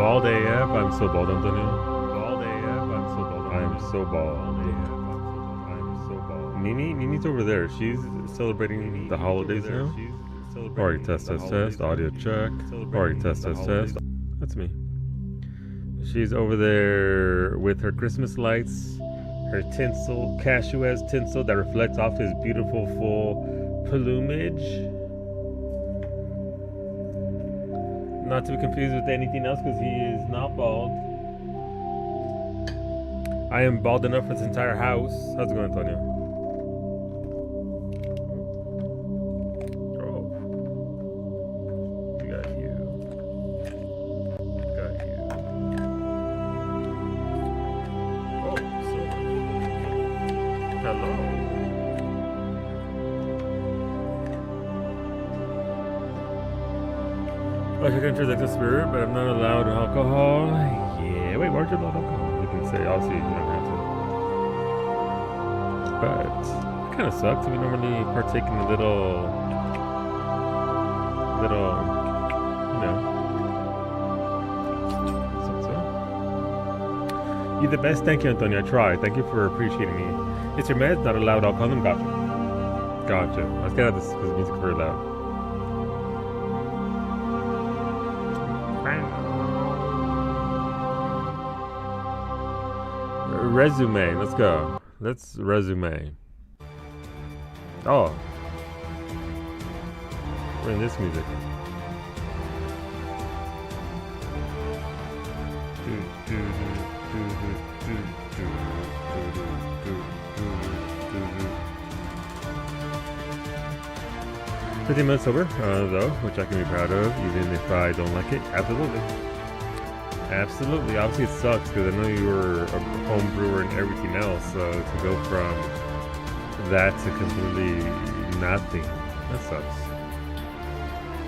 Bald AF. I'm so bald, Antonio. Bald AF. I'm so bald. I am so bald. I am so bald. Mimi's over there. She's celebrating the holidays now. Alright, test. Audio check. Alright, test. That's me. She's over there with her Christmas lights, her tinsel, cashew-as tinsel that reflects off his beautiful full plumage. Not to be confused with anything else because he is not bald. I am bald enough for this entire house. How's it going, Antonio? Oh. We got you. Oh, so. Hello. I can introduce the spirit, but I'm not allowed alcohol. Yeah, wait, why aren't you allowed alcohol? You can say, I'll see, you don't have to. But it kind of sucks. We normally partake in a little, you know. So. You're the best. Thank you, Antonio. I try. Thank you for appreciating me. It's your meds, not allowed alcohol. Gotcha. Let's get out of this because the music's very loud. Resume. Let's go. Let's resume. Oh. We're in this music. "15 minutes sober, though, which I can be proud of, even if I don't like it. Absolutely. Absolutely. Obviously, it sucks because I know you were a home brewer and everything else. So to go from that to completely nothing, that sucks.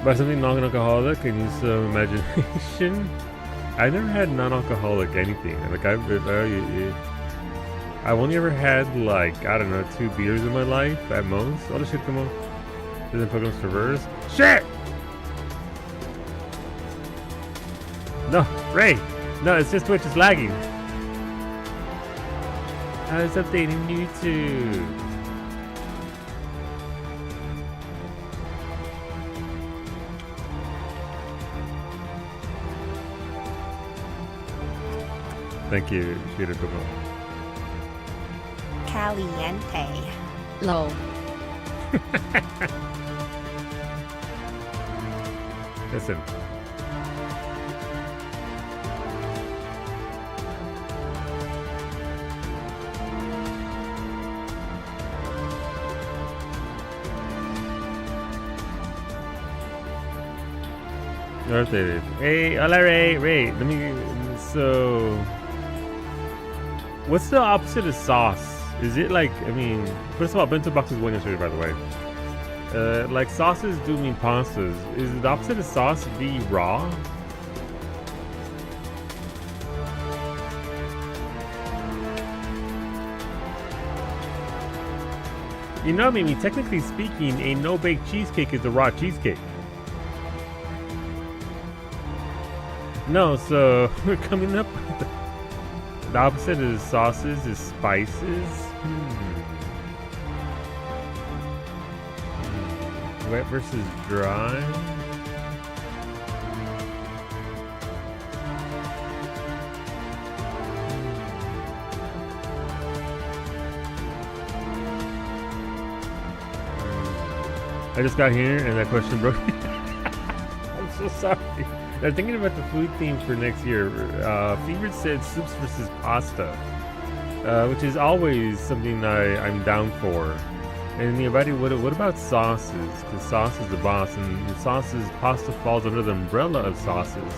Buy something non-alcoholic and use some imagination. I've never had non-alcoholic anything. Like I've only ever had like, I don't know, 2 beers in my life at most. Oh, this shit, come on. Doesn't Pokemon Traverse. Shit! No, Ray! No, it's just Twitch is lagging. I was updating YouTube. Thank you, Shooter Pokemon. Caliente. Low. Listen. Rotated. Hey, hola Ray. Let me. So, what's the opposite of sauce? Is it like? I mean, first of all, bento box is one yesterday, by the way. Like sauces do mean pastas. Is the opposite of sauce be raw? You know, Mimi, technically speaking, a no-bake cheesecake is a raw cheesecake. No, so we're coming up with the opposite of sauces is spices. Wet versus dry. I just got here and that question broke. I'm so sorry. I'm thinking about the food theme for next year. Fever said soups versus pasta, which is always something I'm down for. And anybody, what about sauces? Because sauce is the boss, and pasta falls under the umbrella of sauces.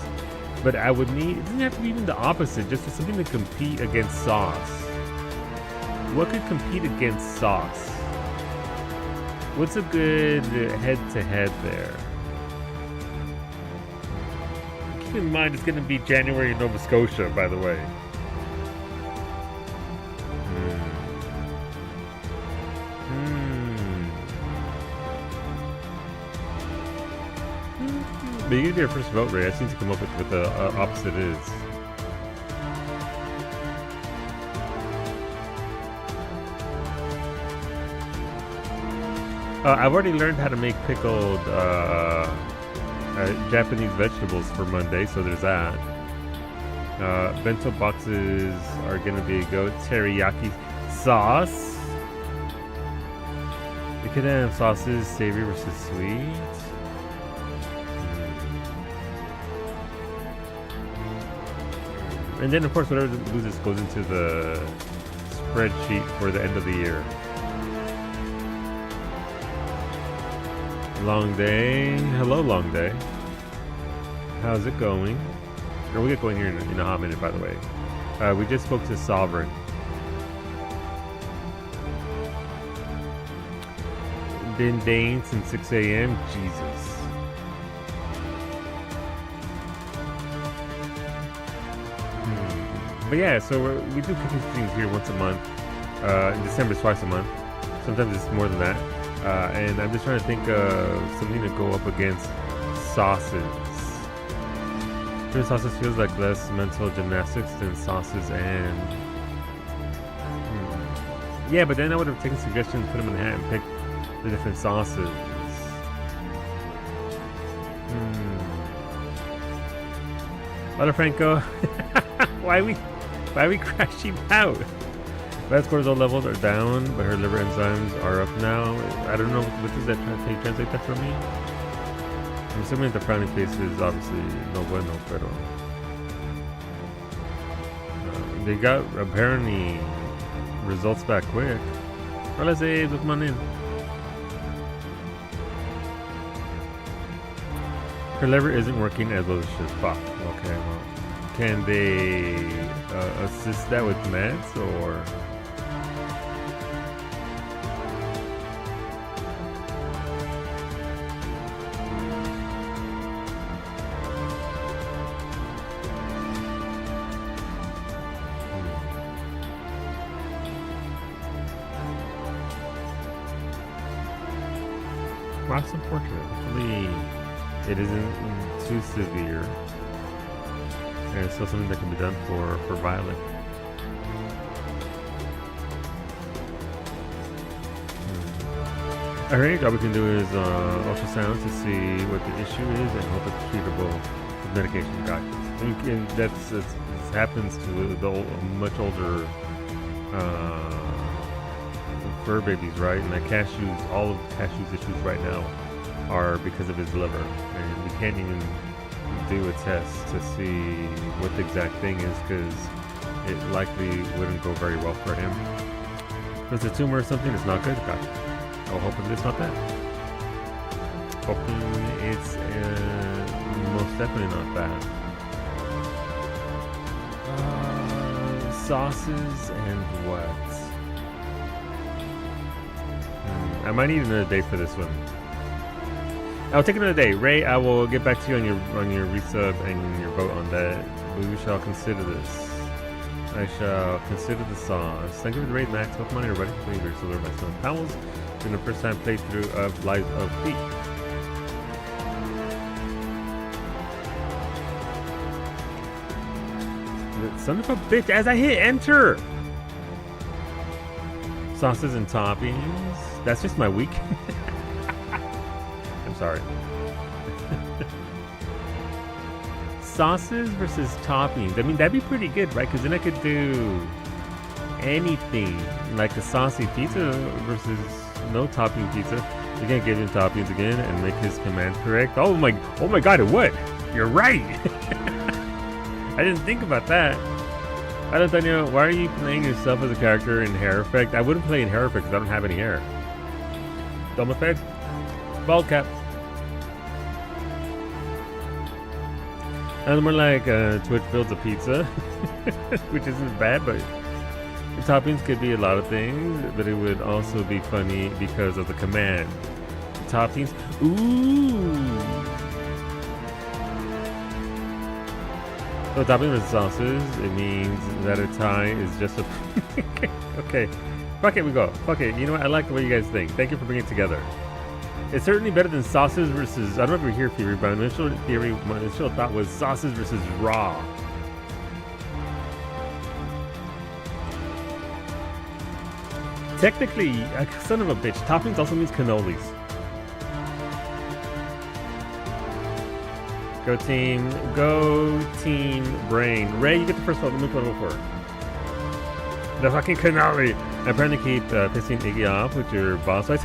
But I would need, it doesn't have to be even the opposite, just for something to compete against sauce. What could compete against sauce? What's a good head-to-head there? Keep in mind, it's going to be January in Nova Scotia, by the way. But you can do your first vote, Ray. I just need to come up with what the opposite is. I've already learned how to make pickled Japanese vegetables for Monday, so there's that. Bento boxes are gonna be goat teriyaki sauce. We could have sauces, savory versus sweet. And then, of course, whatever loses goes into the spreadsheet for the end of the year. Long day. Hello, long day. How's it going? We'll get going here in a hot minute, by the way. We just spoke to Sovereign. Been daying since 6 a.m. Jesus. But yeah, so we do cooking streams here once a month. In December, twice a month. Sometimes it's more than that. And I'm just trying to think of something to go up against sauces. Doing sauces feels like less mental gymnastics than sauces and... Yeah, but then I would have taken suggestions, put them in the hat, and picked the different sauces. Hola, Franco. Why are we crashing out? Beth's cortisol levels are down, but her liver enzymes are up now. I don't know, what does that translate that for me? I'm assuming the frowning face is obviously no bueno, pero... they got, apparently, results back quick. Hola, Zabe, come on in. Her liver isn't working as well as it should. Fuck. Okay, well, can they assist that with meds, or... Well, that's unfortunate. Hopefully it isn't too severe. And it's still something that can be done for Violet. Alright, all we can do is ultrasound to see what the issue is and hope it's treatable with medication. Gotcha. And this happens to the much older fur babies, right? And all of Cashew's issues right now are because of his liver, and we can't even do a test to see what the exact thing is because it likely wouldn't go very well for him. If it's a tumor or something, it's not good. Gotcha. Oh, hoping it's not that. Hoping it's most definitely not that. Sauces and what? I might need another day for this one. I'll take another day. Ray, I will get back to you on your resub and your vote on that. We shall consider this. I shall consider the sauce. Thank you for the raid, Max. Welcome on, everybody. Thank you for my son Powell's. Been the first time playthrough of Lies of P. Son of a bitch, as I hit enter! Sauces and toppings. That's just my week. I'm sorry. Sauces versus toppings. I mean, that'd be pretty good, right? Because then I could do anything. Like a saucy pizza versus no topping pizza. You're gonna give him toppings again and make his command correct. Oh my god, it would. You're right. I didn't think about that. I don't know, why are you playing yourself as a character in hair effect? I wouldn't play in hair effect because I don't have any hair. Dumb effect. Bald cap. And more like Twitch builds a pizza, which isn't bad, but the toppings could be a lot of things, but it would also be funny because of the command. The toppings, ooh. So toppings with sauces, it means that a tie is just a... Okay, fuck it, we go. Fuck it, you know what, I like the way you guys think. Thank you for bringing it together. It's certainly better than sauces versus. I don't know if you're here, Fever, but my initial thought was sauces versus raw. Technically, son of a bitch, toppings also means cannolis. Go team brain. Ray, you get the first one. Let me put it for the fucking cannoli. I plan to keep pissing Iggy off with your boss fights.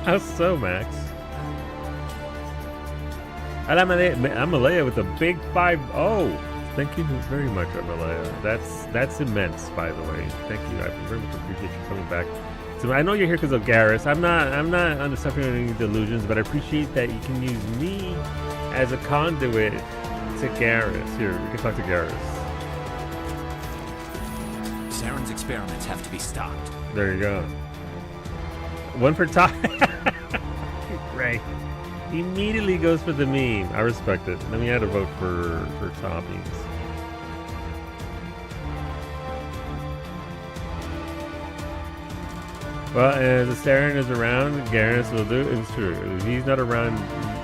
How so, Max? Amalea with a big 5-0. Thank you very much, Amalea. That's immense, by the way. Thank you. I very much appreciate you coming back. So I know you're here because of Garrus. I'm not under suffering any delusions, but I appreciate that you can use me as a conduit to Garrus. Here, we can talk to Garrus. Saren's experiments have to be stopped. There you go. One for top. Ray immediately goes for the meme. I respect it. Let me add a vote for toppings. Well, as the Saren is around, Garrus will do. It's true. If he's not around,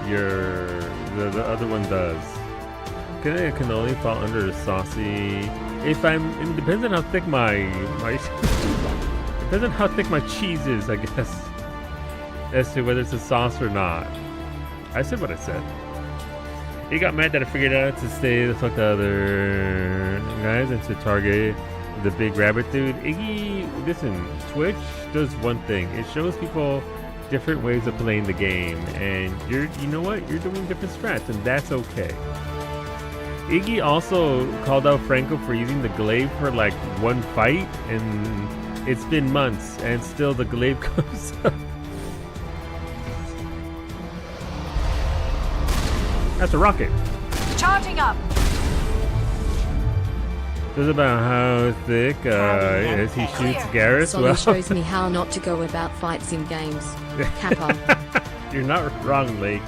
the other one does. Can a cannoli fall under saucy? It depends on how thick my depends on how thick my cheese is, I guess, as to whether it's a sauce or not. I said what I said. He got mad that I figured out to stay the fuck the other guys and to target the big rabbit dude. Iggy, listen, Twitch does one thing. It shows people different ways of playing the game, and you know what? You're doing different strats, and that's okay. Iggy also called out Franco for using the glaive for like one fight, and it's been months, and still the glaive comes up. That's a rocket. Charging up. This is about how thick as he shoots Garrus. Solly shows me how not to go about fights in games. Kappa. You're not wrong, Lake.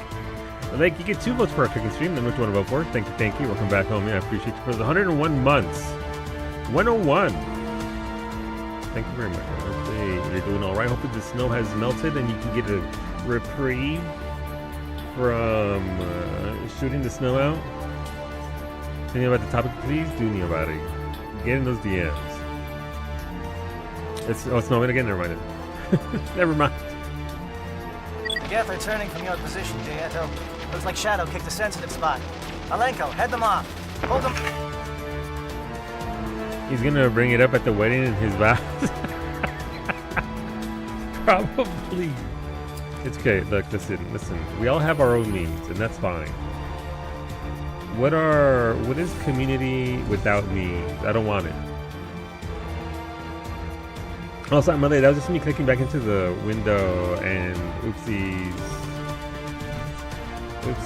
Lake, you get 2 votes for our cooking stream. Then which one to vote for? Thank you. Welcome back home. I appreciate you for the 101 months. 101. Thank you very much. Hopefully you're doing all right. Hopefully the snow has melted and you can get a reprieve from shooting the snow out. Anything about the topic, please do me about it. Get in those DMs. It's snowing again. Never mind. Never mind. Yeah, they're turning from your position, Gieto. Looks like Shadow kicked a sensitive spot. Alenko, head them off. Hold them. He's gonna bring it up at the wedding in his vows. Probably. It's okay. Look, listen. We all have our own needs, and that's fine. What is community without me? I don't want it. Also, I'm late. That was just me clicking back into the window and oopsies. But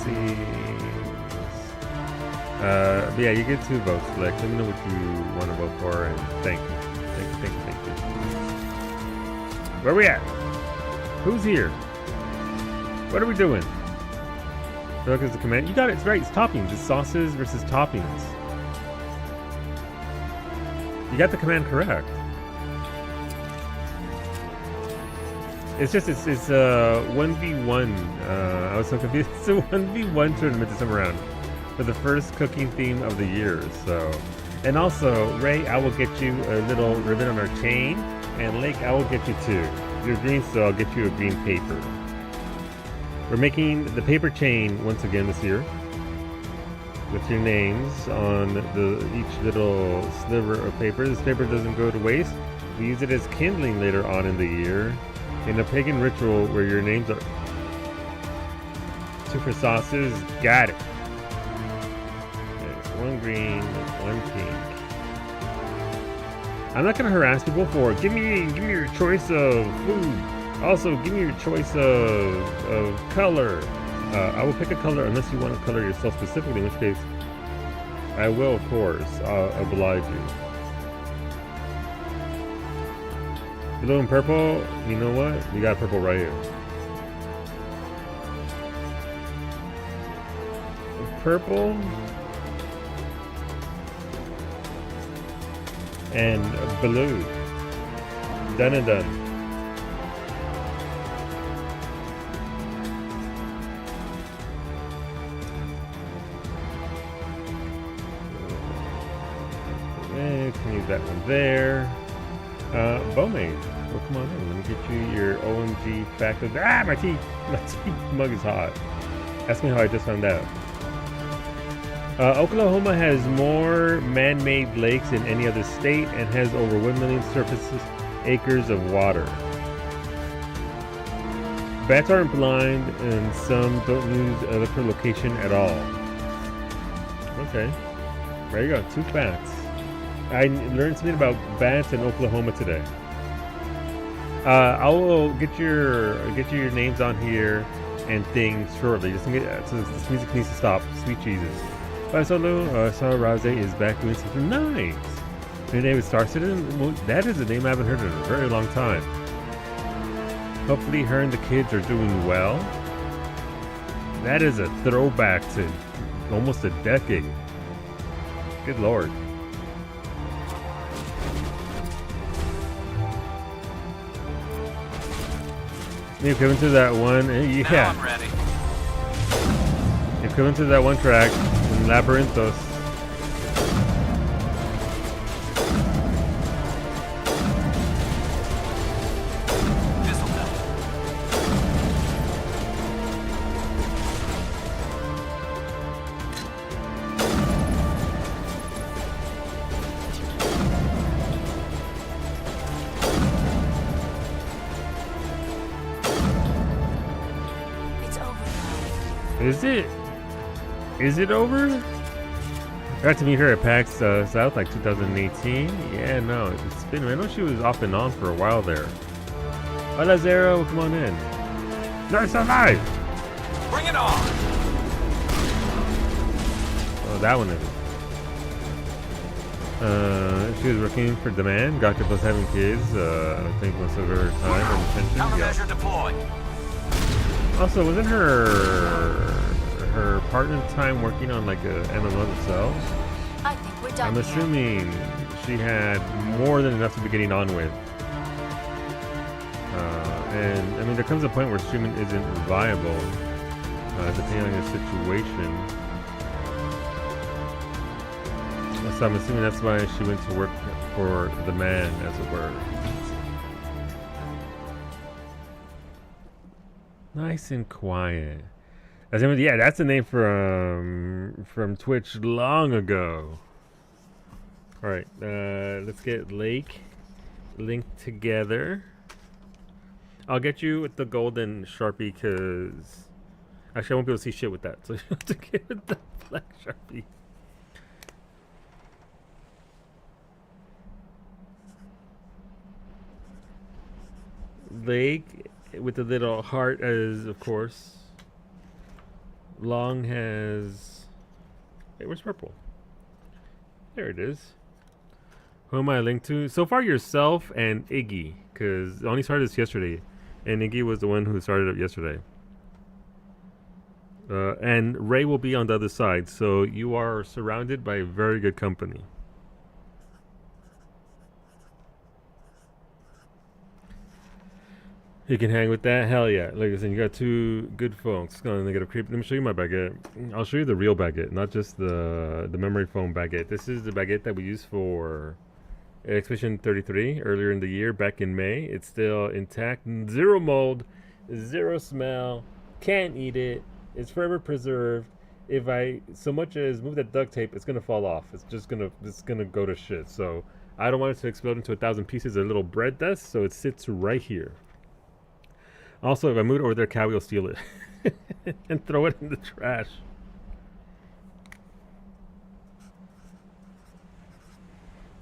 yeah, you get 2 votes. Like, let me know what you want to vote for, and thank you. Where are we at? Who's here? What are we doing? Look, is the command. You got it. It's right. It's toppings. It's sauces versus toppings. You got the command correct. It's 1v1. I was so confused. It's a 1v1 tournament this time around for the first cooking theme of the year. So, and also, Ray, I will get you a little ribbon on our chain, and Lake, I will get you 2. You're green, so I'll get you a green paper. We're making the paper chain once again this year with your names on each little sliver of paper. This paper doesn't go to waste. We use it as kindling later on in the year in a pagan ritual where your names are 2 for sauces. Got it. Okay, 1 green, 1 pink. I'm not gonna harass people for give me your choice of food. Also, give me your choice of color. I will pick a color unless you want to color yourself specifically, in which case I will, of course, oblige you. Blue and purple, you know what? We got purple right here. Purple and blue. Done and done. leave that one there. Bowmaid. Well, come on in. Let me get you your OMG factor. Ah, my tea mug is hot. Ask me how I just found out. Oklahoma has more man-made lakes than any other state and has over 1 million surface acres of water. Bats aren't blind and some don't use echolocation at all. Okay. There you go. 2 bats. I learned something about bats in Oklahoma today. I will get you your names on here and things shortly. Just to get, so this music needs to stop. Sweet Jesus. Bye Solo. Solo Rose is back doing something nice. Her name is Star Citizen. Well, that is a name I haven't heard in a very long time. Hopefully her and the kids are doing well. That is a throwback to almost a decade. Good Lord. You've come to that one, yeah. Now I'm ready. You've come to that one track in Labyrinthos. This'll help. It's over. Is it? Is it over? I got to meet her at PAX South like 2018. Yeah, no, it's been. I know she was off and on for a while there. Hola Zero, come on in. No, it's alive. Bring it on! Oh, that one is. She was working for demand. Got plus having kids. I think most of her time and attention. Countermeasure deployed. Also, wasn't her partner time working on like a MMO themselves? I think we're done I'm here. assuming she had more than enough to be getting on with. And I mean, there comes a point where streaming isn't viable, depending on your situation. So I'm assuming that's why she went to work for the man, as it were. Nice and quiet. Yeah, that's a name from Twitch long ago. All right, let's get Lake linked together. I'll get you with the golden Sharpie because actually I won't be able to see shit with that. So you have to get with the black Sharpie. Lake with the little heart as, of course. Long has. Hey, where's purple? There it is. Who am I linked to? So far, yourself and Iggy, because I only started this yesterday, and Iggy was the one who started it yesterday. And Ray will be on the other side, so you are surrounded by very good company. You can hang with that? Hell yeah. Like I said, you got 2 good folks. Let me show you my baguette. I'll show you the real baguette, not just the memory foam baguette. This is the baguette that we used for Expedition 33 earlier in the year, back in May. It's still intact. 0 mold, 0 smell. Can't eat it. It's forever preserved. If I so much as move that duct tape, it's gonna fall off. It's gonna go to shit. So I don't want it to explode into 1,000 pieces of little bread dust, so it sits right here. Also, if I move it over there, Cowie will steal it and throw it in the trash.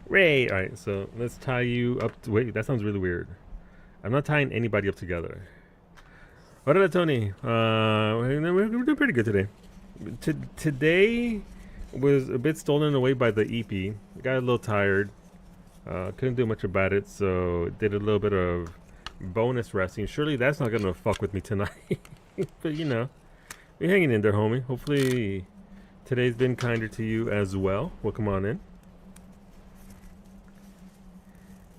Ray! Alright, so let's tie you up. Wait, that sounds really weird. I'm not tying anybody up together. What about Tony? We're doing pretty good today. Today was a bit stolen away by the EP. Got a little tired. Couldn't do much about it, so did a little bit of bonus resting. Surely that's not gonna fuck with me tonight. But you know, we're hanging in there, homie. Hopefully today's been kinder to you as well. Welcome on in.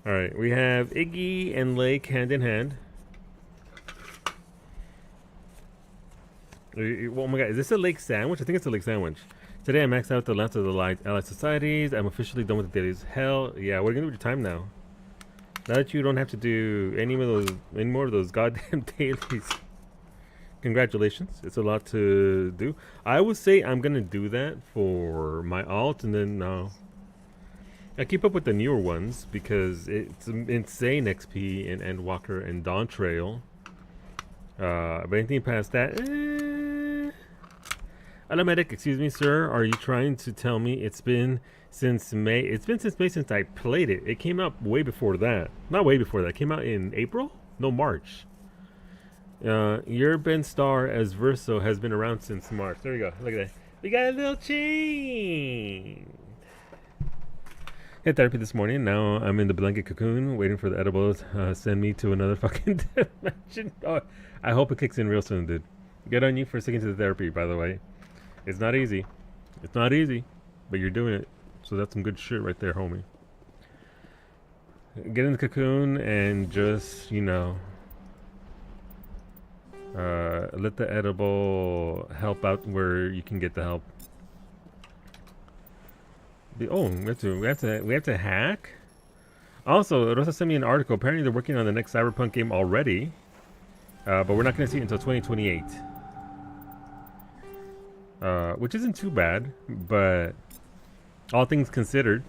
Alright, we have Iggy and Lake hand in hand. Oh my god, is this a Lake sandwich? I think it's a Lake sandwich. Today I maxed out the last of the allied societies. I'm officially done with the dailies. Hell yeah, what are you gonna do with your time now? Now that you don't have to do any more of those goddamn dailies. Congratulations, it's a lot to do. I would say I'm gonna do that for my alt, and then I keep up with the newer ones because it's insane XP in Endwalker and Dawn Trail. But anything past that, Hello, medic. Excuse me, sir. Are you trying to tell me it's been since May? It's been since May since I played it. It came out way before that. Not way before that. It came out in April? No, March. Your Ben Star as Verso has been around since March. There we go. Look at that. We got a little chain. Had therapy this morning. Now I'm in the blanket cocoon waiting for the edible to send me to another fucking dimension. Oh, I hope it kicks in real soon, dude. Good on you for sticking to the therapy, by the way. It's not easy. It's not easy, but you're doing it. So that's some good shit right there, homie. Get in the cocoon and just, you know, let the edible help out where you can get the help. Oh, we have to hack. Also, Rosa sent me an article. Apparently, they're working on the next Cyberpunk game already, but we're not going to see it until 2028. Which isn't too bad, but all things considered.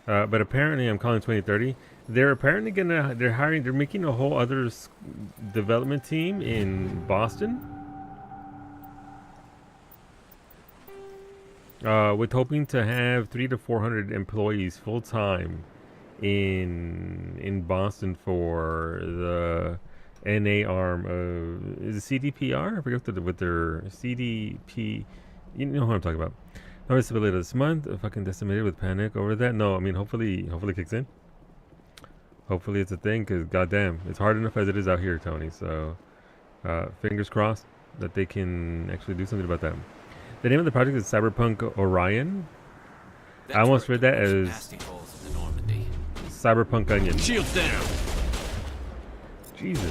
But apparently, I'm calling 2030. They're apparently they're making a whole other development team in Boston. With hoping to have 300 to 400 employees full time in Boston for the NA arm of, is it CDPR? I forget what their CDP. You know what I'm talking about. No disability this month. Fucking decimated with panic over that. No, I mean hopefully it kicks in. Hopefully it's a thing, because goddamn, it's hard enough as it is out here, Tony. So fingers crossed that they can actually do something about that. The name of the project is Cyberpunk Orion. I almost read that as Cyberpunk Onion. Shields down. Jesus.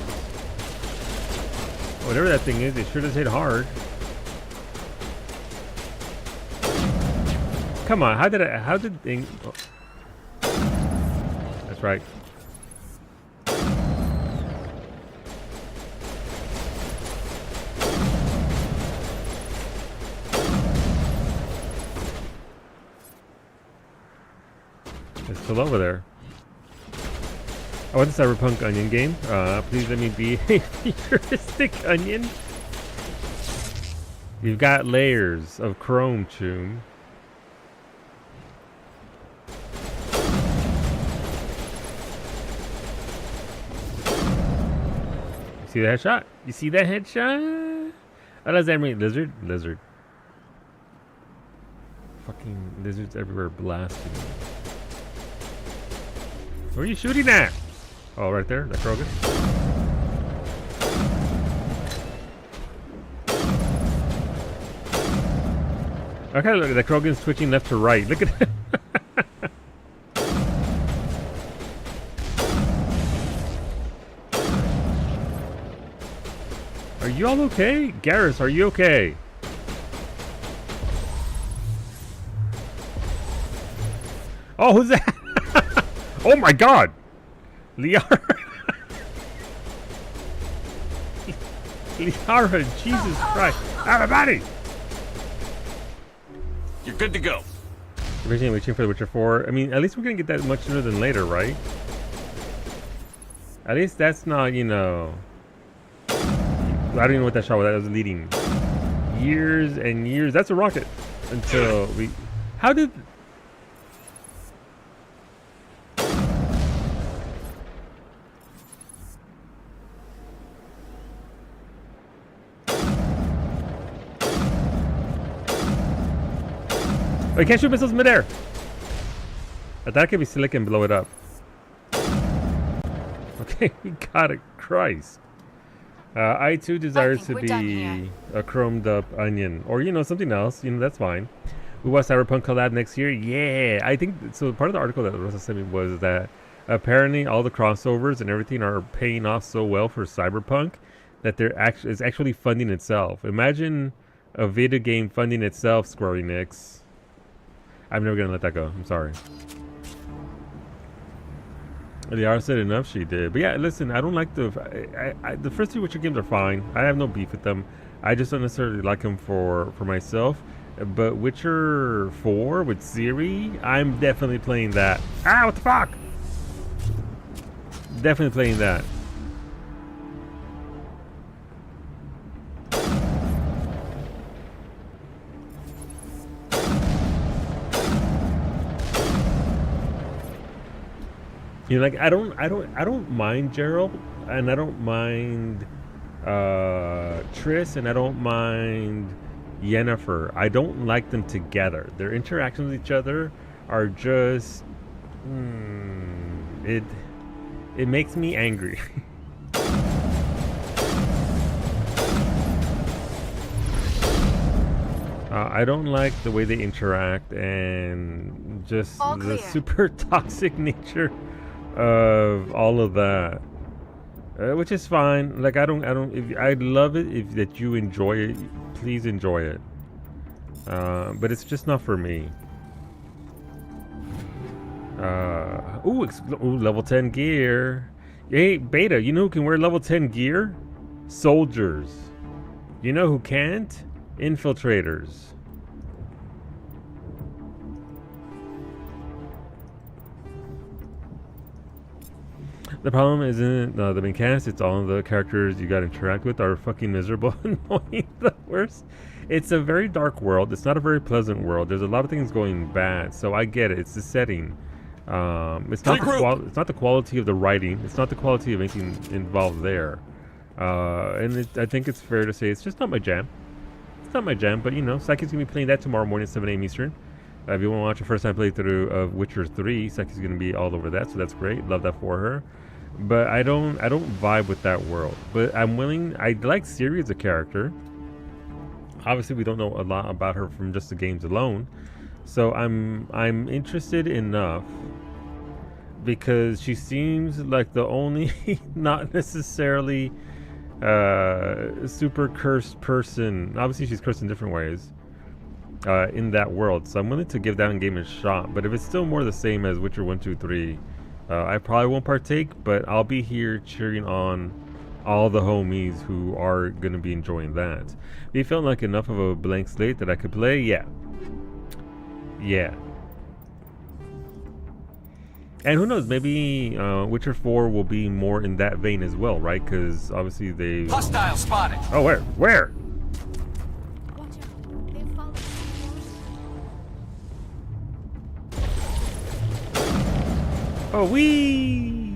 Whatever that thing is, it sure does hit hard. Come on, how did thing... Oh. That's right. It's still over there. I want the Cyberpunk Onion game. Please let me be a futuristic onion. You've got layers of chrome, Choom. You see that headshot? You see that headshot? What does that mean? Lizard? Lizard. Fucking lizards everywhere blasting. Where are you shooting at? Oh, right there. That's Krogan. Okay, look, that Krogan's switching left to right. Look at that. Are you all okay? Garrus, are you okay? Oh, who's that? Oh my god! Liara! Liara, Jesus Christ. Everybody! You're good to go. Originally waiting for The Witcher 4. I mean, at least we're gonna get that much sooner than later, right? At least that's not, you know... I don't even know what that shot was. That was leading years and years. That's a rocket. Until we... How did... Oh, you can't shoot missiles midair. I thought it could be slick and blow it up. Okay, we got it. Christ. I too desire to be a chromed up onion. Or, you know, something else. You know, that's fine. We watch Cyberpunk collab next year. Yeah. I think, so part of the article that Rosa sent me was that apparently all the crossovers and everything are paying off so well for Cyberpunk that it's actually funding itself. Imagine a video game funding itself, Square Enix. I'm never gonna let that go. I'm sorry. Liara said enough. She did, but yeah, listen. I don't like the first two Witcher games are fine. I have no beef with them. I just don't necessarily like them for myself. But Witcher 4 with Ciri, I'm definitely playing that. Ah, what the fuck? Definitely playing that. You know, like I don't mind Geralt, and I don't mind Triss, and I don't mind Yennefer. I don't like them together. Their interactions with each other are just it makes me angry. I don't like the way they interact and just the super toxic nature of all of that, which is fine. Like I'd love it if that you enjoy it. Please enjoy it, but it's just not for me. Ooh, level 10 gear. Hey, Beta, you know who can wear level 10 gear? Soldiers. You know who can't? Infiltrators. The problem isn't the main cast, it's all of the characters you gotta interact with are fucking miserable and annoying. The worst. It's a very dark world. It's not a very pleasant world. There's a lot of things going bad, so I get it. It's the setting. It's not the quality of the writing. It's not the quality of anything involved there. And I think it's fair to say it's just not my jam. It's not my jam, but you know, Psyche's gonna be playing that tomorrow morning at 7 a.m. Eastern. If you want to watch a first-time playthrough of Witcher 3, Psyche's gonna be all over that, so that's great. Love that for her. But I don't vibe with that world. But I'm willing. I like Ciri as a character. Obviously, we don't know a lot about her from just the games alone. So I'm interested enough because she seems like the only not necessarily super cursed person. Obviously, she's cursed in different ways in that world. So I'm willing to give that game a shot. But if it's still more the same as Witcher 1, 2, 3. I probably won't partake, but I'll be here cheering on all the homies who are going to be enjoying that. Do you feel like enough of a blank slate that I could play? Yeah. Yeah. And who knows, maybe Witcher 4 will be more in that vein as well, right? Because obviously they... Hostile spotted! Oh, where? Where? Watch out. They've followed us. Oh, wee!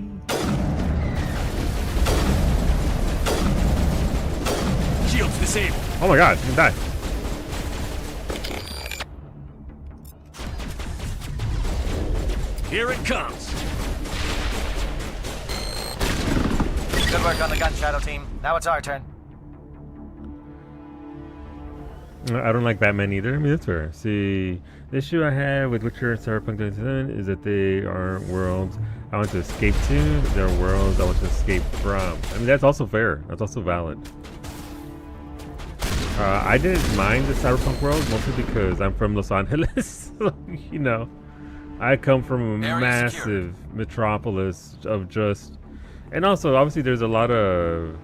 Shields disabled. Oh my god, you die. Here it comes. Good work on the gun, Shadow Team. Now it's our turn. I don't like Batman either. I mean, that's fair. See, the issue I have with Witcher and Cyberpunk 2077 is that they aren't worlds I want to escape to. They're worlds I want to escape from. I mean, that's also fair. That's also valid. I didn't mind the Cyberpunk world mostly because I'm from Los Angeles. You know, I come from a massive metropolis of just... And also, obviously, there's a lot of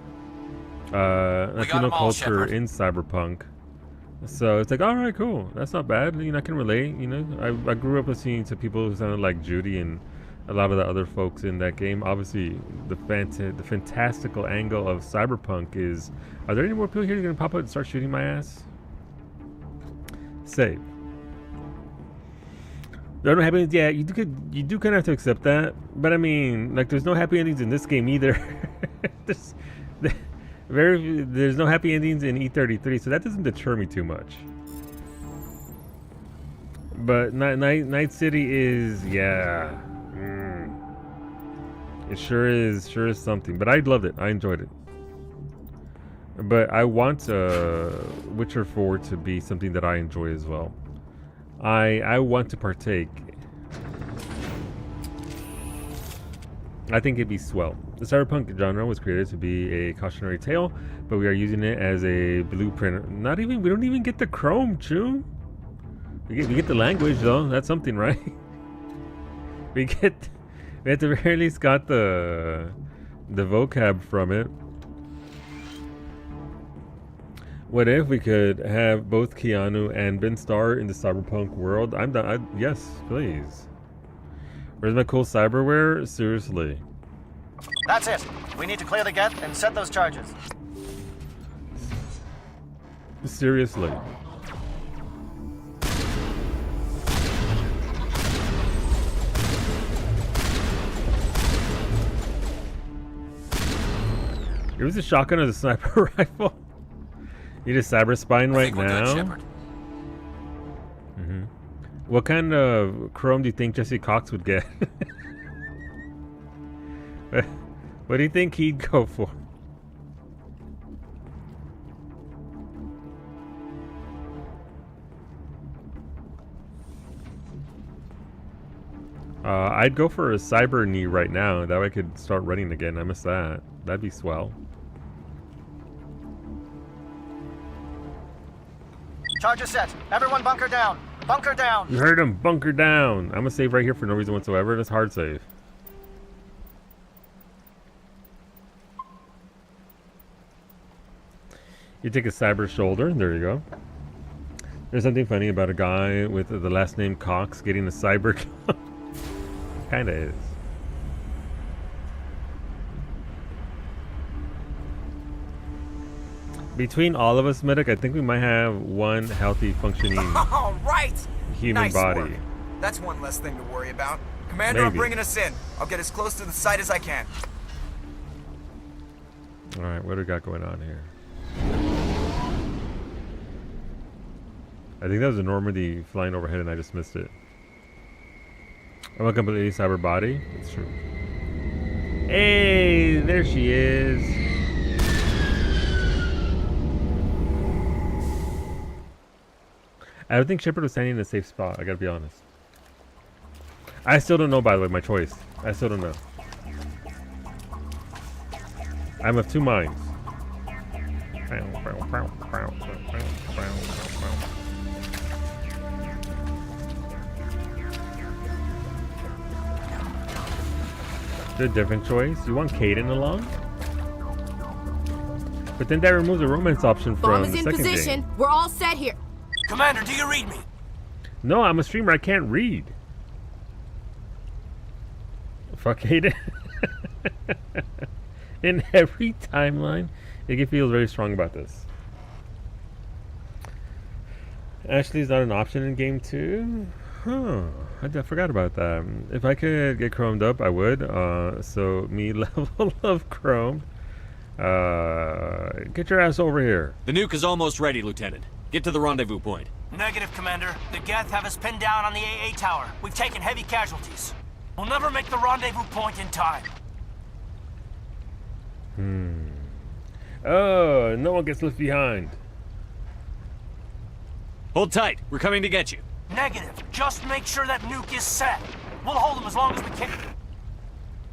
Latino culture in Cyberpunk. So it's like, all right, cool. That's not bad. You know, I can relate. You know, I grew up listening to people who sounded like Judy and a lot of the other folks in that game. Obviously, the fantastical angle of Cyberpunk is... Are there any more people here who are going to pop up and start shooting my ass? Save. There are no happy endings. Yeah, you do kind of have to accept that. But I mean, like, there's no happy endings in this game either. There's no happy endings in E33, so that doesn't deter me too much. But Night City is, yeah. It sure is something. But I loved it. I enjoyed it. But I want Witcher 4 to be something that I enjoy as well. I want to partake. I think it'd be swell. The cyberpunk genre was created to be a cautionary tale, but we are using it as a blueprint. We don't even get the chrome, Chew. We get the language though. That's something, right? we at the very least got the vocab from it. What if we could have both Keanu and Ben Starr in the cyberpunk world? I'm done. Yes, please. Where's my cool cyberware? Seriously. That's it. We need to clear the gate and set those charges. Seriously. It was a shotgun as a sniper rifle. You just cyber spying right now. What kind of chrome do you think Jesse Cox would get? What do you think he'd go for? I'd go for a cyber knee right now. That way I could start running again. I miss that. That'd be swell. Charges set. Everyone bunker down. Bunker down. You heard him. Bunker down. I'm gonna save right here for no reason whatsoever. That's hard save. You take a cyber shoulder. There you go. There's something funny about a guy with the last name Cox getting a cyber. Kinda is. Between all of us, Medic, I think we might have one healthy, functioning All right. human Nice body. work. That's one less thing to worry about. Commander, I'm Maybe. bringing us in. I'll get as close to the site as I can. Alright, what do we got going on here? I think that was a Normandy flying overhead and I just missed it. I'm a completely cyber body. It's true. Hey, there she is. I don't think Shepard was standing in a safe spot. I gotta be honest. I still don't know, by the way, my choice. I still don't know. I'm of two minds. Is there a different choice? You want Caden along? But then that removes the romance option Bomb from is the in second position. game. We're all set here. Commander, do you read me? No, I'm a streamer. I can't read. Fuck Caden. In every timeline, Iggy feels very strong about this. Ashley's not an option in game 2? Huh. I forgot about that. If I could get chromed up, I would. So me level of chrome. Get your ass over here. The nuke is almost ready, Lieutenant. Get to the rendezvous point. Negative, Commander. The Geth have us pinned down on the AA tower. We've taken heavy casualties. We'll never make the rendezvous point in time. Oh, no one gets left behind. Hold tight. We're coming to get you. Negative. Just make sure that nuke is set. We'll hold them as long as we can.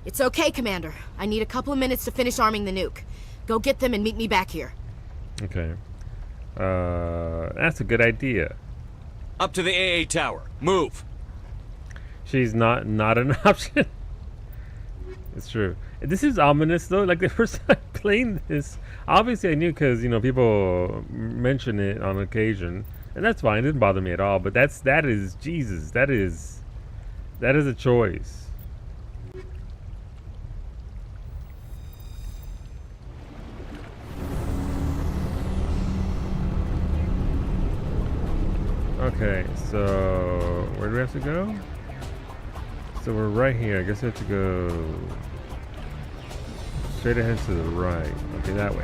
It's okay, Commander. I need a couple of minutes to finish arming the nuke. Go get them and meet me back here. Okay. That's a good idea. Up to the AA tower. Move. She's not an option. It's true. This is ominous though. Like the first time playing this, obviously I knew because people mention it on occasion, and that's fine. It didn't bother me at all. But that is Jesus. That is a choice. Okay, so where do we have to go? So we're right here. I guess we have to go straight ahead to the right. Okay, that way.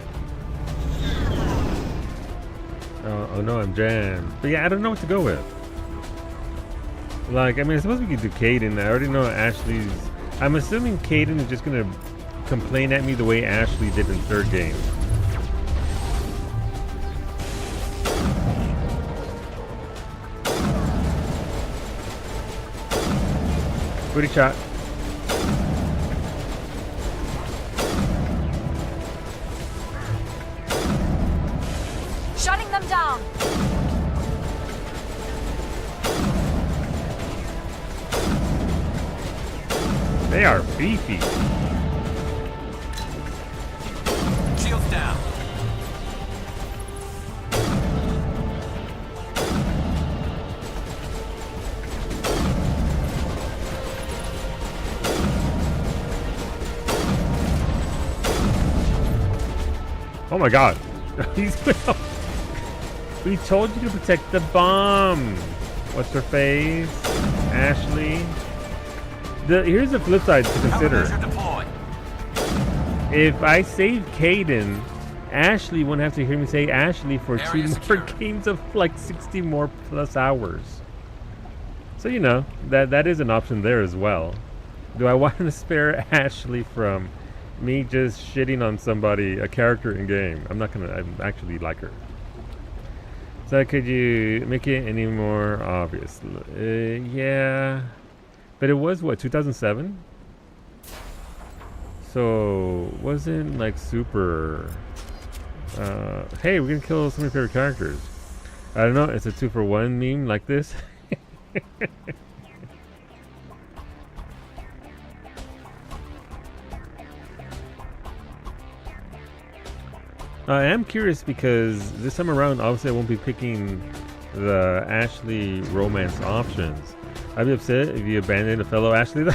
Oh no, I'm jammed. But yeah, I don't know what to go with. Like, I mean, I suppose we could do Caden. I already know Ashley's. I'm assuming Caden is just gonna complain at me the way Ashley did in third game. Booty shot. down! They are beefy. Shields down. Oh my god. We told you to protect the bomb. What's her face? Ashley. Here's the flip side to consider. If I save Caden, Ashley won't have to hear me say Ashley for Area 2 more secured. games of like 60 more plus hours. So you know, that is an option there as well. Do I want to spare Ashley from me just shitting on somebody, a character in game? I'm not gonna. I actually like her. So could you make it any more obvious? Yeah, but it was what, 2007? So wasn't like super. Hey, we're gonna kill some of your favorite characters. I don't know. It's a 2-for-1 meme like this. I am curious because this time around, obviously, I won't be picking the Ashley romance options. I'd be upset if you abandoned a fellow Ashley.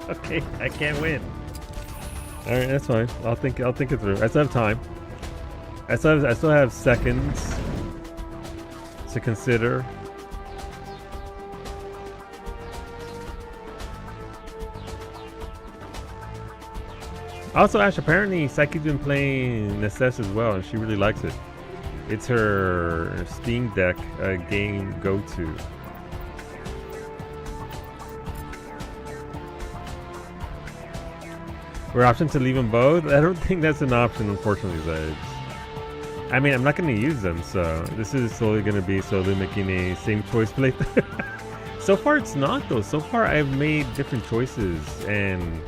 Okay, I can't win. All right, that's fine. I'll think it through. I still have time. I still have seconds to consider. Also, Ash, apparently Psyche's been playing Necess as well, and she really likes it. It's her Steam Deck game go-to. We're option to leave them both? I don't think that's an option, unfortunately, Zeds. I mean, I'm not going to use them, so this is solely going to be solely making a same choice playthrough. So far, it's not, though. So far, I've made different choices, and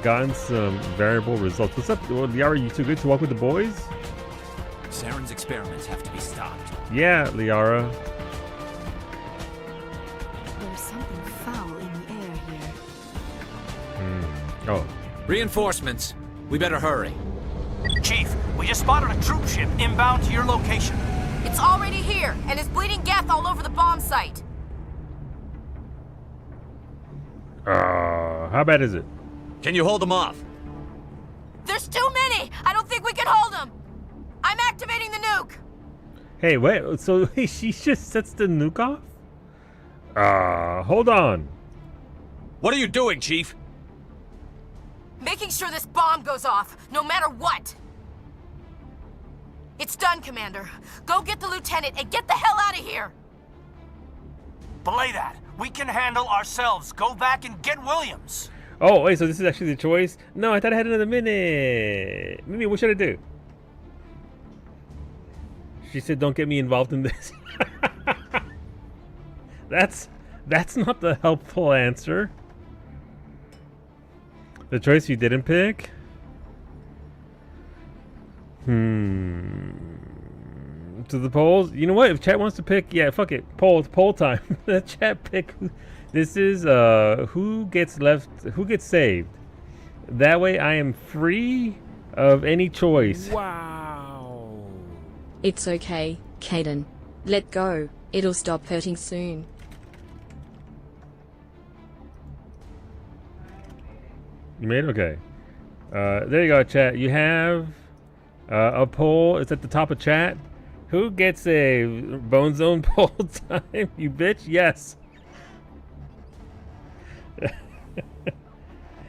gotten some variable results. What's up? Well, Liara, you too good to walk with the boys? Saren's experiments have to be stopped. Yeah, Liara. There's something foul in the air here. Oh, Reinforcements. We better hurry. Chief, we just spotted a troop ship inbound to your location. It's already here, and is bleeding Geth all over the bomb site. how bad is it? Can you hold them off? There's too many! I don't think we can hold them! I'm activating the nuke! Hey, wait. So she just sets the nuke off? Hold on. What are you doing, Chief? Making sure this bomb goes off, no matter what! It's done, Commander. Go get the lieutenant and get the hell out of here! Belay that. We can handle ourselves. Go back and get Williams. Oh, wait, so this is actually the choice? No, I thought I had another minute. Mimi, what should I do? She said, don't get me involved in this. That's not the helpful answer. The choice you didn't pick? To the polls? You know what? If chat wants to pick, yeah, fuck it. Poll time. The chat pick. This is who gets left, who gets saved. That way I am free of any choice. Wow. It's okay, Caden. Let go. It'll stop hurting soon. You made it? Okay. There you go, chat. You have a poll. It's at the top of chat. Who gets a Bone Zone poll time? You bitch? Yes.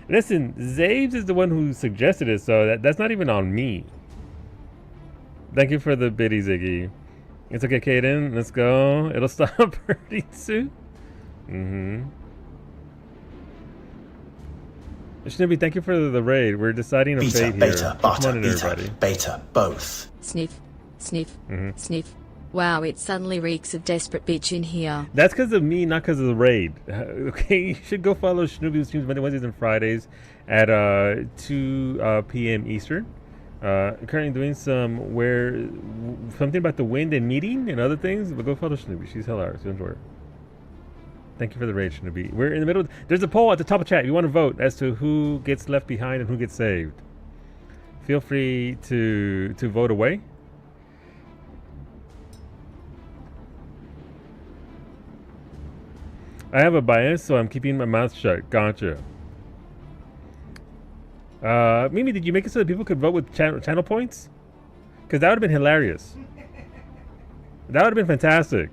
Listen, Zabes is the one who suggested it, so that's not even on me. Thank you for the biddy, Ziggy. It's okay, Caden. Let's go. It'll stop hurting soon. Shinobi, thank you for the raid. We're deciding a fate here. Beta, Come beta, on in, beta, everybody. beta, both. Sniff, sniff, sniff. Wow, it suddenly reeks of desperate bitch in here. That's because of me, not because of the raid. Okay, you should go follow Shinobi, who streams Monday, Wednesdays, and Fridays at 2 p.m. Eastern. Currently doing something about the wind and meeting and other things. But go follow Snoopy. She's hilarious. You enjoy her. Thank you for the rage, Snoopy. We're in the middle. There's a poll at the top of chat. If you want to vote as to who gets left behind and who gets saved, feel free to vote away. I have a bias, so I'm keeping my mouth shut. Gotcha. Mimi, did you make it so that people could vote with channel points? Because that would have been hilarious. That would have been fantastic.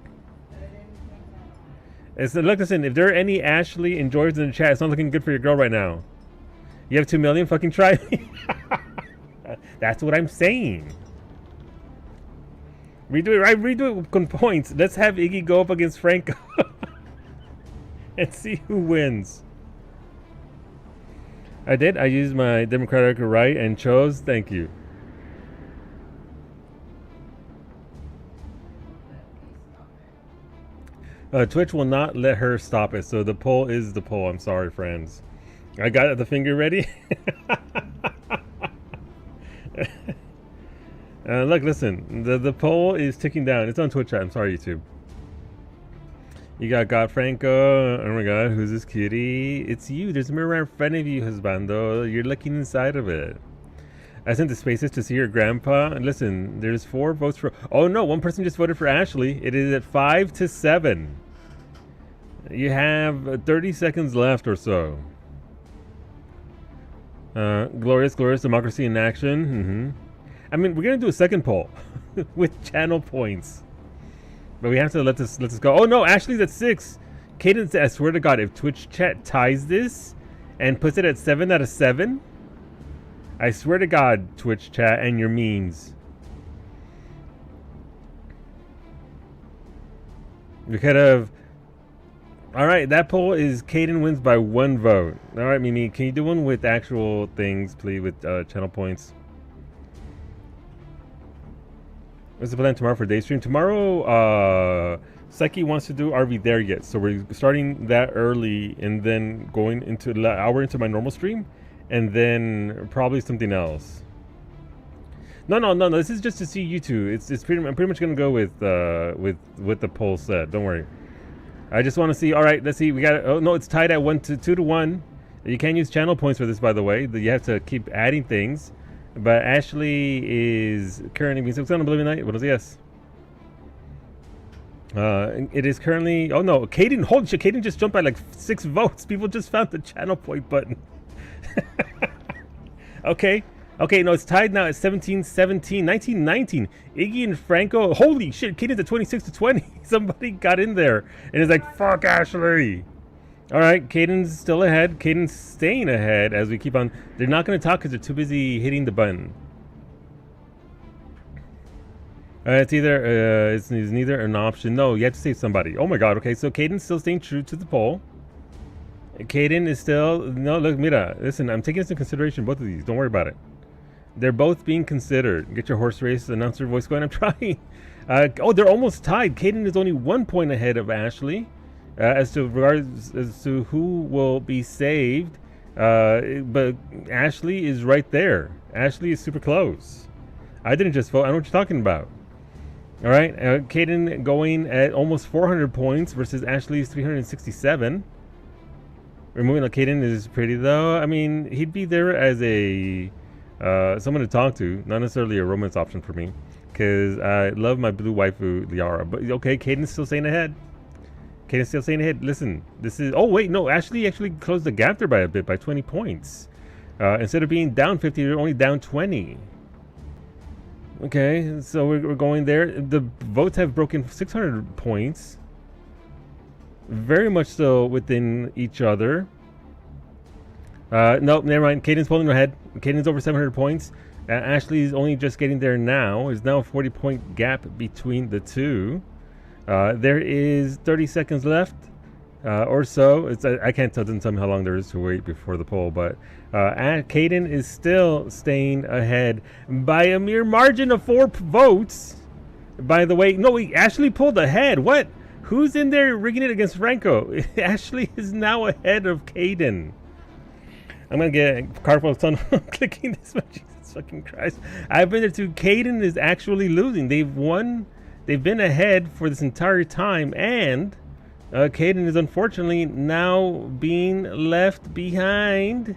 Look, listen, if there are any Ashley enjoyers in the chat, it's not looking good for your girl right now. You have 2 million? Fucking try me. That's what I'm saying. Redo it with points. Let's have Iggy go up against Franco. And see who wins. I did. I used my democratic right and chose. Thank you. Twitch will not let her stop it, so the poll is the poll. I'm sorry, friends. I got the finger ready. Look, listen. The poll is ticking down. It's on Twitch chat. I'm sorry, YouTube. You got God Franco. Oh my God, who's this cutie? It's you. There's a mirror in front of you, husbando. You're looking inside of it. I sent the spaces to see your grandpa. And listen, there's 4 votes for. Oh no, one person just voted for Ashley. It is at 5-7. You have 30 seconds left or so. Glorious democracy in action. I mean, we're gonna do a second poll with channel points. But we have to let this go. Oh no, Ashley's at 6. Caden said, I swear to God, if Twitch chat ties this and puts it at 7 out of 7, I swear to God, Twitch chat and your memes. We could have. All right, that poll is Caden wins by 1 vote. All right, Mimi, can you do one with actual things, please, with channel points? What's the plan tomorrow for day stream? Tomorrow, Psyche wants to do Are We There Yet? So we're starting that early and then going into an hour into my normal stream, and then probably something else. No. This is just to see you two. I'm pretty much gonna go with the poll set. Don't worry. I just want to see. All right, let's see. We got. Oh no, it's tied at 2 to 1. You can't use channel points for this, by the way. You have to keep adding things. But Ashley is currently being 6 on Oblivion Night. Buenos dias. It is currently. Oh no, Caden! Holy shit! Caden just jumped by like 6 votes. People just found the channel point button. Okay. No, it's tied now at 17-17, 19-19. Iggy and Franco. Holy shit! Caden's at 26-20. Somebody got in there and is like, "Fuck Ashley." All right, Caden's still ahead. Caden's staying ahead as we keep on. They're not going to talk because they're too busy hitting the button. It's neither an option. No, you have to save somebody. Oh my God. Okay, so Caden's still staying true to the poll. Caden is still no. Look, mira. Listen, I'm taking this into consideration. Both of these. Don't worry about it. They're both being considered. Get your horse race announcer voice going. I'm trying. They're almost tied. Caden is only 1 point ahead of Ashley. As to who will be saved, but Ashley is right there. Ashley is super close. I didn't just vote. I know what you're talking about. All right, Caden going at almost 400 points versus Ashley's 367. Removing Caden is pretty though. I mean, he'd be there as a someone to talk to, not necessarily a romance option for me, because I love my blue waifu Liara. But okay, Caden's still staying ahead. Caden's still staying ahead. Listen, this is. Oh wait, no. Ashley actually closed the gap there by a bit, by 20 points. Instead of being down 50, they're only down 20. Okay, so we're going there. The votes have broken 600 points. Very much so within each other. Nope, never mind. Caden's pulling ahead. Caden's over 700 points. Ashley's only just getting there now. There's now a 40-point gap between the two. There is 30 seconds left, or so. I can't tell. Doesn't tell me how long there is to wait before the poll, but Caden is still staying ahead by a mere margin of 4 votes. By the way, no, Ashley pulled ahead. What? Who's in there rigging it against Franco? Ashley is now ahead of Caden. I'm gonna get carpal tunnel clicking this one. Jesus fucking Christ. I've been there too. Caden is actually losing. They've won. They've been ahead for this entire time, and Caden is unfortunately now being left behind.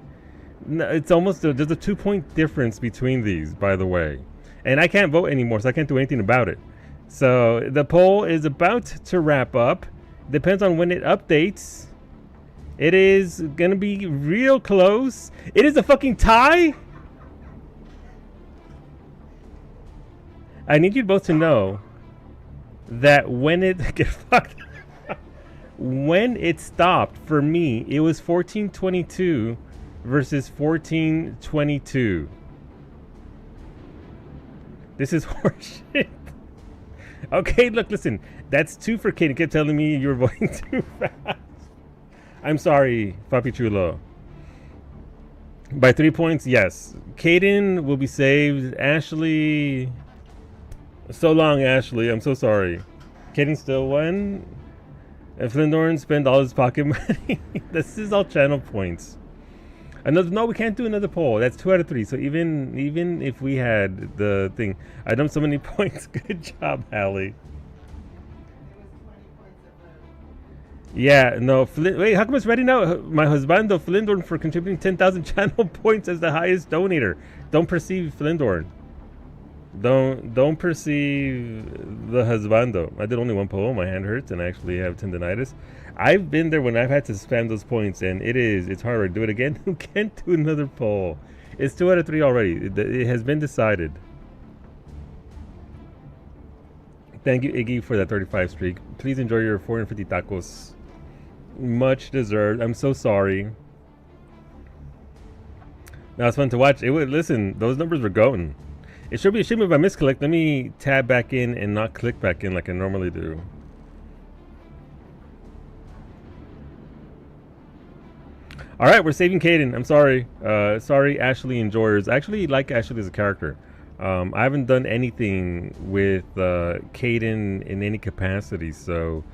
It's almost there's a 2-point difference between these, by the way, and I can't vote anymore, so I can't do anything about it. So the poll is about to wrap up. Depends on when it updates. It is gonna be real close. It is a fucking tie. I need you both to know that when it get fucked, when it stopped for me, it was 14-22 versus 14-22. This is horseshit. Okay, look, listen. That's 2 for Kaden. Kept telling me you were voting too fast. I'm sorry, Papi Chulo. By 3 points, yes. Kaden will be saved. Ashley. So long, Ashley. I'm so sorry. Kaden still won. And Flindorn spent all his pocket money. This is all channel points. No, we can't do another poll. That's 2 out of 3. So even if we had the thing, I dumped so many points. Good job, Hallie. Yeah, no. Wait, how come it's ready now? My husbando Flindorn for contributing 10,000 channel points as the highest donator. Don't perceive Flindorn. Don't perceive the husbando. I did only 1 poll. My hand hurts and I actually have tendonitis. I've been there when I've had to spam those points, and it's hard. Do it again. You can't do another poll. It's 2 out of 3 already. It has been decided. Thank you, Iggy, for that 35 streak. Please enjoy your 450 tacos. Much deserved. I'm so sorry. That was fun to watch. Listen, those numbers were going. It should be a shame if I misclick. Let me tab back in and not click back in like I normally do. All right, we're saving Caden. I'm sorry. Sorry, Ashley enjoyers. I actually like Ashley as a character. I haven't done anything with Caden in any capacity, so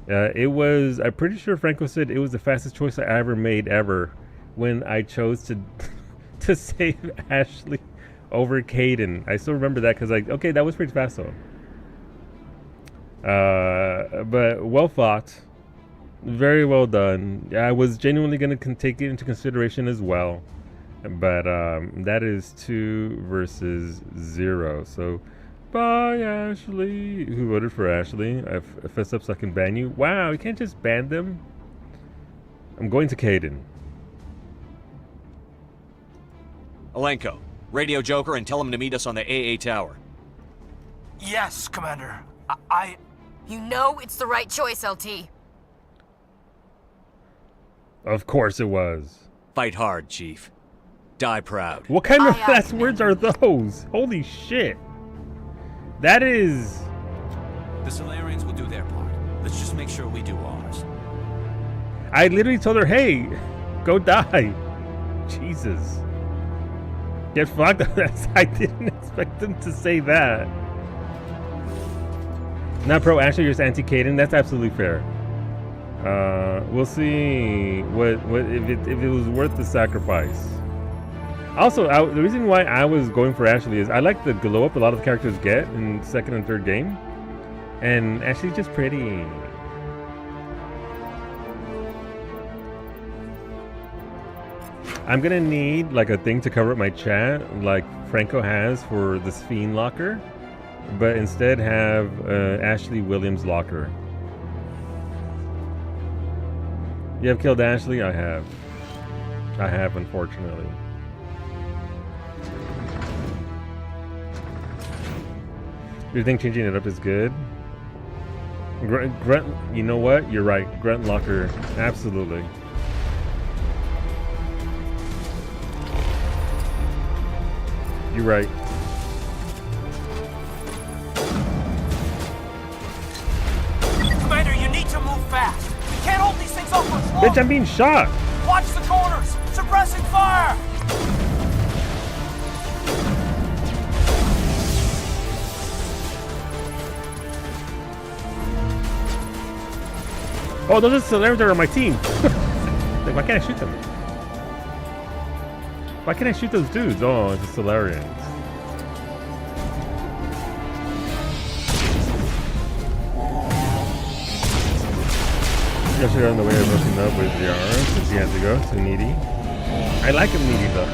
it was. I'm pretty sure Franco said it was the fastest choice I ever made when I chose to save Ashley over Caden. I still remember that because okay, that was pretty fast though. But well fought. Very well done. I was genuinely going to take it into consideration as well. But that is 2 versus 0. So, bye, Ashley. Who voted for Ashley? I fess up so I can ban you. Wow, you can't just ban them. I'm going to Caden. Alenko, radio Joker and tell him to meet us on the AA tower. Yes, Commander. You know it's the right choice, LT. Of course it was. Fight hard, Chief. Die proud. What kind of Aye, aye, last words are those? Holy shit. That is... The Solarians will do their part. Let's just make sure we do ours. I literally told her, hey, go die. Jesus. Get fucked. I didn't expect them to say that. Not pro Ashley, you're just anti-Caden. That's absolutely fair. We'll see what if it was worth the sacrifice. Also, the reason why I was going for Ashley is I like the glow up a lot of the characters get in 2nd and 3rd game, and Ashley's just pretty. I'm gonna need like a thing to cover up my chat, like Franco has for the Fiend locker, but instead have Ashley Williams locker. You have killed Ashley? I have. Unfortunately. Do you think changing it up is good? Grunt, you know what? You're right. Grunt locker, absolutely. You're right. Commander, you need to move fast. We can't hold these things up for long. Bitch, I'm being shot. Watch the corners. Suppressing fire. Oh, those are Solarians that are on my team. Like, why can't I shoot them? Why can't I shoot those dudes? Oh, it's the Solarians. I should have on the way of hooking up with Yara since he has to go. Too needy. I like him needy though.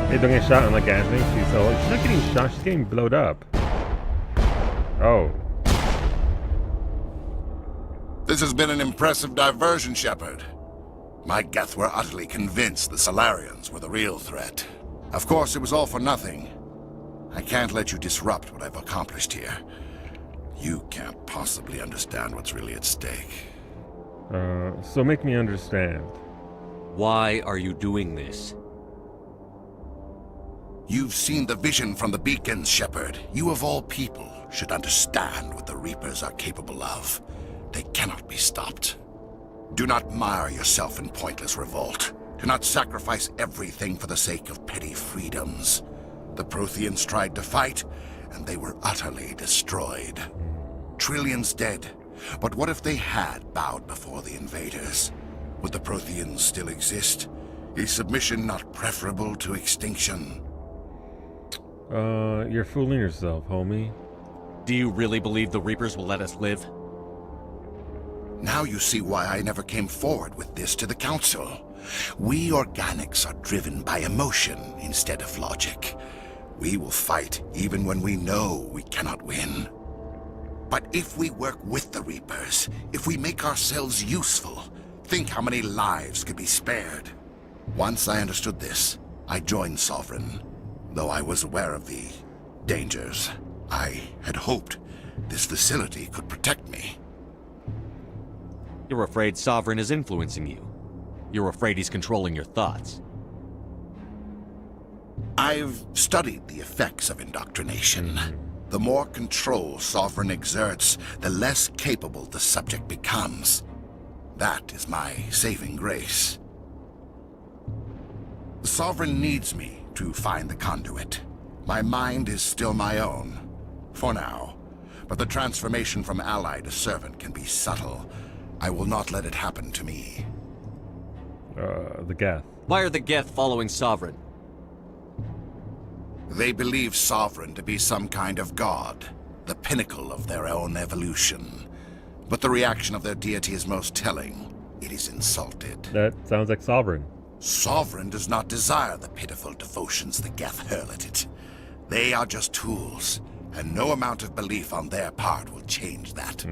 Hey, don't get shot unlike Anthony. She's not getting shot. She's getting blowed up. Oh. This has been an impressive diversion, Shepard. My Geth were utterly convinced the Solarians were the real threat. Of course, it was all for nothing. I can't let you disrupt what I've accomplished here. You can't possibly understand what's really at stake. So make me understand. Why are you doing this? You've seen the vision from the beacons, Shepard. You of all people should understand what the Reapers are capable of. They cannot be stopped. Do not mire yourself in pointless revolt. Do not sacrifice everything for the sake of petty freedoms. The Protheans tried to fight, and they were utterly destroyed. Trillions dead, but what if they had bowed before the invaders? Would the Protheans still exist? Is submission not preferable to extinction? You're fooling yourself, homie. Do you really believe the Reapers will let us live? Now you see why I never came forward with this to the Council. We organics are driven by emotion instead of logic. We will fight even when we know we cannot win. But if we work with the Reapers, if we make ourselves useful, think how many lives could be spared. Once I understood this, I joined Sovereign. Though I was aware of the dangers, I had hoped this facility could protect me. You're afraid Sovereign is influencing you. You're afraid he's controlling your thoughts. I've studied the effects of indoctrination. The more control Sovereign exerts, the less capable the subject becomes. That is my saving grace. The Sovereign needs me to find the conduit. My mind is still my own, for now. But the transformation from ally to servant can be subtle. I will not let it happen to me. The Geth. Why are the Geth following Sovereign? They believe Sovereign to be some kind of god, the pinnacle of their own evolution. But the reaction of their deity is most telling. It is insulted. That sounds like Sovereign. Sovereign does not desire the pitiful devotions the Geth hurl at it. They are just tools, and no amount of belief on their part will change that.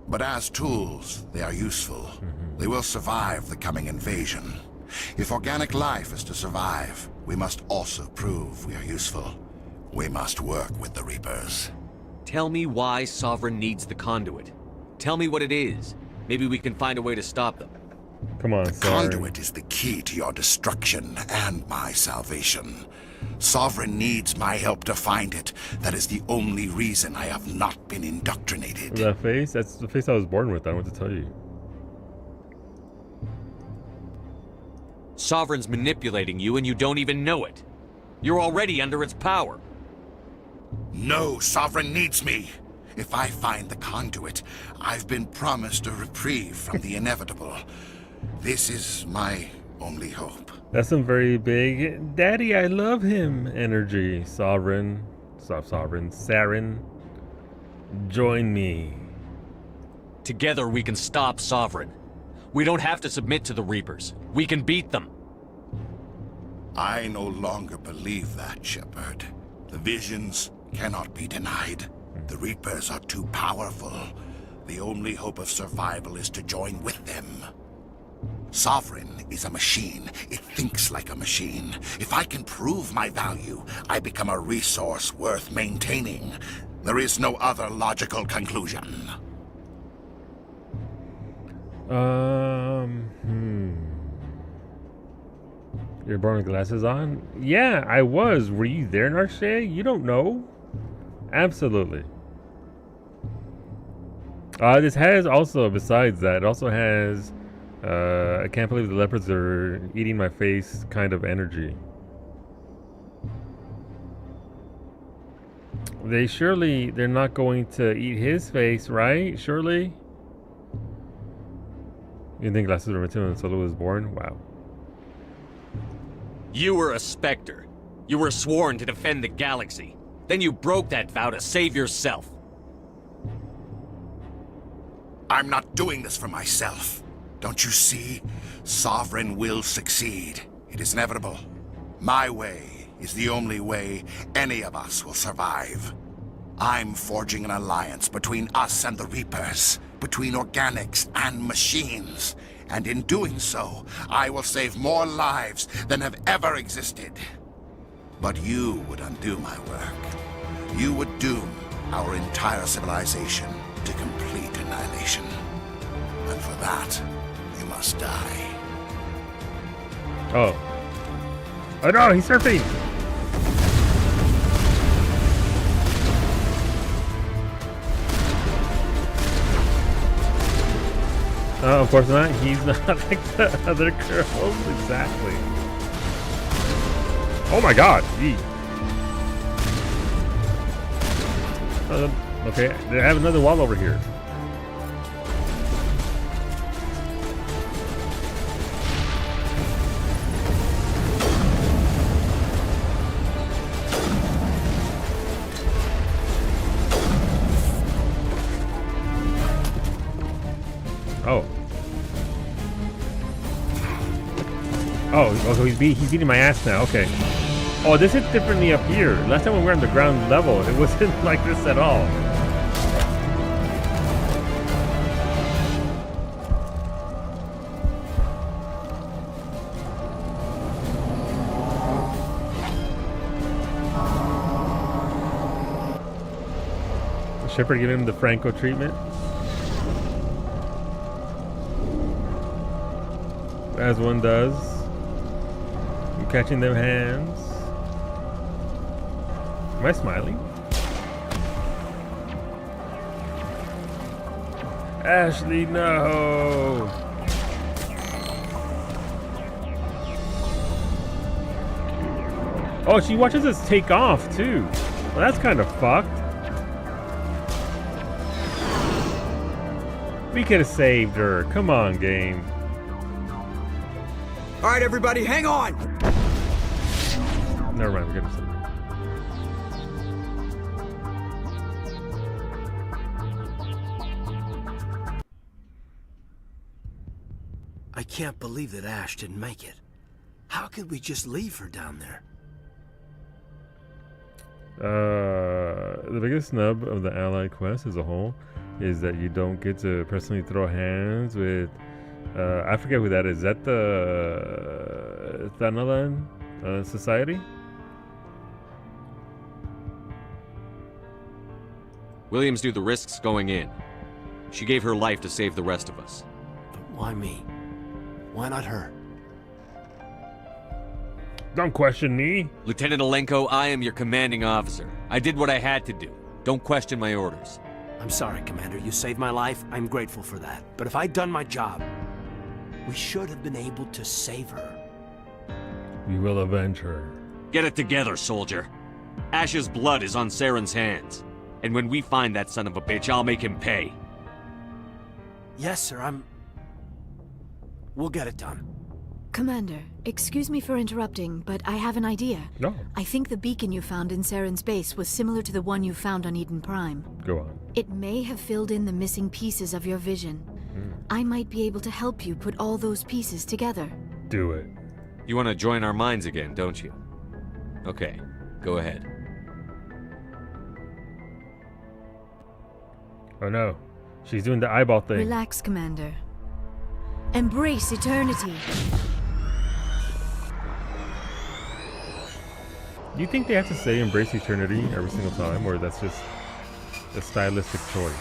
But as tools, they are useful. They will survive the coming invasion. If organic life is to survive, we must also prove we are useful. We must work with the Reapers. Tell me why Sovereign needs the conduit. Tell me what it is. Maybe we can find a way to stop them. Come on, The sorry. conduit is the key to your destruction and my salvation. Sovereign needs my help to find it. That is the only reason I have not been indoctrinated. That face? That's the face I was born with. I don't know what to tell you. Sovereign's manipulating you and you don't even know it. You're already under its power. No, Sovereign needs me. If I find the conduit, I've been promised a reprieve from the inevitable. This is my only hope. That's some very big "Daddy, I love him" energy. Sovereign. Sovereign. Saren. Join me. Together we can stop Sovereign. We don't have to submit to the Reapers. We can beat them. I no longer believe that, Shepard. The visions cannot be denied. The Reapers are too powerful. The only hope of survival is to join with them. Sovereign is a machine. It thinks like a machine. If I can prove my value, I become a resource worth maintaining. There is no other logical conclusion. You're born with glasses on? Yeah, I was. Were you there, Narshay? You don't know. Absolutely. This has also, besides that, it also has, I can't believe the leopards are eating my face kind of energy. They're not going to eat his face, right? Surely? You think glasses were missing when Solo was born? Wow. You were a Spectre. You were sworn to defend the galaxy. Then you broke that vow to save yourself. I'm not doing this for myself. Don't you see? Sovereign will succeed. It is inevitable. My way is the only way any of us will survive. I'm forging an alliance between us and the Reapers, between organics and machines. And in doing so, I will save more lives than have ever existed. But you would undo my work. You would doom our entire civilization to complete annihilation. And for that, you must die. Oh. Oh no, he's surfing! Oh, of course not. He's not like the other girls. Exactly. Oh my god! Gee. Okay, they have another wall over here. Oh. Oh, so he's beating my ass now. Okay. Oh, this is differently up here. Last time when we were on the ground level, it wasn't like this at all. Shepard giving him the Franco treatment. As one does. I'm catching them hands. Am I smiling? Ashley, no! Oh, she watches us take off too. Well, that's kind of fucked. We could have saved her. Come on, game. All right, everybody, hang on. Never mind, we're gonna save her. I can't believe that Ash didn't make it. How could we just leave her down there? The biggest snub of the Allied quest as a whole is that you don't get to personally throw hands with I forget who that is. Is that the Thanalan Society? Williams knew the risks going in. She gave her life to save the rest of us. But why me? Why not her? Don't question me. Lieutenant Alenko, I am your commanding officer. I did what I had to do. Don't question my orders. I'm sorry, Commander. You saved my life. I'm grateful for that. But if I'd done my job, we should have been able to save her. We will avenge her. Get it together, soldier. Ash's blood is on Saren's hands. And when we find that son of a bitch, I'll make him pay. Yes, sir. We'll get it done. Commander, excuse me for interrupting, but I have an idea. No. I think the beacon you found in Saren's base was similar to the one you found on Eden Prime. Go on. It may have filled in the missing pieces of your vision. I might be able to help you put all those pieces together. Do it. You want to join our minds again, don't you? Okay, go ahead. Oh no. She's doing the eyeball thing. Relax, Commander. Embrace eternity. Do you think they have to say embrace eternity every single time, or that's just a stylistic choice?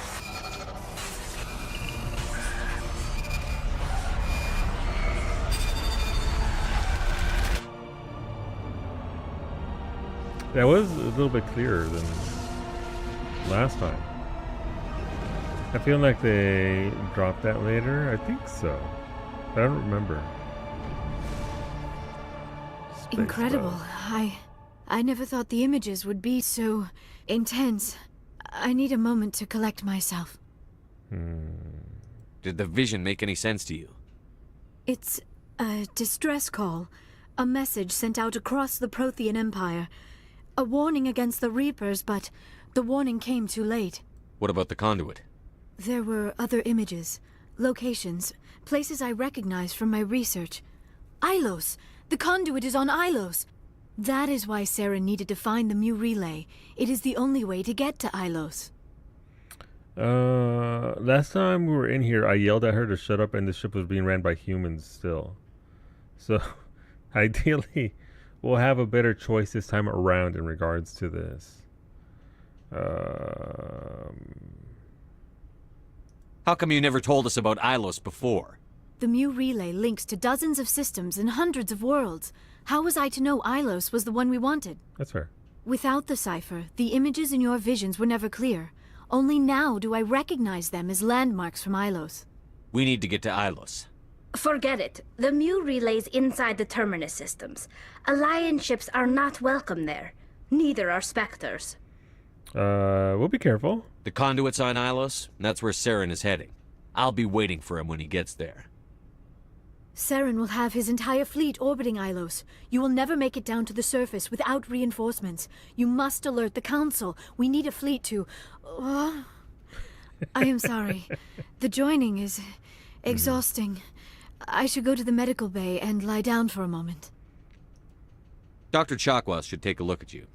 That was a little bit clearer than last time. I feel like they dropped that later. I think so. But I don't remember. Space Incredible. Bro. I never thought the images would be so intense. I need a moment to collect myself. Did the vision make any sense to you? It's a distress call. A message sent out across the Prothean Empire. A warning against the Reapers, but the warning came too late. What about the conduit? There were other images, locations, places I recognized from my research. Ilos! The conduit is on Ilos! That is why Sarah needed to find the Mu relay. It is the only way to get to Ilos. Last time we were in here, I yelled at her to shut up, and the ship was being ran by humans still. So, ideally, we'll have a better choice this time around in regards to this. How come you never told us about Ilos before? The Mu relay links to dozens of systems and hundreds of worlds. How was I to know Ilos was the one we wanted? That's fair. Without the cipher, the images in your visions were never clear. Only now do I recognize them as landmarks from Ilos. We need to get to Ilos. Forget it. The Mu relay's inside the Terminus systems. Alliance ships are not welcome there. Neither are Spectres. We'll be careful. The conduit's on Ilos, and that's where Saren is heading. I'll be waiting for him when he gets there. Saren will have his entire fleet orbiting Ilos. You will never make it down to the surface without reinforcements. You must alert the Council. We need a fleet to... I am sorry. The joining is exhausting. I should go to the medical bay and lie down for a moment. Dr. Chakwas should take a look at you.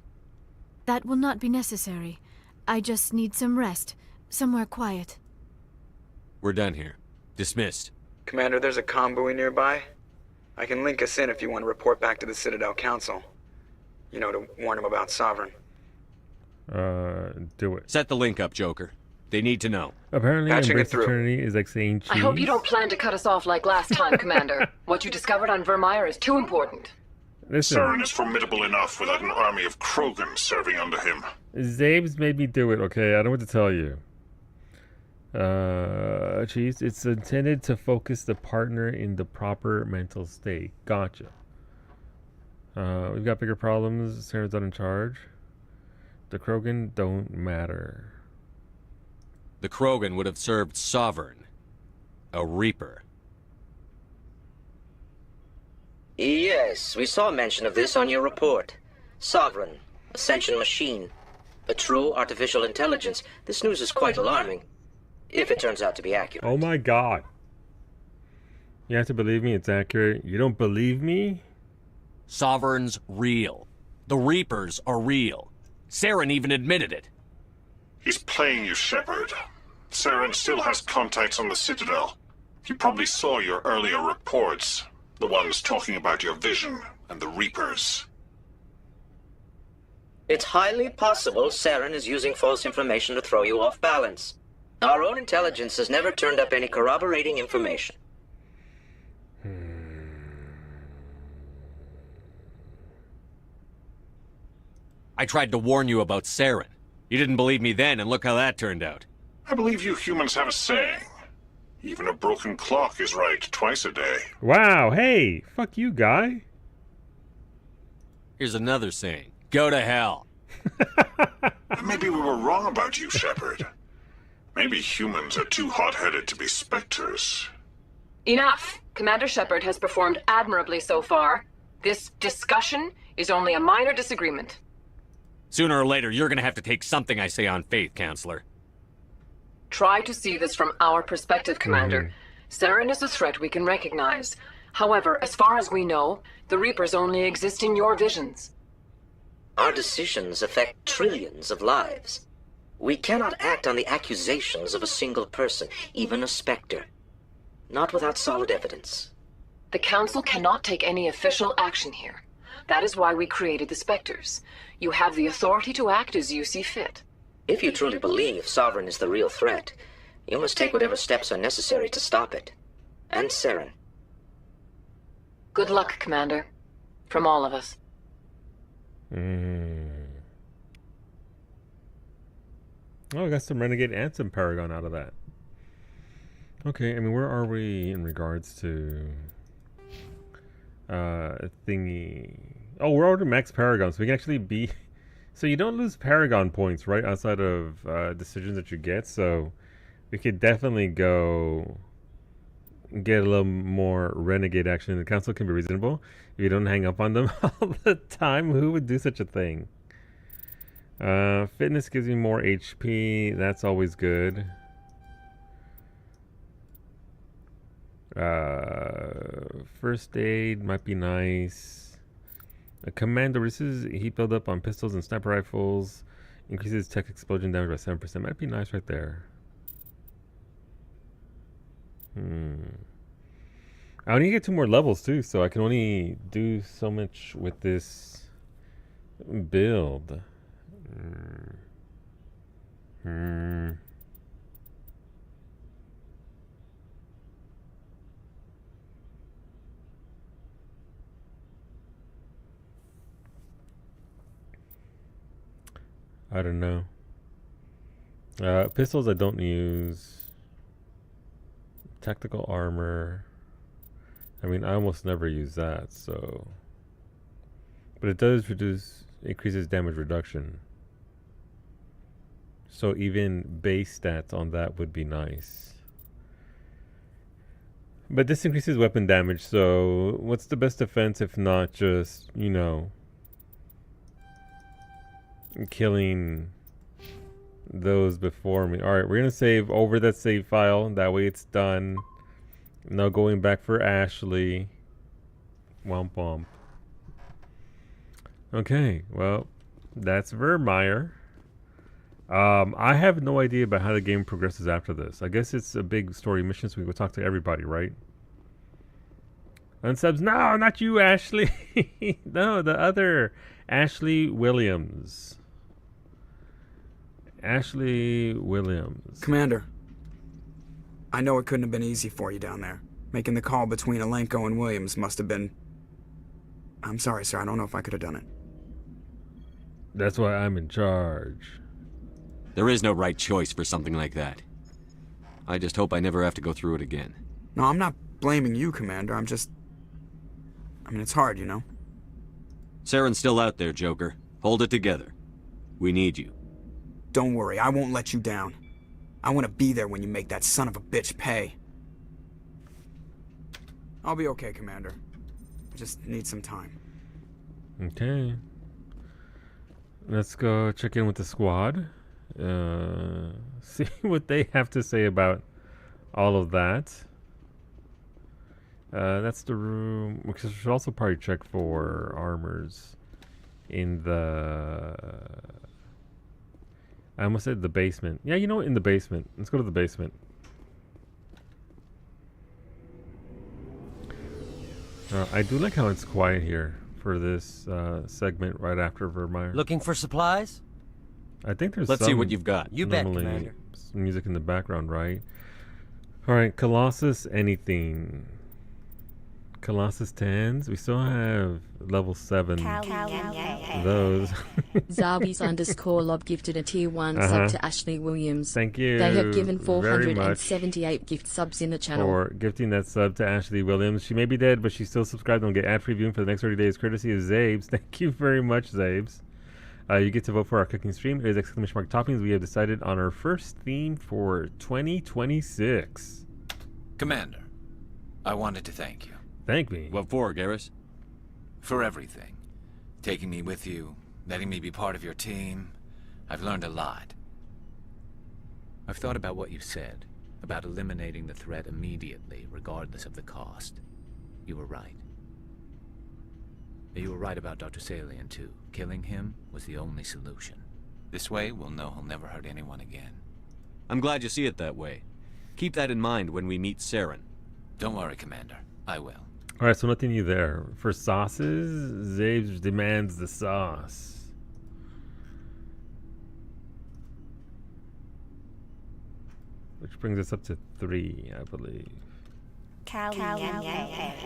That will not be necessary. I just need some rest. Somewhere quiet. We're done here. Dismissed. Commander, there's a convoy nearby. I can link us in if you want to report back to the Citadel Council. You know, to warn them about Sovereign. Do it. Set the link up, Joker. They need to know. Apparently, Embrace Eternity is like saying cheese. I hope you don't plan to cut us off like last time, Commander. What you discovered on Virmire is too important. Listen. Saren is formidable enough without an army of Krogan serving under him. Zabes made me do it, okay? I don't know what to tell you. Cheese, it's intended to focus the partner in the proper mental state. Gotcha. We've got bigger problems. Saren's not in charge. The Krogan don't matter. The Krogan would have served Sovereign. A Reaper. Yes, we saw mention of this on your report. Sovereign, Ascension machine, a true artificial intelligence. This news is quite alarming, if it turns out to be accurate. Oh my god. You have to believe me, it's accurate. You don't believe me? Sovereign's real. The Reapers are real. Saren even admitted it. He's playing you, Shepard. Saren still has contacts on the Citadel. He probably saw your earlier reports. The ones talking about your vision and the Reapers. It's highly possible Saren is using false information to throw you off balance. Our own intelligence has never turned up any corroborating information. I tried to warn you about Saren. You didn't believe me then, and look how that turned out. I believe you humans have a saying. Even a broken clock is right twice a day. Wow, hey, fuck you, guy. Here's another saying. Go to hell. Maybe we were wrong about you, Shepard. Maybe humans are too hot-headed to be Spectres. Enough! Commander Shepard has performed admirably so far. This discussion is only a minor disagreement. Sooner or later, you're gonna have to take something I say on faith, Counselor. Try to see this from our perspective, Commander. Saren is a threat we can recognize. However, as far as we know, the Reapers only exist in your visions. Our decisions affect trillions of lives. We cannot act on the accusations of a single person, even a Spectre. Not without solid evidence. The Council cannot take any official action here. That is why we created the Spectres. You have the authority to act as you see fit. If you truly believe Sovereign is the real threat, you must take whatever steps are necessary to stop it. And Saren. Good luck, Commander. From all of us. Oh, I got some Renegade and some Paragon out of that. Okay, I mean, where are we in regards to thingy? Oh, we're already max Paragon, so we can actually be. So you don't lose Paragon points, right? Outside of decisions that you get, so we could definitely go get a little more renegade action. The council can be reasonable if you don't hang up on them all the time. Who would do such a thing? Fitness gives me more HP. That's always good. First aid might be nice. A commando reduces heat buildup on pistols and sniper rifles. Increases tech explosion damage by 7%. Might be nice right there. I only get 2 more levels too, so I can only do so much with this build. I don't know. Pistols I don't use. Tactical armor. I mean, I almost never use that, so. But it does increases damage reduction. So even base stats on that would be nice. But this increases weapon damage, so what's the best defense if not just, you know, killing those before me. Alright, we're gonna save over that save file. That way it's done. Now going back for Ashley. Womp womp. Okay, well, that's Virmire. I have no idea about how the game progresses after this. I guess it's a big story mission, so we go talk to everybody, right? Unsubs. No, not you, Ashley. No, the other Ashley Williams. Ashley Williams. Commander, I know it couldn't have been easy for you down there. Making the call between Alenko and Williams must have been... I'm sorry, sir. I don't know if I could have done it. That's why I'm in charge. There is no right choice for something like that. I just hope I never have to go through it again. No, I'm not blaming you, Commander. I'm just... I mean, it's hard, you know? Saren's still out there, Joker. Hold it together. We need you. Don't worry, I won't let you down. I want to be there when you make that son of a bitch pay. I'll be okay, Commander. I just need some time. Okay. Let's go check in with the squad. See what they have to say about all of that. That's the room. We should also probably check for armors in the... I almost said the basement. Yeah, you know what? In the basement. Let's go to the basement. I do like how it's quiet here for this segment right after Virmire. Looking for supplies? I think there's Let's see what you've got. You bet, Commander. Some music in the background, right? Alright, Colossus anything. Colossus 10s. We still have level 7. Those. Zarbies _ Lob gifted a tier 1 sub to Ashley Williams. Thank you. They have given very 478 gift subs in the channel. For gifting that sub to Ashley Williams. She may be dead, but she's still subscribed and will get ad-free viewing for the next 30 days, courtesy of Zabes. Thank you very much, Zabes. You get to vote for our cooking stream. It is exclamation mark toppings. We have decided on our first theme for 2026. Commander, I wanted to thank you. Thank me. What for, Garrus? For everything. Taking me with you, letting me be part of your team. I've learned a lot. I've thought about what you said, about eliminating the threat immediately, regardless of the cost. You were right. You were right about Dr. Salian, too. Killing him was the only solution. This way, we'll know he'll never hurt anyone again. I'm glad you see it that way. Keep that in mind when we meet Saren. Don't worry, Commander. I will. Alright, so nothing new there. For sauces, Zabes demands the sauce. Which brings us up to 3, I believe.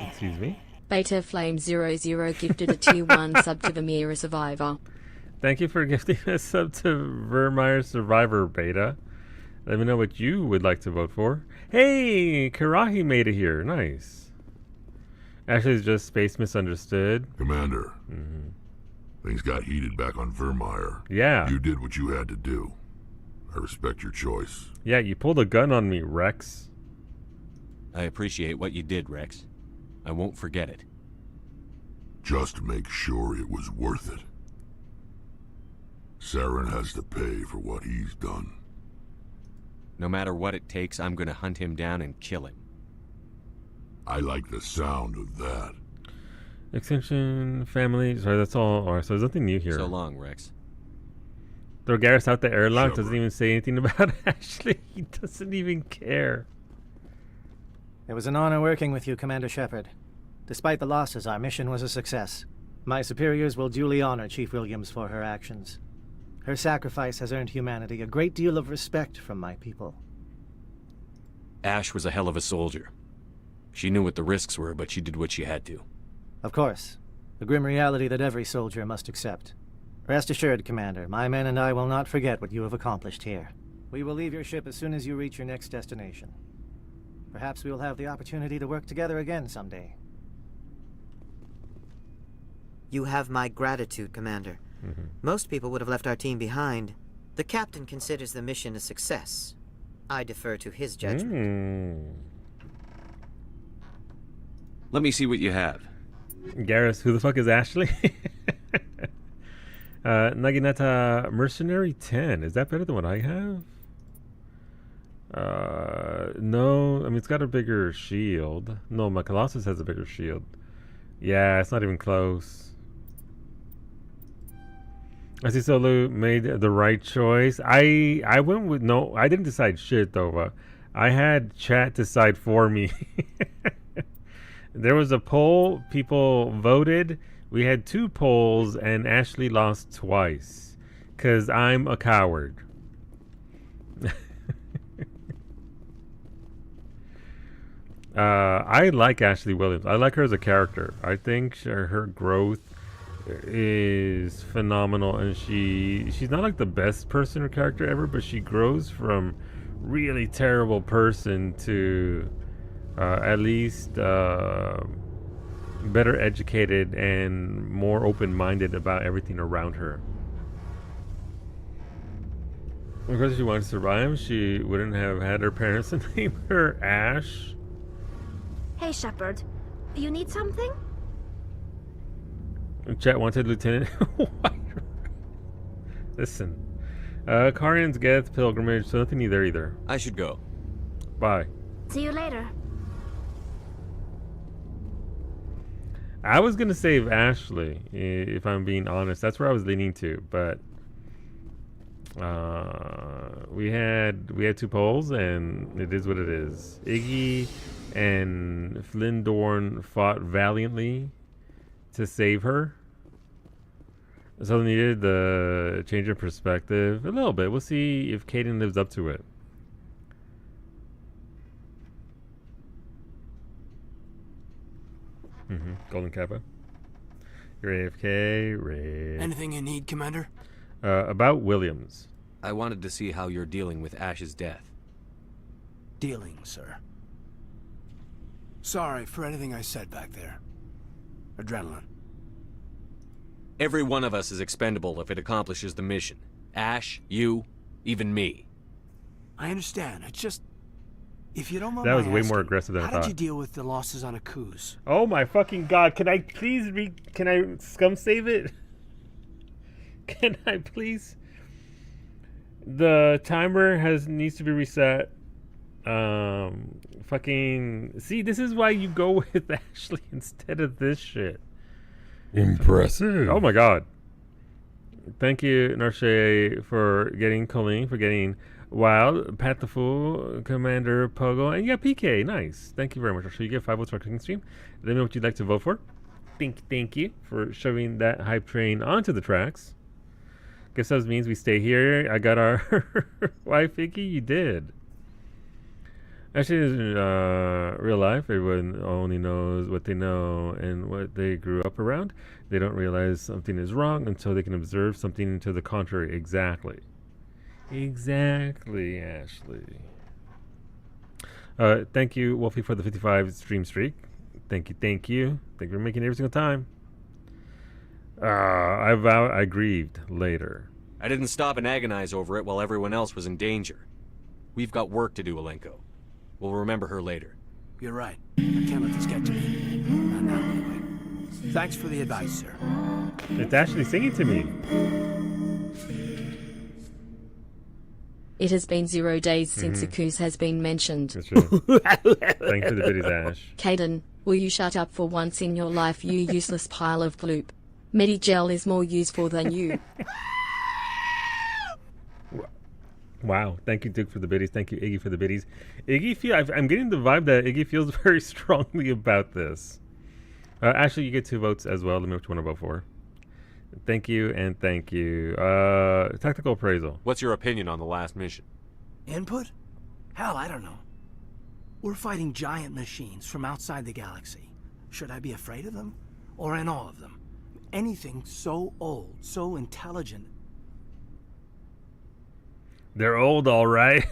Excuse me? Beta Flame 00 gifted a tier 1 sub to Virmire Survivor. Thank you for gifting a sub to Virmire Survivor Beta. Let me know what you would like to vote for. Hey, Karahi made it here. Nice. Actually, it's just Space Misunderstood. Commander, things got heated back on Virmire. Yeah. You did what you had to do. I respect your choice. Yeah, you pulled a gun on me, Rex. I appreciate what you did, Rex. I won't forget it. Just make sure it was worth it. Saren has to pay for what he's done. No matter what it takes, I'm gonna hunt him down and kill him. I like the sound of that. Extension, family. Sorry, that's all. Alright, so there's nothing new here. So long, Rex. Throw Garrus out the airlock. Shepard. Doesn't even say anything about Ashley. He doesn't even care. It was an honor working with you, Commander Shepard. Despite the losses, our mission was a success. My superiors will duly honor Chief Williams for her actions. Her sacrifice has earned humanity a great deal of respect from my people. Ash was a hell of a soldier. She knew what the risks were, but she did what she had to. Of course. The grim reality that every soldier must accept. Rest assured, Commander, my men and I will not forget what you have accomplished here. We will leave your ship as soon as you reach your next destination. Perhaps we will have the opportunity to work together again someday. You have my gratitude, Commander. Most people would have left our team behind. The captain considers the mission a success. I defer to his judgment. Let me see what you have. Garrus, who the fuck is Ashley? Naginata Mercenary 10. Is that better than what I have? No. I mean, it's got a bigger shield. No, my Colossus has a bigger shield. Yeah, it's not even close. I see Solu made the right choice. I went with no. I didn't decide shit though. I had chat decide for me. There was a poll. People voted. We had 2 polls, and Ashley lost twice because I'm a coward. I like Ashley Williams. I like her as a character. I think her growth is phenomenal, and she's not like the best person or character ever, but she grows from really terrible person to at least better educated and more open-minded about everything around her. Of course, if she wanted to survive, she wouldn't have had her parents name her Ash. Hey, Shepard. You need something? Chat wanted Lieutenant. Listen. Karian's Geth pilgrimage, so nothing new there either. I should go. Bye. See you later. I was gonna save Ashley, if I'm being honest. That's where I was leaning to, but we had 2 polls, and it is what it is. Iggy and Flindorn fought valiantly to save her. So needed the change of perspective a little bit. We'll see if Kaden lives up to it. Golden Kappa. You're AFK. Ray. Anything you need, Commander? About Williams. I wanted to see how you're dealing with Ash's death. Dealing, sir. Sorry for anything I said back there. Adrenaline. Every one of us is expendable if it accomplishes the mission. Ash, you, even me. I understand. It's just... If you don't mind That was my way asking, more aggressive than I how did thought. you deal with the losses on Akuz? Oh my fucking god, can I please can I scum save it? Can I please? The timer needs to be reset. Fucking see, this is why you go with Ashley instead of this shit. Impressive. Oh my god. Thank you, Narshe, for getting Colleen, for getting Wild, Pat the Fool, Commander Pogo, and yeah, PK. Nice. Thank you very much. Narshe, you get 5 votes for our cooking stream. Let me know what you'd like to vote for. Thank you for shoving that hype train onto the tracks. Guess that means we stay here. I got our wife, Vicky. You did. Actually, in real life, everyone only knows what they know and what they grew up around. They don't realize something is wrong until they can observe something to the contrary. Exactly. Exactly, Ashley. Thank you, Wolfie, for the 55 stream streak. Thank you. Thank you for making it every single time. I vow I grieved later. I didn't stop and agonize over it while everyone else was in danger. We've got work to do, Alenko. We'll remember her later. You're right. I can't let this get to me. Not now, anyway. Thanks for the advice, sir. It's actually singing to me. It has been 0 days since Akuz has been mentioned. That's true. Thanks for the biddies, Ash. Caden, will you shut up for once in your life, you useless pile of gloop? Medigel is more useful than you. Wow. Thank you, Duke, for the biddies. Thank you, Iggy, for the biddies. Iggy, I'm getting the vibe that Iggy feels very strongly about this. Actually, you get 2 votes as well. Let me know what you want to vote for. Thank you, and thank you. Tactical appraisal. What's your opinion on the last mission? Input? Hell, I don't know. We're fighting giant machines from outside the galaxy. Should I be afraid of them? Or in awe of them? Anything so old, so intelligent. They're old, all right.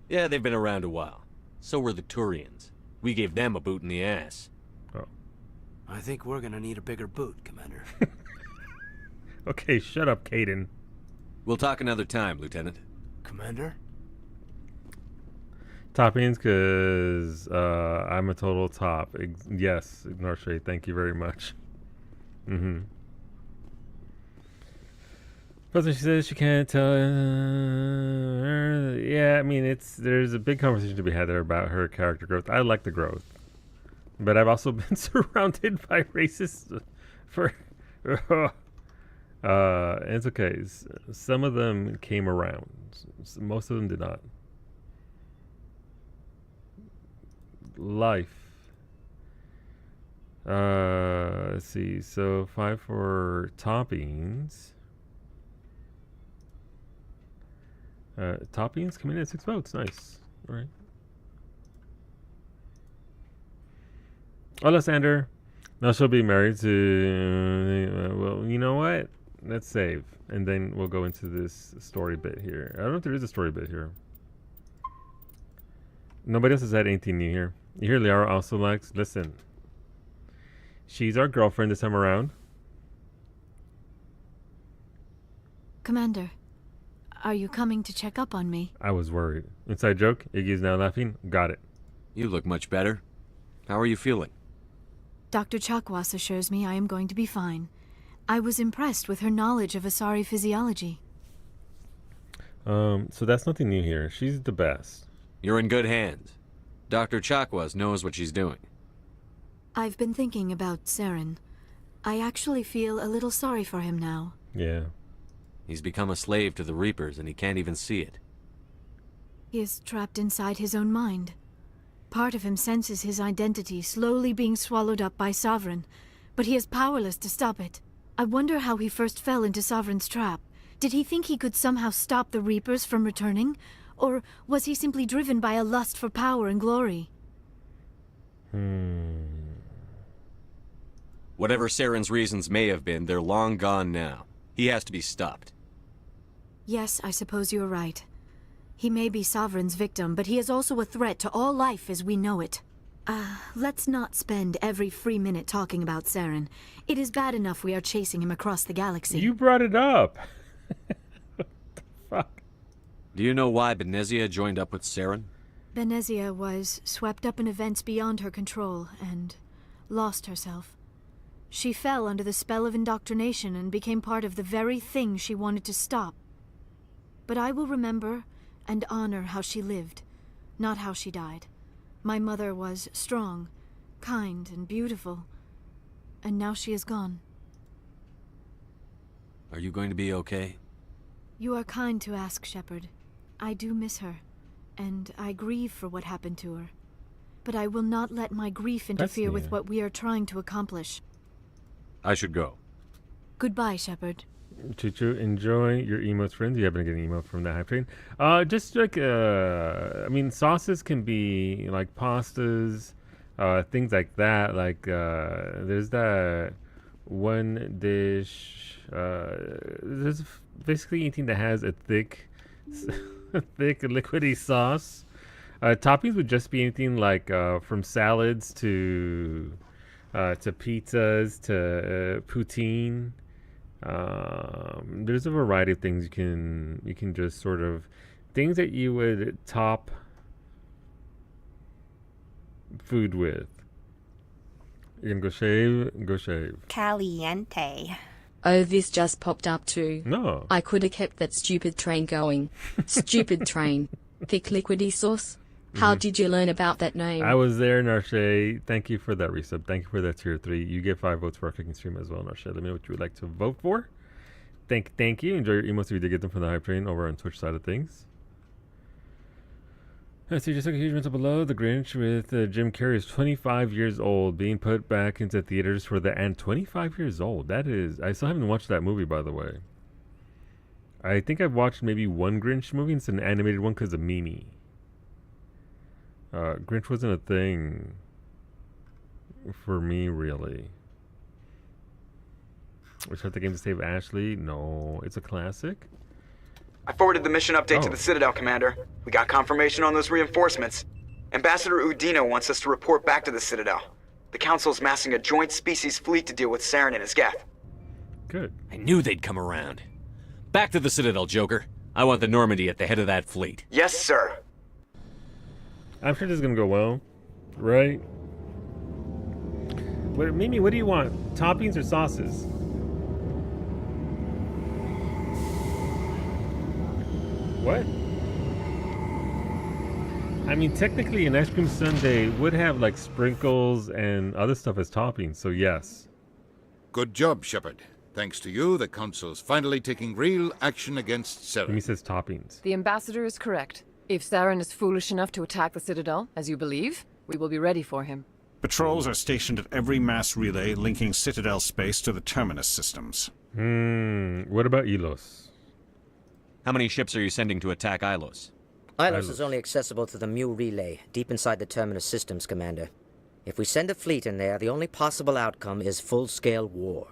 Yeah, they've been around a while. So were the Turians. We gave them a boot in the ass. Oh. I think we're gonna need a bigger boot, Commander. Okay, shut up, Caden. We'll talk another time, Lieutenant. Commander? Toppings, because I'm a total top. Yes, ignore shade. Thank you very much. But she says she can't tell. Yeah, I mean, there's a big conversation to be had there about her character growth. I like the growth, but I've also been surrounded by racists for. It's okay. Some of them came around. Most of them did not. Life. Let's see. So 5 for toppings. Toppings coming in at 6 votes. Nice. All right. Alessander. Now she'll be married to. Well, you know what? Let's save, and then we'll go into this story bit here. I don't know if there is a story bit here. Nobody else has had anything new here. You hear Liara also likes. Listen. She's our girlfriend this time around. Commander, are you coming to check up on me? I was worried. Inside joke. Iggy is now laughing. Got it. You look much better. How are you feeling? Dr. Chakwas assures me I am going to be fine. I was impressed with her knowledge of Asari physiology. So that's nothing new here. She's the best. You're in good hands. Dr. Chakwas knows what she's doing. I've been thinking about Saren. I actually feel a little sorry for him now. Yeah. He's become a slave to the Reapers, and he can't even see it. He is trapped inside his own mind. Part of him senses his identity slowly being swallowed up by Sovereign, but he is powerless to stop it. I wonder how he first fell into Sovereign's trap. Did he think he could somehow stop the Reapers from returning? Or was he simply driven by a lust for power and glory? Whatever Saren's reasons may have been, they're long gone now. He has to be stopped. Yes, I suppose you're right. He may be Sovereign's victim, but he is also a threat to all life as we know it. Let's not spend every free minute talking about Saren. It is bad enough we are chasing him across the galaxy. You brought it up. What the fuck? Do you know why Benezia joined up with Saren? Benezia was swept up in events beyond her control and lost herself. She fell under the spell of indoctrination and became part of the very thing she wanted to stop. But I will remember and honor how she lived, not how she died. My mother was strong, kind, and beautiful, and now she is gone. Are you going to be okay? You are kind to ask, Shepard. I do miss her, and I grieve for what happened to her. But I will not let my grief interfere with what we are trying to accomplish. I should go. Goodbye, Shepard. Choo-choo, enjoy your emotes, friends. You haven't get an email from that hype train. Just like, I mean, sauces can be like pastas, things like that. Like, there's that one dish. There's basically anything that has a thick, thick liquidy sauce. Toppings would just be anything like from salads to pizzas to poutine. There's a variety of things you can just sort of things that you would top food with? You're gonna go shave? Go shave. Caliente. Oh, this just popped up too. No. I could have kept that stupid train going. Stupid train. Thick liquidy sauce. How did you learn about that name? I was there, Narshe. Thank you for that resub. Thank you for that tier 3. You get 5 votes for our cooking stream as well, Narshe. Let me know what you would like to vote for. Thank you. Enjoy your emotes if you did get them from the hype train over on Twitch side of things. Let's see, just like a huge mental below. The Grinch with Jim Carrey is 25 years old, being put back into theaters for the end. 25 years old. That is... I still haven't watched that movie, by the way. I think I've watched maybe one Grinch movie. It's an animated one because of Mimi. Grinch wasn't a thing for me, really. We start the game to save Ashley? No, it's a classic. I forwarded the mission update to the Citadel, Commander. We got confirmation on those reinforcements. Ambassador Udina wants us to report back to the Citadel. The Council's massing a joint species fleet to deal with Saren and his Geth. Good. I knew they'd come around. Back to the Citadel, Joker. I want the Normandy at the head of that fleet. Yes, sir. I'm sure this is gonna go well, right? Mimi, what do you want? Toppings or sauces? What? I mean, technically an ice cream sundae would have like sprinkles and other stuff as toppings, so yes. Good job, Shepard. Thanks to you, the Council's finally taking real action against Saren. Mimi says toppings. The ambassador is correct. If Saren is foolish enough to attack the Citadel, as you believe, we will be ready for him. Patrols are stationed at every mass relay linking Citadel space to the Terminus systems. What about Ilos? How many ships are you sending to attack Ilos? Ilos is only accessible to the Mu relay, deep inside the Terminus systems, Commander. If we send a fleet in there, the only possible outcome is full-scale war.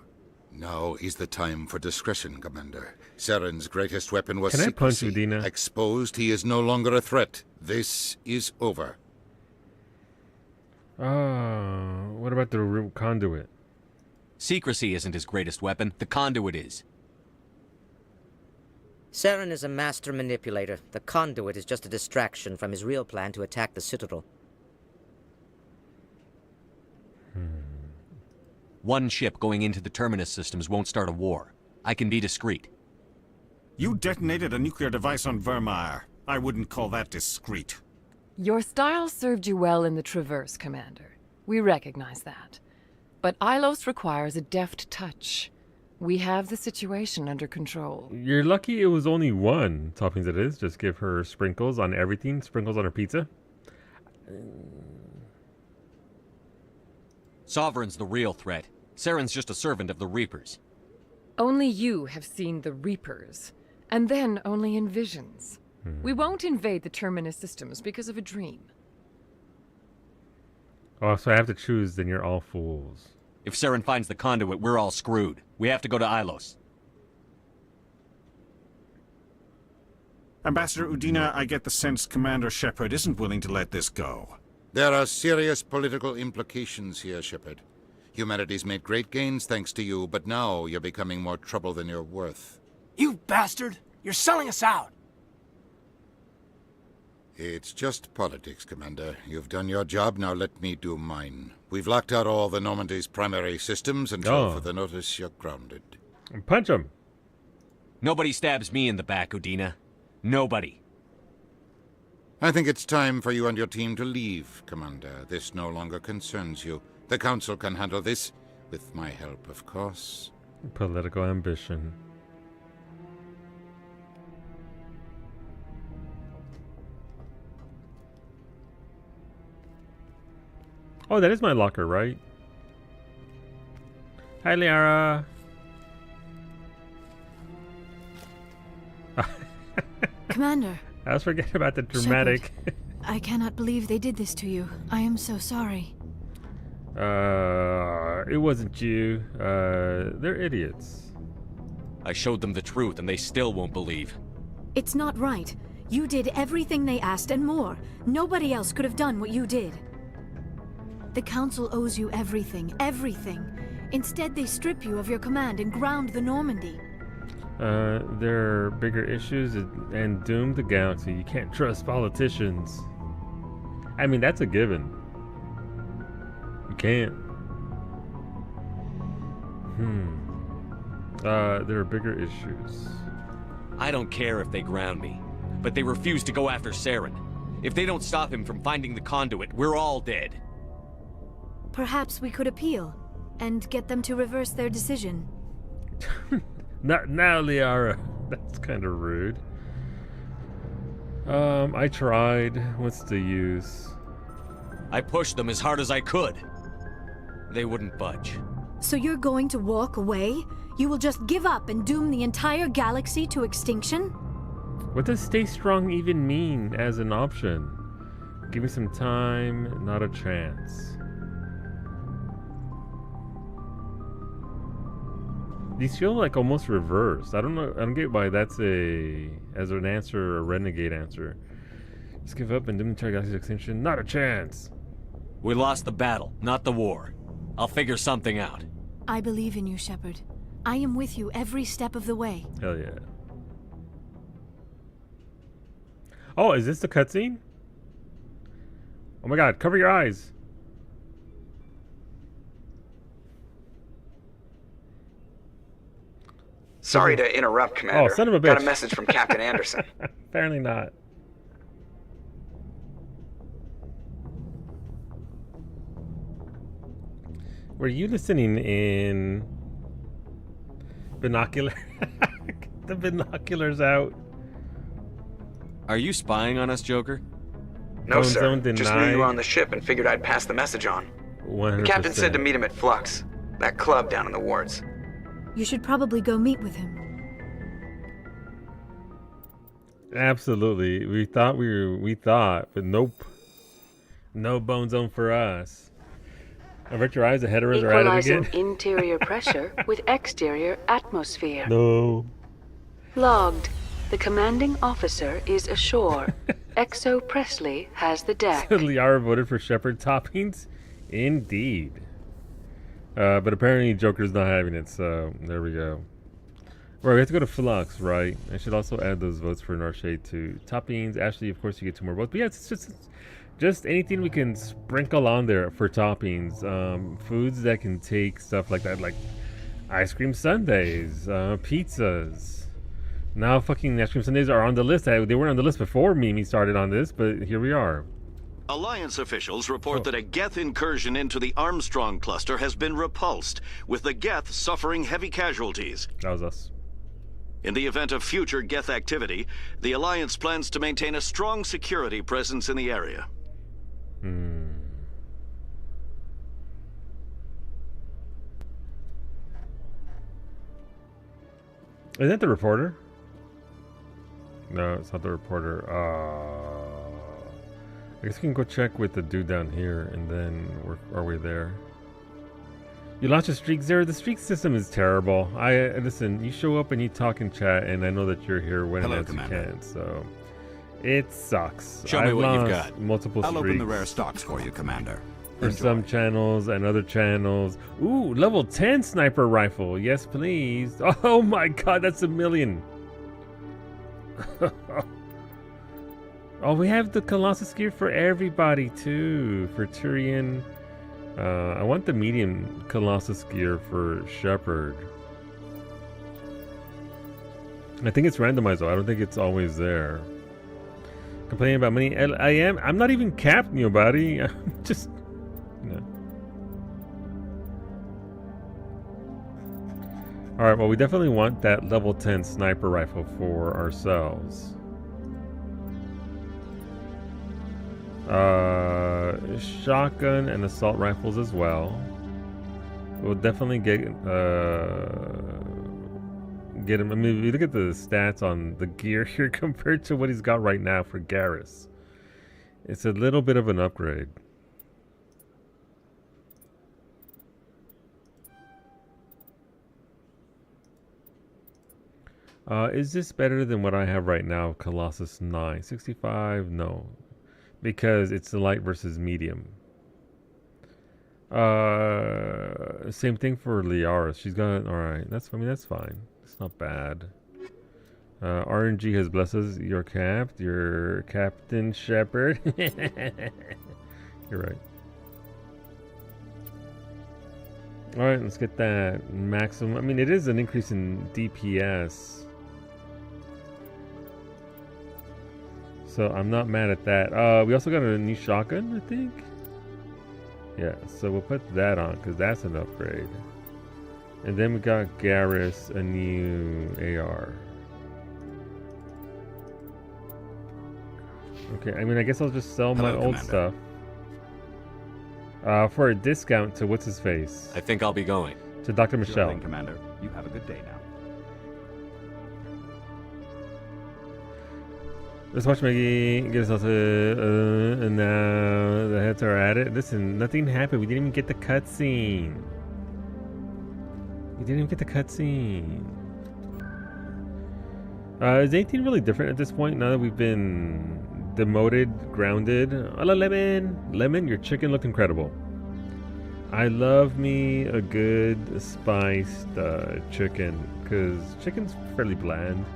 Now is the time for discretion, Commander. Saren's greatest weapon was Can I punch secrecy. Udina? Exposed, he is no longer a threat. This is over. What about the conduit? Secrecy isn't his greatest weapon. The conduit is. Saren is a master manipulator. The conduit is just a distraction from his real plan to attack the Citadel. One ship going into the Terminus systems won't start a war. I can be discreet. You detonated a nuclear device on Virmire. I wouldn't call that discreet. Your style served you well in the Traverse, Commander. We recognize that. But Ilos requires a deft touch. We have the situation under control. You're lucky it was only one toppings it is. Just give her sprinkles on everything. Sprinkles on her pizza. Sovereign's the real threat. Saren's just a servant of the Reapers. Only you have seen the Reapers, and then only in visions. We won't invade the Terminus systems because of a dream. Oh, so I have to choose, then you're all fools. If Saren finds the conduit, we're all screwed. We have to go to Ilos. Ambassador Udina, I get the sense Commander Shepard isn't willing to let this go. There are serious political implications here, Shepard. Humanity's made great gains thanks to you, but now you're becoming more trouble than you're worth. You bastard! You're selling us out! It's just politics, Commander. You've done your job, now let me do mine. We've locked out all the Normandy's primary systems until further notice you're grounded. Punch him! Nobody stabs me in the back, Udina. Nobody. I think it's time for you and your team to leave, Commander. This no longer concerns you. The Council can handle this, with my help, of course. Political ambition. Oh, that is my locker, right? Hi, Liara. Commander. I was forgetting about the dramatic. I cannot believe they did this to you. I am so sorry. It wasn't you. They're idiots. I showed them the truth and they still won't believe. It's not right. You did everything they asked and more. Nobody else could have done what you did. The Council owes you everything, everything. Instead, they strip you of your command and ground the Normandy. There are bigger issues and doom the galaxy. You can't trust politicians. I mean, that's a given. You can't. There are bigger issues. I don't care if they ground me, but they refuse to go after Saren. If they don't stop him from finding the conduit, we're all dead. Perhaps we could appeal and get them to reverse their decision. Not now, Liara. That's kind of rude. I tried. What's the use? I pushed them as hard as I could. They wouldn't budge. So you're going to walk away? You will just give up and doom the entire galaxy to extinction? What does stay strong even mean as an option? Give me some time, not a chance. These feel like almost reversed. I don't know. I don't get why that's as an answer, a renegade answer. Just give up and doom the entire galaxy to extinction. Not a chance. We lost the battle, not the war. I'll figure something out. I believe in you, Shepard. I am with you every step of the way. Hell yeah. Oh, is this the cutscene? Oh my god, cover your eyes. Sorry to interrupt, Commander. Oh, son of a bitch. Got a message from Captain Anderson. Apparently not. Were you listening in binocular? Get the binoculars out. Are you spying on us, Joker? No, sir. Just knew you were on the ship and figured I'd pass the message on. 100%. The captain said to meet him at Flux, that club down in the wards. You should probably go meet with him. Absolutely. We thought, but nope. No bone zone for us. Avert your eyes, the heteros are at it again. Equalizing interior pressure with exterior atmosphere. No. Logged. The commanding officer is ashore. Exo Presley has the deck. Liara voted for Shepard toppings? Indeed. But apparently Joker's not having it, so there we go. Right, we have to go to Flux, right? I should also add those votes for Narshade to toppings. Ashley, of course, you get 2 more votes. But yeah, it's just anything we can sprinkle on there for toppings. Foods that can take stuff like that, like ice cream sundaes, pizzas. Now fucking ice cream sundaes are on the list. They weren't on the list before Mimi started on this, but here we are. Alliance officials report that a Geth incursion into the Armstrong cluster has been repulsed, with the Geth suffering heavy casualties. That was us. In the event of future Geth activity, the Alliance plans to maintain a strong security presence in the area. Is that the reporter? No, it's not the reporter. I guess we can go check with the dude down here, and then are we there? You launched a streak, Zero. The streak system is terrible. Listen. You show up and you talk and chat, and I know that you're here when you can. So it sucks. Show me what you've got. Multiple I'll streaks open the rare stocks for you, Commander. for some channels and other channels. Ooh, level 10 sniper rifle. Yes, please. Oh my god, that's 1,000,000. Oh, we have the Colossus gear for everybody too. For Tyrion. I want the medium Colossus gear for Shepard. I think it's randomized though. I don't think it's always there. Complaining about money. I'm not even capped, nobody. I'm just... No. Alright, well we definitely want that level 10 sniper rifle for ourselves. Shotgun and assault rifles as well. We'll definitely get him. I mean, if you look at the stats on the gear here compared to what he's got right now for Garrus, it's a little bit of an upgrade. Is this better than what I have right now? Colossus 9. 65? No. Because it's the light versus medium. Same thing for Liara. She's got... Alright, that's fine. It's not bad. RNG has blessed us. You're capped. You're Captain Shepard. You're right. All right, let's get that maximum. I mean, it is an increase in DPS. So I'm not mad at that. We also got a new shotgun, I think. Yeah, so we'll put that on because that's an upgrade. And then we got Garrus, a new AR. Okay, I mean, I guess I'll just sell my old stuff. For a discount to what's his face? I think I'll be going. To Dr. Sure Michelle. thing, Commander. You have a good day now. Let's watch Maggie get us and now the heads are at it. Listen, nothing happened. We didn't even get the cutscene. We didn't even get the cutscene. Is anything really different at this point now that we've been demoted, grounded? Hello, Lemon. Lemon, your chicken look incredible. I love me a good spiced chicken because chicken's fairly bland.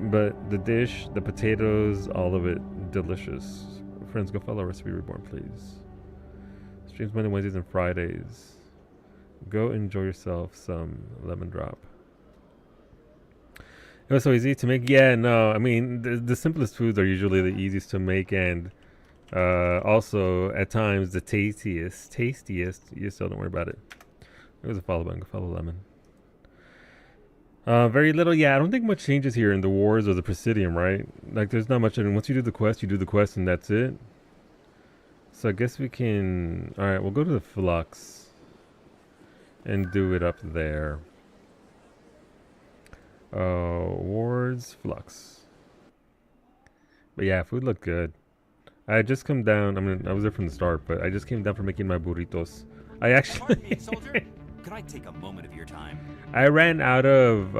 But the dish, the potatoes, all of it, delicious. Friends, go follow Recipe Reborn, please. Streams Monday, Wednesdays, and Fridays. Go enjoy yourself some lemon drop. It was so easy to make. Yeah, no, I mean, the simplest foods are usually the easiest to make and also, at times, the tastiest. You still don't worry about it. There's a follow button. Go follow Lemon. Very little. Yeah, I don't think much changes here in the Wars or the Presidium, right? Like, there's not much. And once you do the quest, and that's it. So I guess we can. All right, we'll go to the Flux and do it up there. Wards, Flux. But yeah, food looked good. I had just come down. I mean, I was there from the start, but I just came down for making my burritos. I actually. Pardon me, soldier. Could I take a moment of your time? I ran out of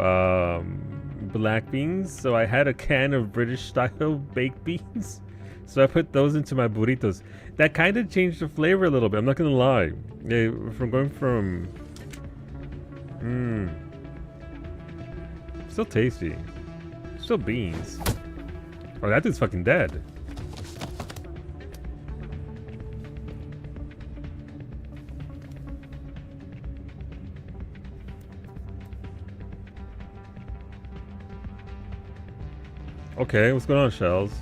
black beans, so I had a can of British style baked beans. So I put those into my burritos. That kind of changed the flavor a little bit. I'm not gonna lie. From going from still tasty, still beans. Oh, that dude's fucking dead. Okay, what's going on, Shells?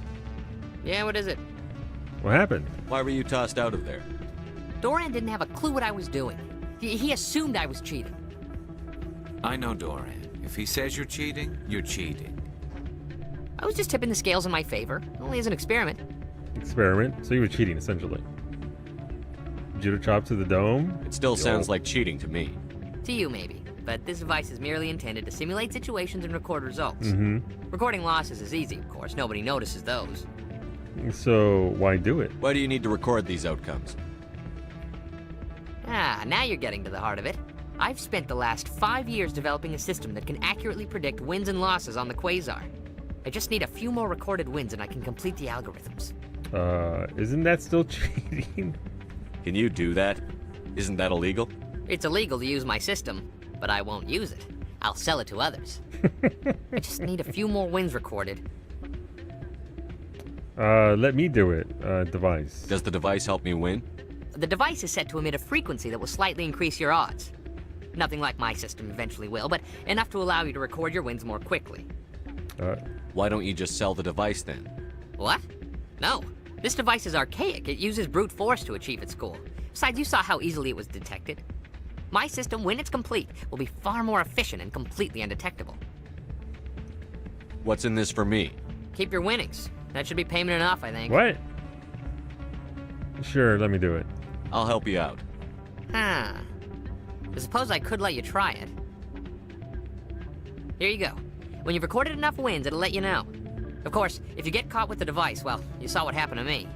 Yeah, what is it? What happened? Why were you tossed out of there? Doran didn't have a clue what I was doing. He assumed I was cheating. I know Doran. If he says you're cheating, you're cheating. I was just tipping the scales in my favor, only as an experiment. Experiment? So you were cheating, essentially. Judo chop to the dome? It still sounds like cheating to me. To you, maybe. But this device is merely intended to simulate situations and record results. Mm-hmm. Recording losses is easy, of course. Nobody notices those. So why do it? Why do you need to record these outcomes? Ah, now you're getting to the heart of it. I've spent the last 5 years developing a system that can accurately predict wins and losses on the Quasar. I just need a few more recorded wins and I can complete the algorithms. Isn't that still cheating? Can you do that? Isn't that illegal? It's illegal to use my system, but I won't use it. I'll sell it to others. I just need a few more wins recorded. Let me do it, device. Does the device help me win? The device is set to emit a frequency that will slightly increase your odds. Nothing like my system eventually will, but enough to allow you to record your wins more quickly. Why don't you just sell the device then? What? No. This device is archaic. It uses brute force to achieve its goal. Besides, you saw how easily it was detected. My system, when it's complete, will be far more efficient and completely undetectable. What's in this for me? Keep your winnings. That should be payment enough, I think. What? Sure, let me do it. I'll help you out. Huh. I suppose I could let you try it. Here you go. When you've recorded enough wins, it'll let you know. Of course, if you get caught with the device, well, you saw what happened to me.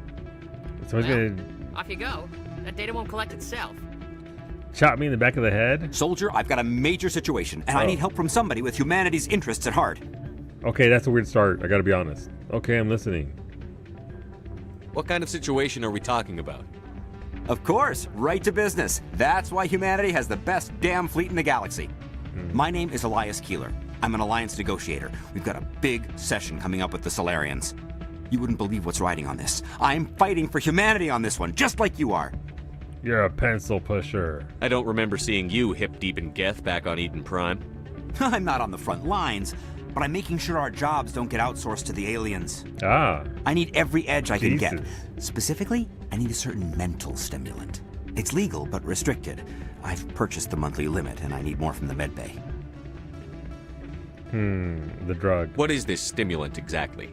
Off you go. That data won't collect itself. Chop me in the back of the head? Soldier, I've got a major situation, and I need help from somebody with humanity's interests at heart. Okay, that's a weird start, I gotta be honest. Okay, I'm listening. What kind of situation are we talking about? Of course, right to business. That's why humanity has the best damn fleet in the galaxy. My name is Elias Keeler. I'm an alliance negotiator. We've got a big session coming up with the Solarians. You wouldn't believe what's riding on this. I'm fighting for humanity on this one, just like you are. You're a pencil pusher. I don't remember seeing you hip-deep in Geth back on Eden Prime. I'm not on the front lines, but I'm making sure our jobs don't get outsourced to the aliens. Ah. I need every edge I can Jesus. get. Specifically, I need a certain mental stimulant. It's legal, but restricted. I've purchased the monthly limit, and I need more from the medbay. The drug. What is this stimulant exactly?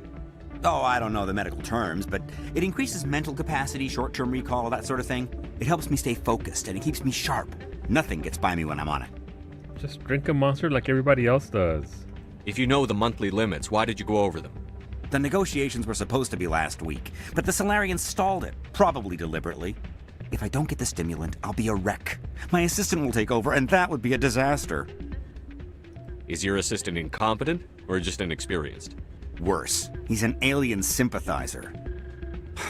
Oh, I don't know the medical terms, but it increases mental capacity, short-term recall, that sort of thing. It helps me stay focused, and it keeps me sharp. Nothing gets by me when I'm on it. Just drink a monster like everybody else does. If you know the monthly limits, why did you go over them? The negotiations were supposed to be last week, but the Solarians stalled it, probably deliberately. If I don't get the stimulant, I'll be a wreck. My assistant will take over, and that would be a disaster. Is your assistant incompetent, or just inexperienced? Worse, he's an alien sympathizer.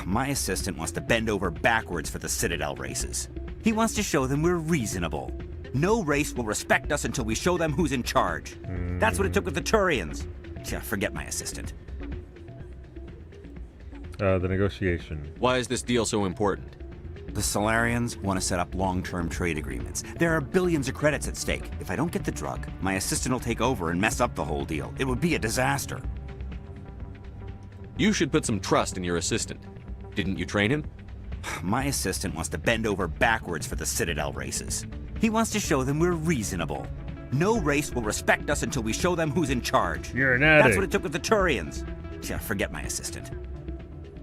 My assistant wants to bend over backwards for the Citadel races. He wants to show them we're reasonable. No race will respect us until we show them who's in charge. That's what it took with the Turians. Yeah, forget my assistant. The negotiation. Why is this deal so important? The Solarians want to set up long-term trade agreements. There are billions of credits at stake. If I don't get the drug, my assistant will take over and mess up the whole deal. It would be a disaster. You should put some trust in your assistant. Didn't you train him? My assistant wants to bend over backwards for the Citadel races. He wants to show them we're reasonable. No race will respect us until we show them who's in charge. You're an addict. That's what it took with the Turians. Yeah, forget my assistant.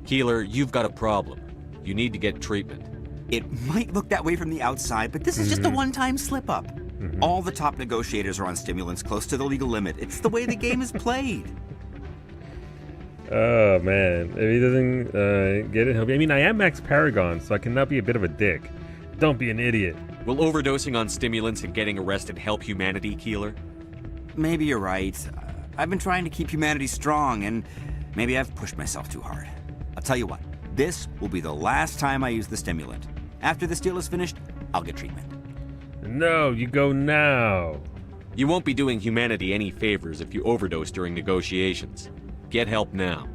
Keeler, you've got a problem. You need to get treatment. It might look that way from the outside, but this is just a one-time slip-up. All the top negotiators are on stimulants close to the legal limit. It's the way the game is played. Oh, man. If he doesn't get it, he'll be... I mean, I am Max Paragon, so I cannot be a bit of a dick. Don't be an idiot. Will overdosing on stimulants and getting arrested help humanity, Keeler? Maybe you're right. I've been trying to keep humanity strong, and maybe I've pushed myself too hard. I'll tell you what. This will be the last time I use the stimulant. After this deal is finished, I'll get treatment. No, you go now. You won't be doing humanity any favors if you overdose during negotiations. Get help now.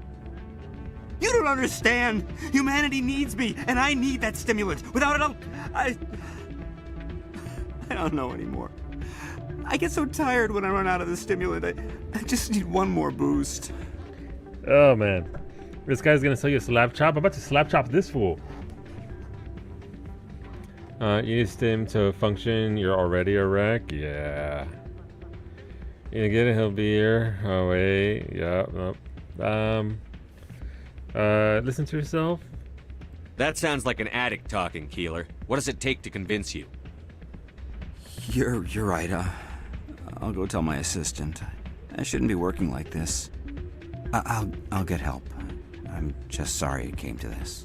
You don't understand. Humanity needs me, and I need that stimulant. Without it, I don't know anymore. I get so tired when I run out of the stimulant. I just need one more boost. Oh, man. This guy's gonna sell you a slap chop. I'm about to slap chop this fool. You need stim to function. You're already a wreck. Yeah. You get it, he'll be here. Oh, wait. Yeah. Nope. Listen to yourself. That sounds like an addict talking, Keeler. What does it take to convince you? You're right. I'll go tell my assistant. I shouldn't be working like this. I'll get help. I'm just sorry it came to this.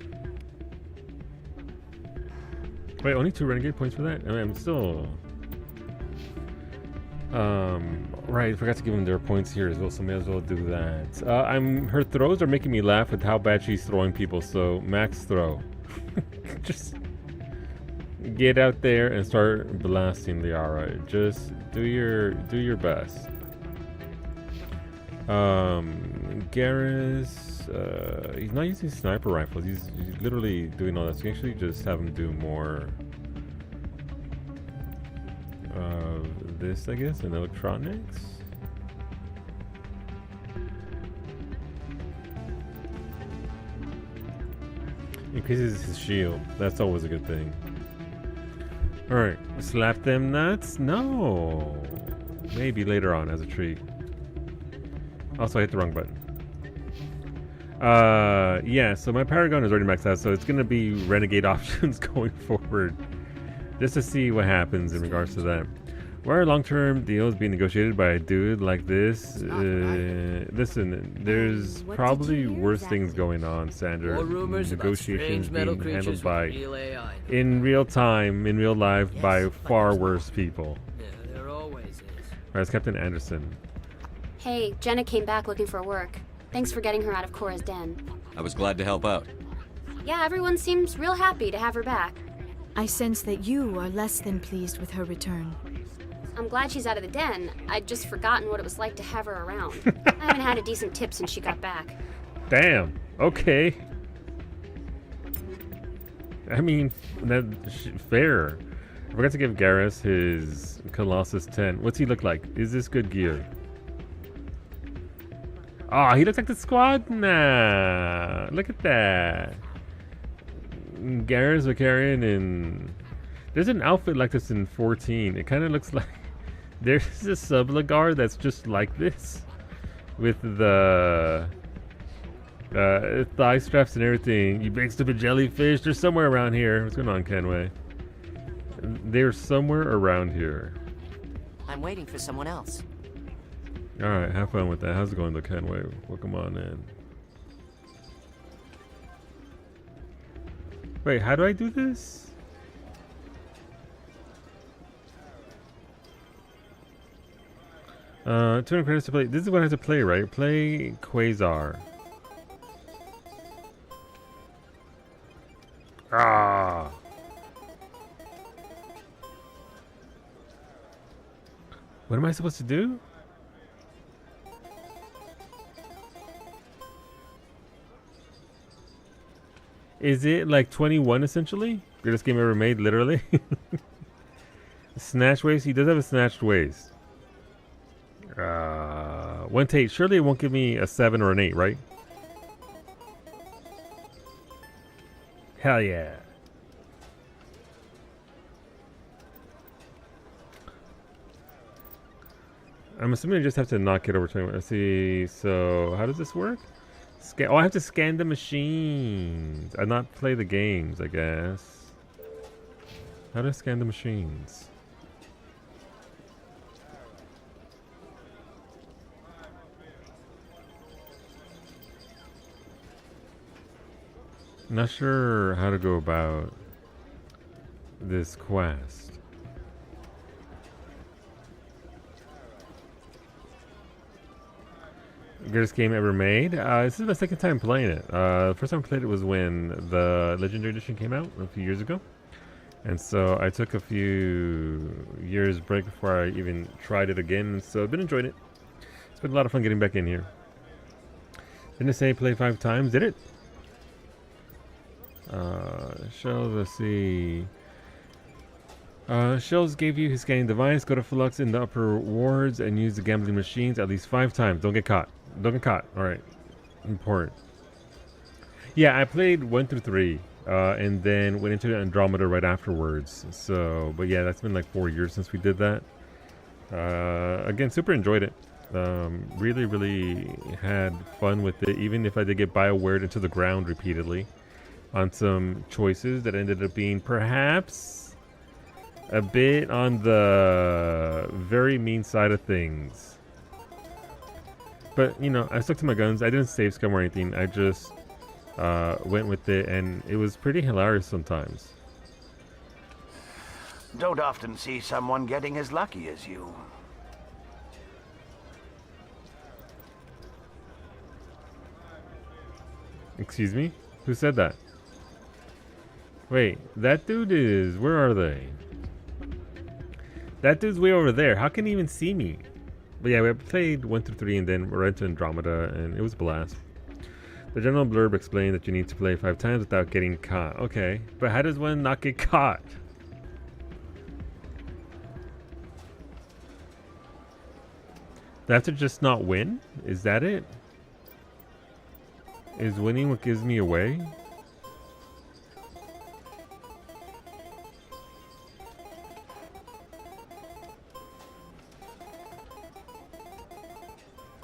Wait, only 2 renegade points for that? I mean, I'm still... right, I forgot to give him their points here as well, so may as well do that. Her throws are making me laugh with how bad she's throwing people, so max throw. Just get out there and start blasting Liara. Just do your best. Garrus, he's not using sniper rifles. He's literally doing all that. So you actually just have him do more of this, I guess, and electronics. Increases his shield. That's always a good thing. Alright, slap them nuts? No. Maybe later on as a treat. Also, I hit the wrong button. Yeah, so my Paragon is already maxed out, so it's going to be Renegade options going forward. Just to see what happens in regards to that. Why are long-term deals being negotiated by a dude like this? Listen, there's probably worse things going on, Sander. Negotiations being handled by, in real time, in real life, by far worse people. Yeah, there always is. Alright, it's Captain Anderson. Hey, Jenna came back looking for work. Thanks for getting her out of Cora's den. I was glad to help out. Yeah, everyone seems real happy to have her back. I sense that you are less than pleased with her return. I'm glad she's out of the den. I'd just forgotten what it was like to have her around. I haven't had a decent tip since she got back. Damn. Okay. I mean, fair. I forgot to give Garrus his Colossus 10. What's he look like? Is this good gear? Ah, he looks like the squad now. Look at that. Garrus, Vicarian, and there's an outfit like this in 14. It kind of looks like there's a Sublagar that's just like this, with the thigh straps and everything. You big stupid jellyfish. They're somewhere around here. What's going on, Kenway? They're somewhere around here. I'm waiting for someone else. Alright, have fun with that. How's it going, though, Kenway? Welcome on in. Wait, how do I do this? Uh, 200 credits to play. This is what I have to play, right? Play Quasar. Ah. What am I supposed to do? Is it like 21 essentially? Greatest game ever made, literally? Snatch waist? He does have a snatched waist. 1 to 8. Surely it won't give me a 7 or an 8, right? Hell yeah. I'm assuming I just have to knock it over 21. Let's see. So, how does this work? Oh, I have to scan the machines. I not play the games, I guess. How do I scan the machines? Not sure how to go about this quest. Greatest game ever made. This is my second time playing it. The first time I played it was when the Legendary Edition came out a few years ago. And so I took a few years break before I even tried it again. And so I've been enjoying it. It's been a lot of fun getting back in here. Didn't it say play 5 times? Did it? Shells, let's see. Shells gave you his scanning device. Go to Flux in the upper wards and use the gambling machines at least 5 times. Don't get caught. Don't get caught. Alright. Important. Yeah, I played 1 through 3. And then went into Andromeda right afterwards. So, but yeah, that's been like 4 years since we did that. Again, super enjoyed it. Really, really had fun with it. Even if I did get BioWared into the ground repeatedly on some choices that ended up being perhaps a bit on the very mean side of things. But, you know, I stuck to my guns. I didn't save scum or anything. I just went with it, and it was pretty hilarious sometimes. Don't often see someone getting as lucky as you. Excuse me? Who said that? Wait, that dude is... Where are they? That dude's way over there. How can he even see me? But yeah, we played 1 through 3 and then we're right to Andromeda, and it was a blast. The general blurb explained that you need to play 5 times without getting caught. Okay, but how does one not get caught? Do I have to just not win? Is that it? Is winning what gives me away?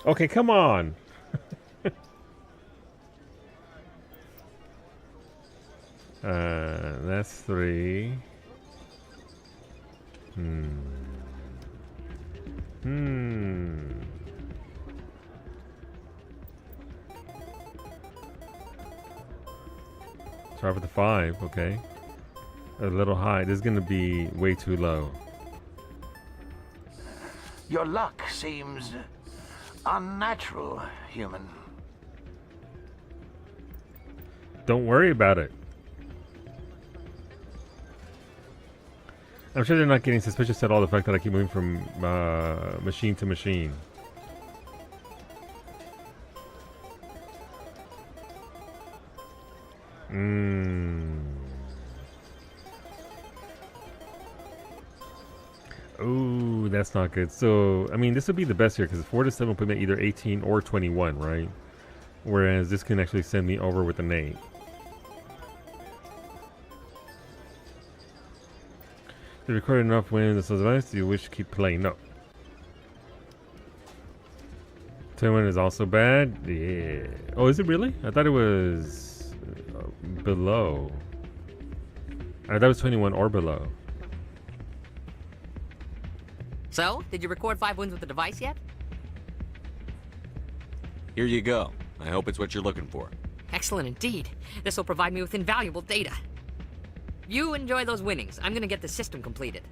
Okay, come on. That's 3. Try for the 5, okay. A little high. This is gonna be way too low. Your luck seems unnatural, human. Don't worry about it. I'm sure they're not getting suspicious at all the fact that I keep moving from machine to machine. Ooh, that's not good. So, I mean, this would be the best here because 4 to 7 will put me at either 18 or 21, right? Whereas this can actually send me over with an 8. You recorded enough wins and advice. Do you wish to keep playing? No. 21 is also bad. Yeah. Oh, is it really? I thought it was below. I thought it was 21 or below. So, did you record 5 wins with the device yet? Here you go. I hope it's what you're looking for. Excellent indeed. This will provide me with invaluable data. You enjoy those winnings. I'm gonna get the system completed.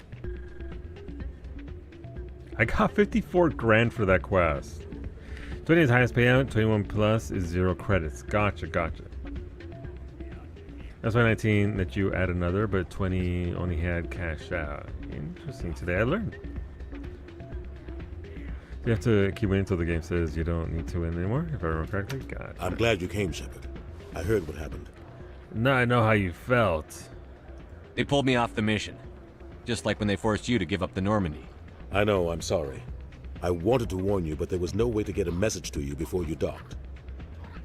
I got 54 grand for that quest. 20 is highest payout, 21 plus is 0 credits. Gotcha. That's why 19 that you add another, but 20 only had cash out. Interesting. Today I learned. You have to keep winning until the game says you don't need to win anymore, if I remember correctly. God. I'm glad you came, Shepard. I heard what happened. Now I know how you felt. They pulled me off the mission. Just like when they forced you to give up the Normandy. I know, I'm sorry. I wanted to warn you, but there was no way to get a message to you before you docked.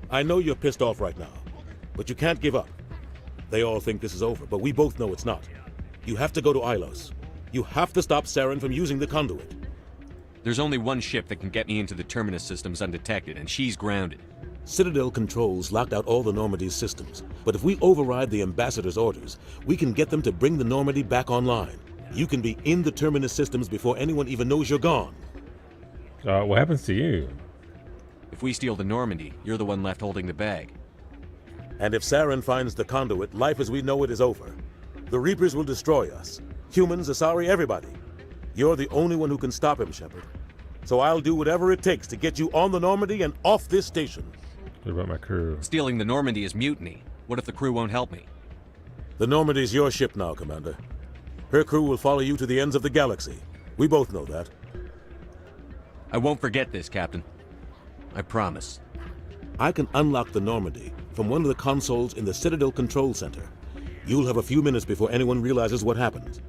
I know you're pissed off right now, but you can't give up. They all think this is over, but we both know it's not. You have to go to Ilos. You have to stop Saren from using the conduit. There's only one ship that can get me into the Terminus systems undetected, and she's grounded. Citadel controls locked out all the Normandy's systems, but if we override the Ambassador's orders, we can get them to bring the Normandy back online. You can be in the Terminus systems before anyone even knows you're gone. What happens to you? If we steal the Normandy, you're the one left holding the bag. And if Saren finds the conduit, life as we know it is over. The Reapers will destroy us. Humans, Asari, everybody. You're the only one who can stop him, Shepard. So I'll do whatever it takes to get you on the Normandy and off this station. What about my crew? Stealing the Normandy is mutiny. What if the crew won't help me? The Normandy's your ship now, Commander. Her crew will follow you to the ends of the galaxy. We both know that. I won't forget this, Captain. I promise. I can unlock the Normandy from one of the consoles in the Citadel Control Center. You'll have a few minutes before anyone realizes what happened.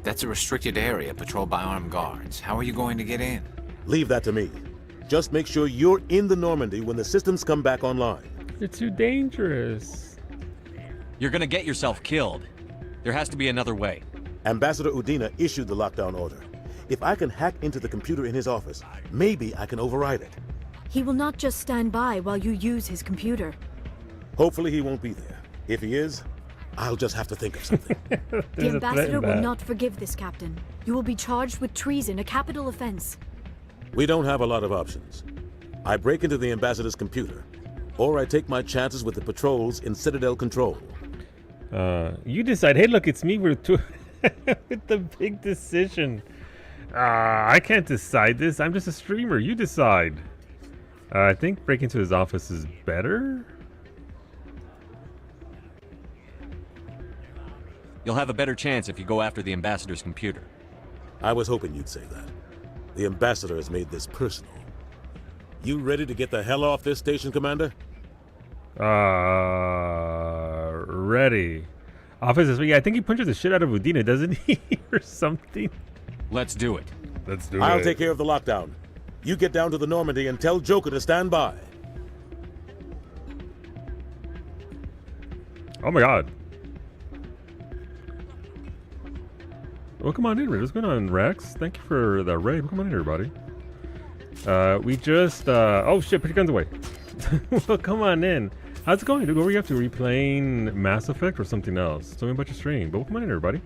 That's a restricted area patrolled by armed guards. How are you going to get in? Leave that to me. Just make sure you're in the Normandy when the systems come back online. You're too dangerous. You're gonna get yourself killed. There has to be another way. Ambassador Udina issued the lockdown order. If I can hack into the computer in his office, maybe I can override it. He will not just stand by while you use his computer. Hopefully he won't be there. If he is, I'll just have to think of something. The Ambassador will not forgive this, Captain. You will be charged with treason, a capital offense. We don't have a lot of options. I break into the Ambassador's computer, or I take my chances with the patrols in Citadel Control. You decide. Hey, look, it's me with the big decision. I can't decide this. I'm just a streamer. You decide. I think breaking into his office is better. You'll have a better chance if you go after the Ambassador's computer. I was hoping you'd say that. The Ambassador has made this personal. You ready to get the hell off this station, Commander? Ready. Office, yeah, I think he punches the shit out of Udina, doesn't he? Or something. Let's do it. Let's do it. I'll take care of the lockdown. You get down to the Normandy and tell Joker to stand by. Oh my god. Welcome on in, What's going on, Rex? Thank you for the raid. Welcome on in, everybody. We just, oh shit, put your guns away. Well, come on in. How's it going? What were you up to? Were you playing Mass Effect or something else? Tell me about your stream. But welcome on in, everybody.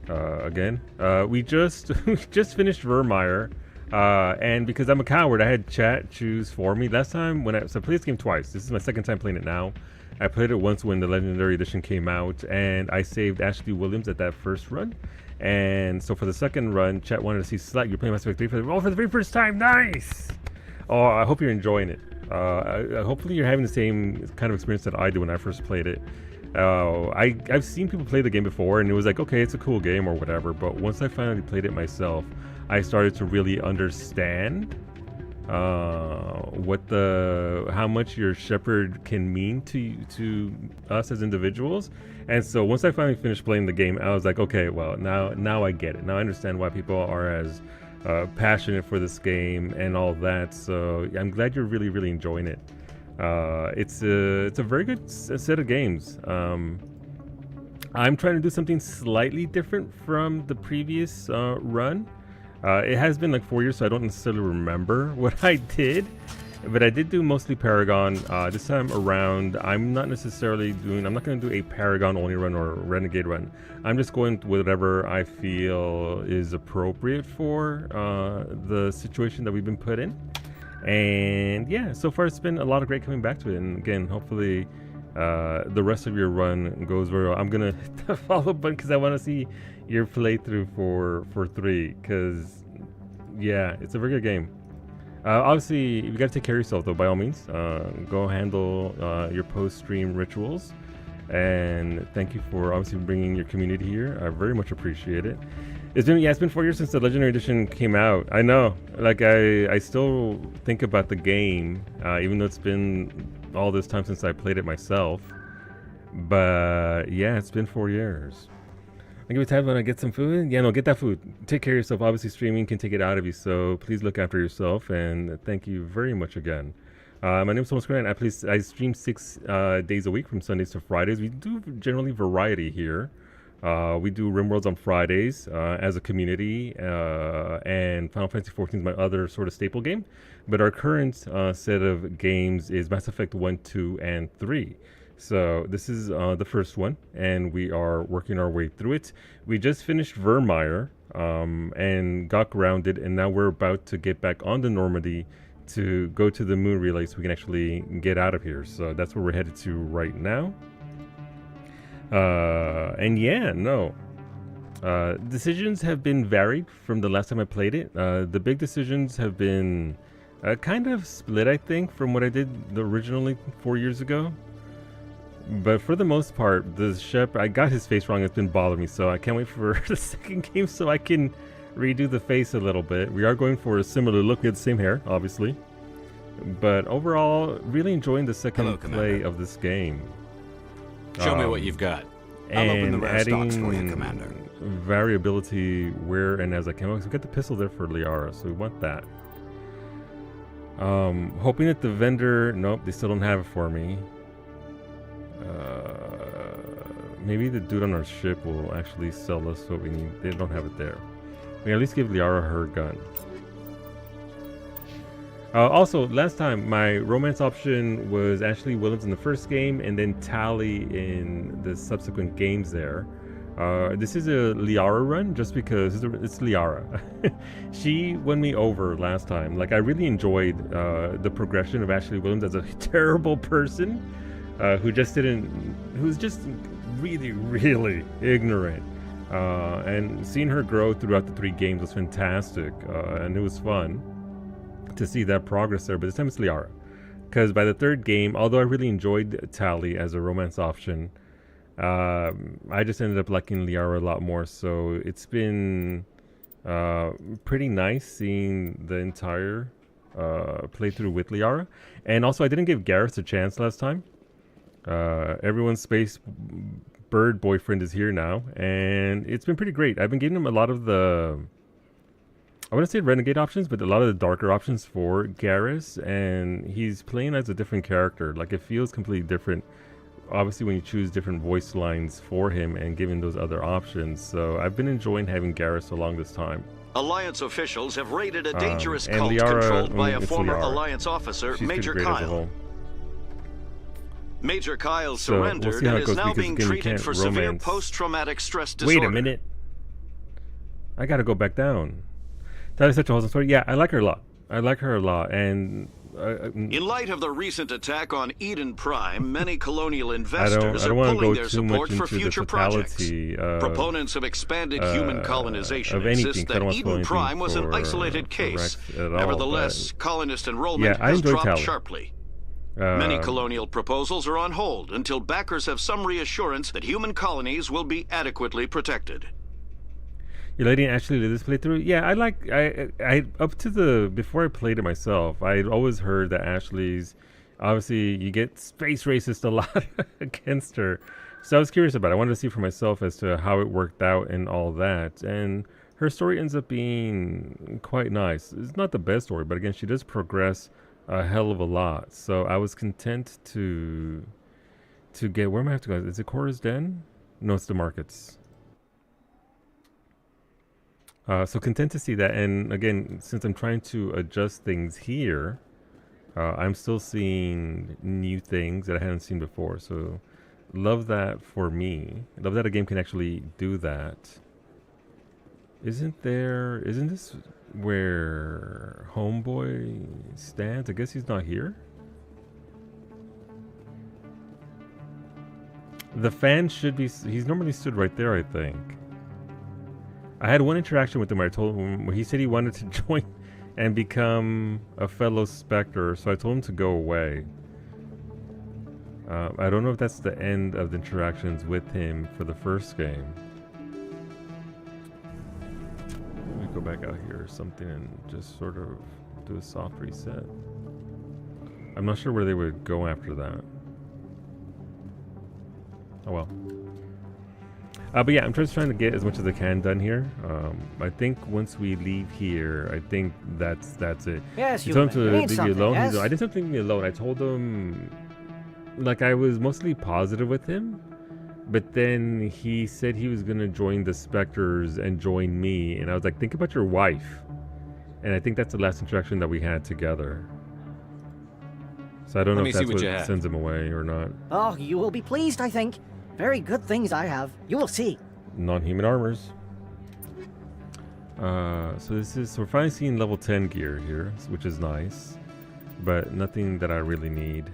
Again, we just finished Virmire. And because I'm a coward, I had chat choose for me. Last time when I played this game twice. This is my second time playing it now. I played it once when the Legendary Edition came out, and I saved Ashley Williams at that first run. And so for the second run, chat wanted to see Slack. You're playing Mass Effect 3 for the very first time. Nice! Oh, I hope you're enjoying it. Hopefully you're having the same kind of experience that I did when I first played it. I've seen people play the game before, and it was like, okay, it's a cool game or whatever. But once I finally played it myself, I started to really understand how much your shepherd can mean to us as individuals. And so once I finally finished playing the game, I was like, okay, well, now I get it. Now I understand why people are as passionate for this game and all that. So I'm glad you're really, really enjoying it. It's a very good set of games. I'm trying to do something slightly different from the previous run. It has been like 4 years, so I don't necessarily remember what I did. But I did do mostly Paragon. This time around, I'm not going to do a Paragon only run or Renegade run. I'm just going with whatever I feel is appropriate for the situation that we've been put in. And yeah, so far it's been a lot of great coming back to it. And again, hopefully the rest of your run goes very well. I'm going to hit the follow button because I want to see your playthrough for 3. Because yeah, it's a very good game. Obviously, you got to take care of yourself, though. By all means, go handle your post-stream rituals, and thank you for obviously bringing your community here. I very much appreciate it. It's been 4 years since the Legendary Edition came out. I know, like I still think about the game, even though it's been all this time since I played it myself. But yeah, it's been 4 years. I give you time when I get some food. Yeah, no, get that food. Take care of yourself. Obviously, streaming can take it out of you, so please look after yourself. And thank you very much again. My name is Thomas Grant. I stream 6 days a week from Sundays to Fridays. We do generally variety here. We do RimWorlds on Fridays as a community, and Final Fantasy XIV is my other sort of staple game. But our current set of games is Mass Effect 1, 2, and 3. So this is the first one, and we are working our way through it. We just finished Virmire and got grounded, and now we're about to get back on the Normandy to go to the moon relay so we can actually get out of here. So that's where we're headed to right now. And yeah, no. Decisions have been varied from the last time I played it. The big decisions have been kind of split, I think, from what I did originally 4 years ago. But for the most part, the shepherd, I got his face wrong. It's been bothering me, so I can't wait for the second game so I can redo the face a little bit. We are going for a similar look. We have the same hair, obviously. But overall, really enjoying the second play of this game. Show me what you've got. I'll open the rare stocks for you, Commander. Variability where and as I can. We got the pistol there for Liara, so we want that. Hoping that the vendor... Nope, they still don't have it for me. Maybe the dude on our ship will actually sell us what we need. They don't have it there. We can at least give Liara her gun. Also, last time my romance option was Ashley Williams in the first game and then Tally in the subsequent games there. This is a Liara run just because it's Liara. She won me over last time. Like, I really enjoyed the progression of Ashley Williams as a terrible person. Who's just really, really ignorant. And seeing her grow throughout the 3 games was fantastic, and it was fun to see that progress there. But this time it's Liara. Because by the 3rd game, although I really enjoyed Tally as a romance option, I just ended up liking Liara a lot more. So it's been pretty nice seeing the entire playthrough with Liara. And also, I didn't give Gareth a chance last time. Everyone's space bird boyfriend is here now, and it's been pretty great. I've been giving him a lot of the, I want to say renegade options, but a lot of the darker options for Garrus, and he's playing as a different character. Like, it feels completely different, obviously, when you choose different voice lines for him and giving those other options. So I've been enjoying having Garrus along this time. Alliance officials have raided a dangerous and cult Liara, controlled by a former Liara. Alliance officer, She's Major pretty great as a Kyle. whole. Major Kyle So, we'll surrendered see how and it is goes now because, being again, you treated can't for severe romance. post-traumatic stress disorder. Wait a minute. I gotta go back down. That is such a wholesome story. Yeah, I like her a lot. And in light of the recent attack on Eden Prime, many colonial I investors don't are want to pulling go their too much support for into the future projects. fatality Proponents of expanded human colonization of anything, insist 'cause I don't that want to spoil Eden Prime was an anything isolated for case. Rex at all, Nevertheless, colonist enrollment yeah, I has enjoy dropped Tally. sharply. Many colonial proposals are on hold until backers have some reassurance that human colonies will be adequately protected. You're letting Ashley do this playthrough? Yeah, I up to the before I played it myself, I'd always heard that Ashley's obviously you get space racist a lot against her. So I was curious about it. I wanted to see for myself as to how it worked out and all that. And her story ends up being quite nice. It's not the best story, but again, she does progress a hell of a lot. So I was content to get, where am I have to go? Is it Cora's Den? No, it's the markets. So content to see that. And again, since I'm trying to adjust things here, I'm still seeing new things that I haven't seen before. So love that for me. Love that a game can actually do that. Isn't this where Homeboy stands? I guess he's not here. The fan should be, he's normally stood right there, I think. I had one interaction with him where I told him, where he said he wanted to join and become a fellow Spectre, so I told him to go away. I don't know if that's the end of the interactions with him for the first game. Let me go back out here or something and just sort of do a soft reset. I'm not sure where they would go after that. Oh well. But yeah, I'm just trying to get as much as I can done here. I think once we leave here, I think that's it. Yes, you told him to leave you alone. Yes? I didn't leave me alone. I told him, like, I was mostly positive with him, but then he said he was gonna join the Spectres and join me, and I was like, think about your wife. And I think that's the last interaction that we had together. So I don't know if that's what sends him away or not. Oh, you will be pleased, I think. Very good things I have. You will see. Non-human armors. So we're finally seeing level 10 gear here, which is nice, but nothing that I really need.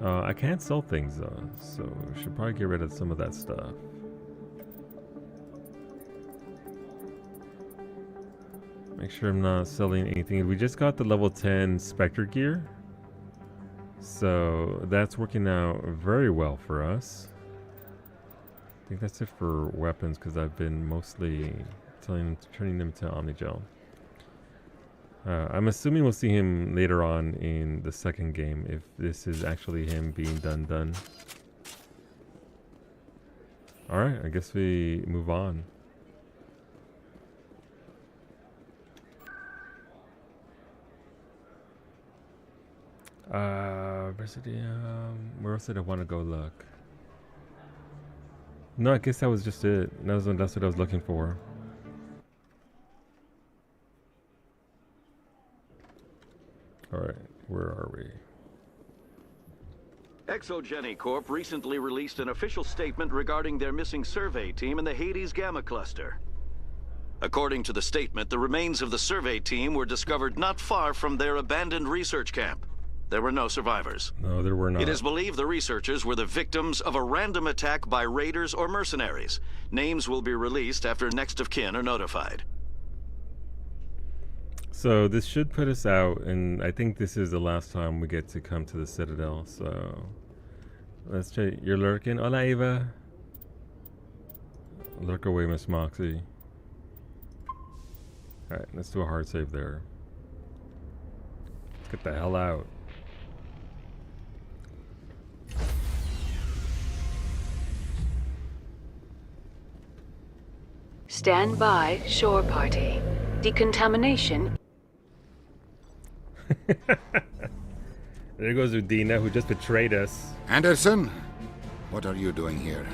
I can't sell things though, so I should probably get rid of some of that stuff. Make sure I'm not selling anything. We just got the level 10 Spectre gear, so that's working out very well for us. I think that's it for weapons, because I've been mostly turning them to Omnigel. I'm assuming we'll see him later on in the second game, if this is actually him being done. Alright, I guess we move on. Where else did I want to go look? No, I guess that was just it. That's what I was looking for. Alright, where are we? Exogeny Corp recently released an official statement regarding their missing survey team in the Hades Gamma Cluster. According to the statement, the remains of the survey team were discovered not far from their abandoned research camp. There were no survivors. No, there were not. It is believed the researchers were the victims of a random attack by raiders or mercenaries. Names will be released after next of kin are notified. So this should put us out, and I think this is the last time we get to come to the Citadel, so let's check. You're lurking. Hola, Eva. Lurk away, Miss Moxie. Alright, let's do a hard save there. Let's get the hell out. Stand by, shore party. Decontamination. There goes Udina, who just betrayed us. Anderson, what are you doing here?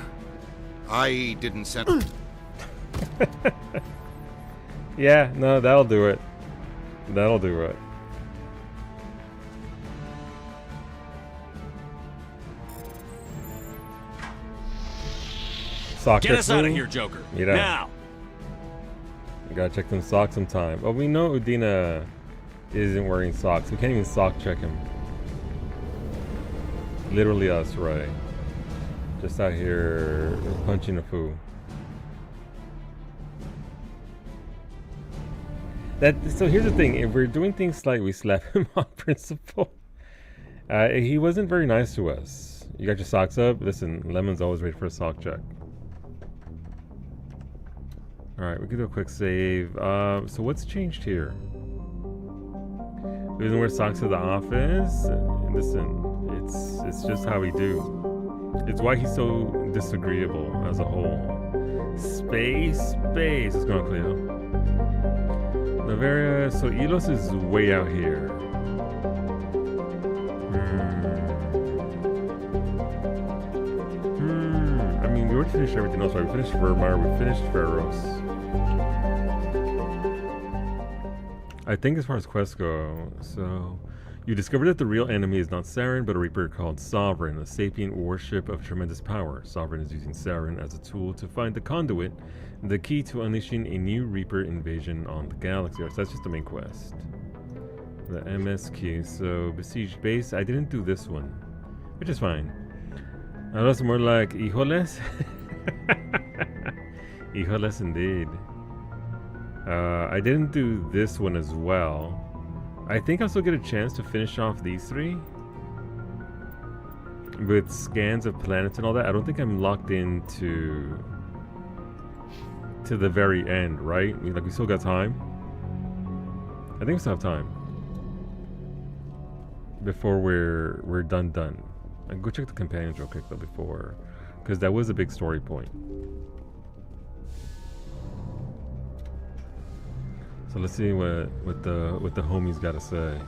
I didn't send... Yeah, no, that'll do it. That'll do it. Get us out of here, Joker. Now! You gotta check them socks sometime. Oh, we know Udina isn't wearing socks. We can't even sock check him. Literally us, right? Just out here punching a fool. So here's the thing. If we're doing things like we slap him on principle, he wasn't very nice to us. You got your socks up? Listen, Lemon's always ready for a sock check. Alright, we can do a quick save. So what's changed here? We didn't wear socks to the office. Listen, it's just how we do. It's why he's so disagreeable as a whole. Space. Let's go on, Cleo. Navaria, so Elos is way out here. I mean, we already finished everything else, right? We finished Virmire, we finished Pharos. I think as far as quests go, so... You discover that the real enemy is not Saren, but a Reaper called Sovereign, a sapient warship of tremendous power. Sovereign is using Saren as a tool to find the conduit, the key to unleashing a new Reaper invasion on the galaxy. So that's just the main quest. The MSQ, so besieged base. I didn't do this one, which is fine. That's more like Hijoles. Hijoles indeed. I didn't do this one as well. I think I'll still get a chance to finish off these three with scans of planets and all that. I don't think I'm locked into the very end, right? I mean, like, we still got time. I think we still have time before we're done. I can go check the companions real quick though before, because that was a big story point. So let's see what the homies got to say.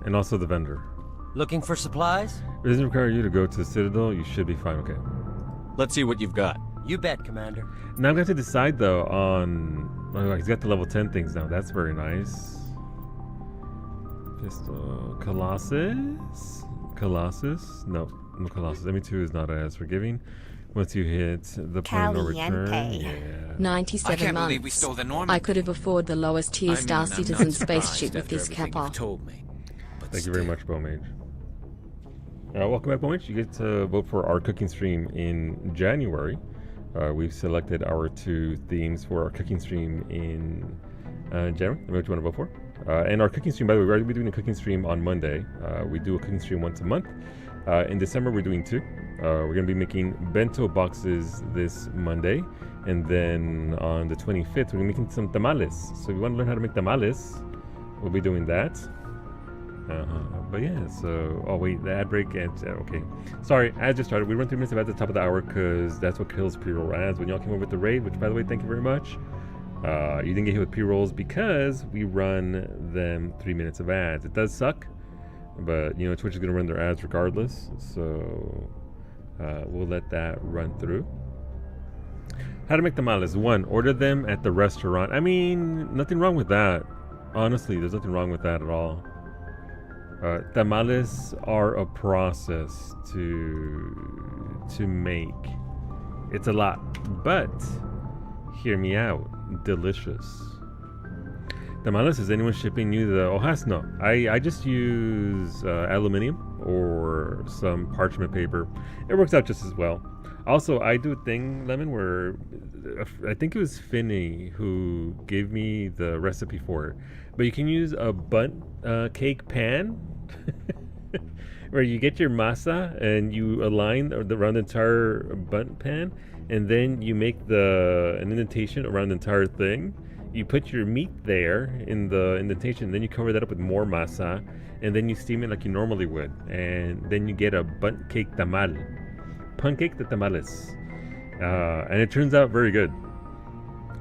And also the vendor. Looking for supplies? It doesn't require you to go to the Citadel. You should be fine. Okay. Let's see what you've got. You bet, Commander. Now I'm going to have to decide though on... Oh, he's got the level 10 things now. That's very nice. Pistol. Colossus? No, Colossus. ME2 is not as forgiving. Once you hit the point of no return. Yeah. 97 months. We stole the Norman. I could have afforded the lowest tier Star Citizen spaceship with this kappa. Thank you very much, Bowmage. Welcome back, Bowmage. You get to vote for our cooking stream in January. We've selected our 2 themes for our cooking stream in January. What you want to vote for? And our cooking stream, by the way, we're going to be doing a cooking stream on Monday. We do a cooking stream once a month. In December, we're doing 2. We're going to be making bento boxes this Monday. And then on the 25th, we're going to be making some tamales. So if you want to learn how to make tamales, we'll be doing that. But yeah, so... Oh, wait, the ad break and... okay. Sorry, ads just started. We run 3 minutes of ads at the top of the hour because that's what kills pre-roll ads. When y'all came over with the raid, which, by the way, thank you very much. You didn't get hit with pre-rolls because we run them 3 minutes of ads. It does suck, but, you know, Twitch is going to run their ads regardless. So... we'll let that run through. How to make tamales. 1, order them at the restaurant. I mean, nothing wrong with that. Honestly, there's nothing wrong with that at all. Tamales are a process to make. It's a lot, but hear me out. Delicious. Tamales, is anyone shipping you the hojas? No, I just use aluminium or some parchment paper. It works out just as well. Also, I do a thing, Lemon, where I think it was Finney who gave me the recipe for it. But you can use a bundt cake pan where you get your masa and you align around the entire bundt pan, and then you make an indentation around the entire thing. You put your meat there in the indentation, then you cover that up with more masa, and then you steam it like you normally would, and then you get a bundt cake tamal. Pancake de tamales. And it turns out very good.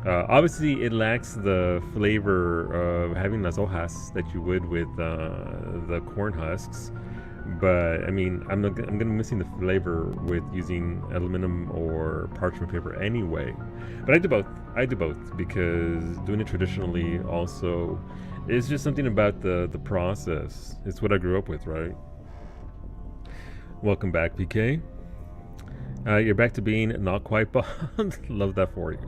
Obviously, it lacks the flavor of having las hojas that you would with the corn husks. But, I mean, I'm going to be missing the flavor with using aluminum or parchment paper anyway. But I do both. I do both because doing it traditionally also is just something about the process. It's what I grew up with, right? Welcome back, PK. You're back to being not quite bald. Love that for you.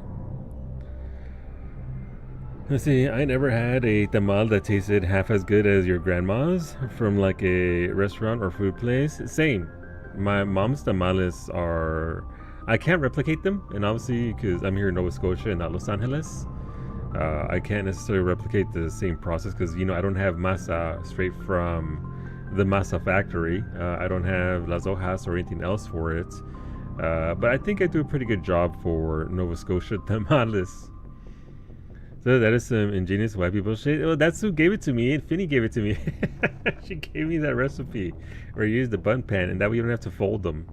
Let's see, I never had a tamal that tasted half as good as your grandma's from like a restaurant or food place. Same. My mom's tamales are... I can't replicate them, and obviously because I'm here in Nova Scotia and not Los Angeles, I can't necessarily replicate the same process because, you know, I don't have masa straight from the masa factory. I don't have las hojas or anything else for it. But I think I do a pretty good job for Nova Scotia tamales. So that is some ingenious white people shit. Oh, that's who gave it to me. Finny gave it to me. She gave me that recipe where you use the bun pan, and that way you don't have to fold them.